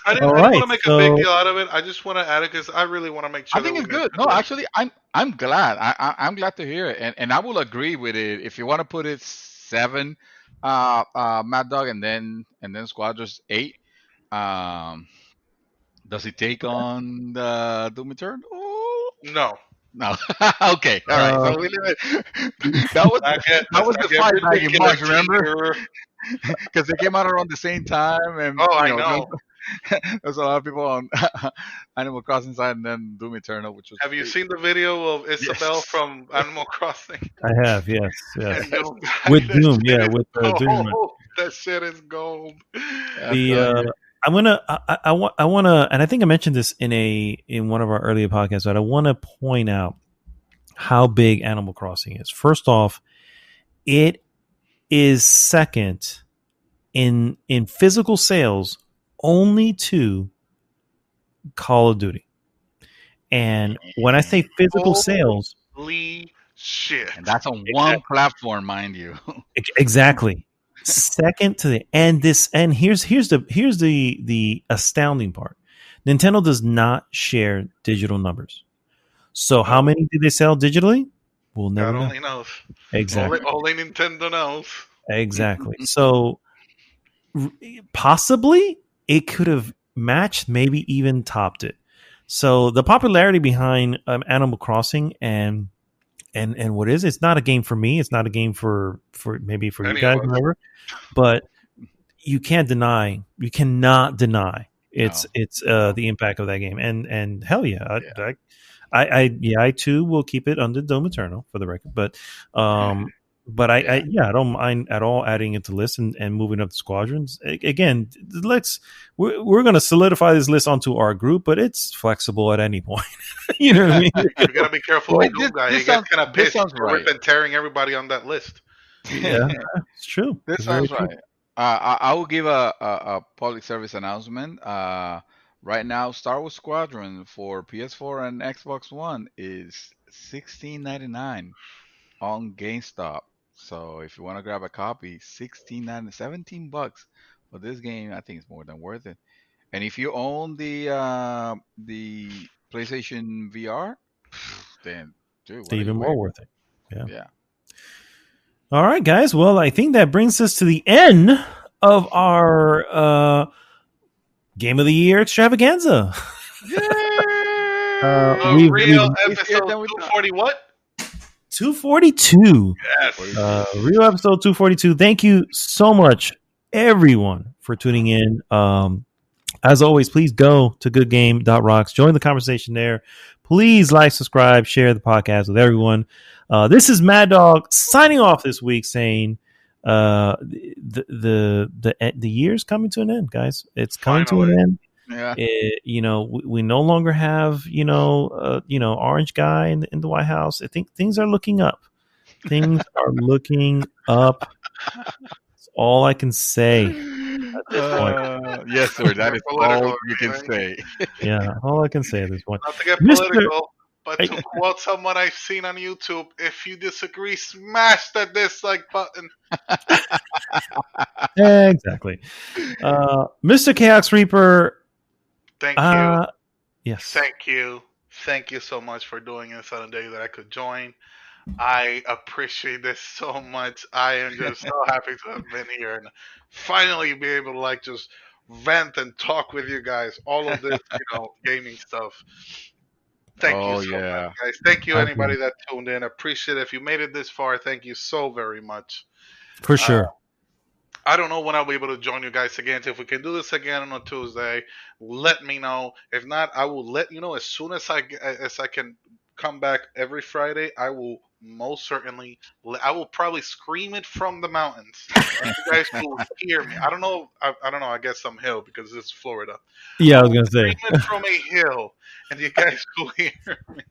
I didn't want to make a big deal out of it. I just want to add it because I really want to make sure. I think it's good. No, actually, I'm glad. I'm glad to hear it, and I will agree with it. If you want to put it 7, Mad Dog, and then Squadrons 8. Does it take on the Doom Eternal? No. Okay. All right. So we leave it. That was the fight back in March, remember? Because they came out around the same time, and I know. There's a lot of people on Animal Crossing side, and then Doom Eternal, which was. Have you seen the video of Isabel from Animal Crossing? I have, yes. With Doom, with Doom. That shit is gold. I wanna, and I think I mentioned this in one of our earlier podcasts, but I want to point out how big Animal Crossing is. First off, it is second in physical sales only to Call of Duty. And when I say physical sales, shit, and that's on one platform, mind you. Exactly. Second to the here's the astounding part. Nintendo does not share digital numbers. So how many did they sell digitally? We'll never know. God only knows. Exactly. Only Nintendo knows. Exactly. So possibly it could have matched, maybe even topped it. So the popularity behind Animal Crossing and what is it's not a game for me. It's not a game for maybe for you guys, whatever. But you cannot deny it's the impact of that game. And hell yeah, I too will keep it under Dome Eternal for the record. But I don't mind at all adding it to the list and moving up the Squadrons. Again, we're going to solidify this list onto our group, but it's flexible at any point. You know what I mean? You got to be careful. He gets kind of pissed. We've been tearing everybody on that list. Yeah, it's true. This sounds right. I will give a public service announcement. Right now, Star Wars Squadron for PS4 and Xbox One is $16.99 on GameStop. So if you want to grab a copy, $17 for this game, I think it's more than worth it. And if you own the PlayStation VR, then dude, even more worth it. Yeah. All right, guys. Well, I think that brings us to the end of our Game of the Year Extravaganza. Yay! Real episode 240 what? 242. Yes. Real episode 242. Thank you so much, everyone, for tuning in. As always, please go to goodgame.rocks. Join the conversation there. Please like, subscribe, share the podcast with everyone. This is Mad Dog signing off this week, saying the year's coming to an end, guys. It's coming to an end. Yeah. We no longer have orange guy in the White House. I think things are looking up. Things are looking up. That's all I can say. Yes, sir. That is all you can say. Yeah, all I can say at this point. Not to get political, but to quote someone I've seen on YouTube, if you disagree, smash that dislike button. Exactly. Mr. KAOX Reaper. Thank you. Yes. Thank you. Thank you so much for doing this on a day that I could join. I appreciate this so much. I am just so happy to have been here and finally be able to just vent and talk with you guys. All of this, gaming stuff. Thank you so much, guys. Thank you, anybody that tuned in. Appreciate it. If you made it this far, thank you so very much. For sure. I don't know when I'll be able to join you guys again. So if we can do this again on a Tuesday, let me know. If not, I will let you know as soon as I can come back every Friday. I will most certainly. I will probably scream it from the mountains. And you guys will hear me. I don't know. I don't know. I guess some hill because it's Florida. Yeah, I was gonna say. Scream it from a hill, and you guys will hear me.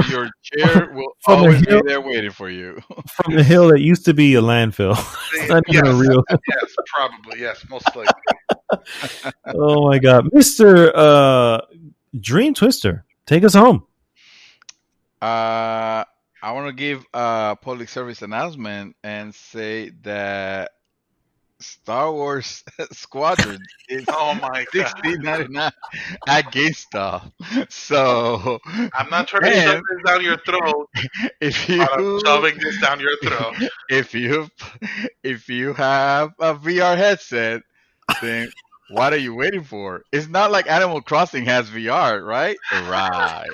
Your chair will always be there waiting for you. From the hill that used to be a landfill. It's not even a real. Yes, probably. Yes, most likely. Oh my God, Mr. Dream Twister, take us home. I want to give a public service announcement and say that Star Wars Squadron is $16.99 at GameStop. So I'm not trying to shove this down your throat. I'm shoving this down your throat. If you have a VR headset, then what are you waiting for? It's not like Animal Crossing has VR, right? Right.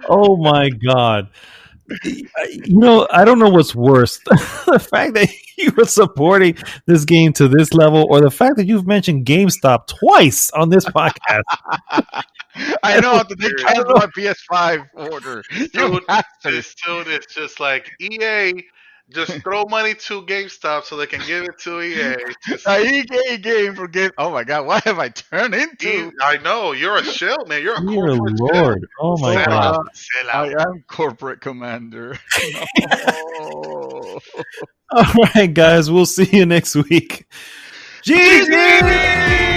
Oh my God. I don't know what's worse. The fact that you were supporting this game to this level, or the fact that you've mentioned GameStop twice on this podcast. I know. They canceled my PS5 order. Dude, it's just like EA. Just throw money to GameStop so they can give it to EA. EA game for game. Oh my God, what have I turned into? I know you're a shill, man. You're a corporate Lord. Shill. Oh my God. I am corporate commander. No. All right, guys. We'll see you next week. GG!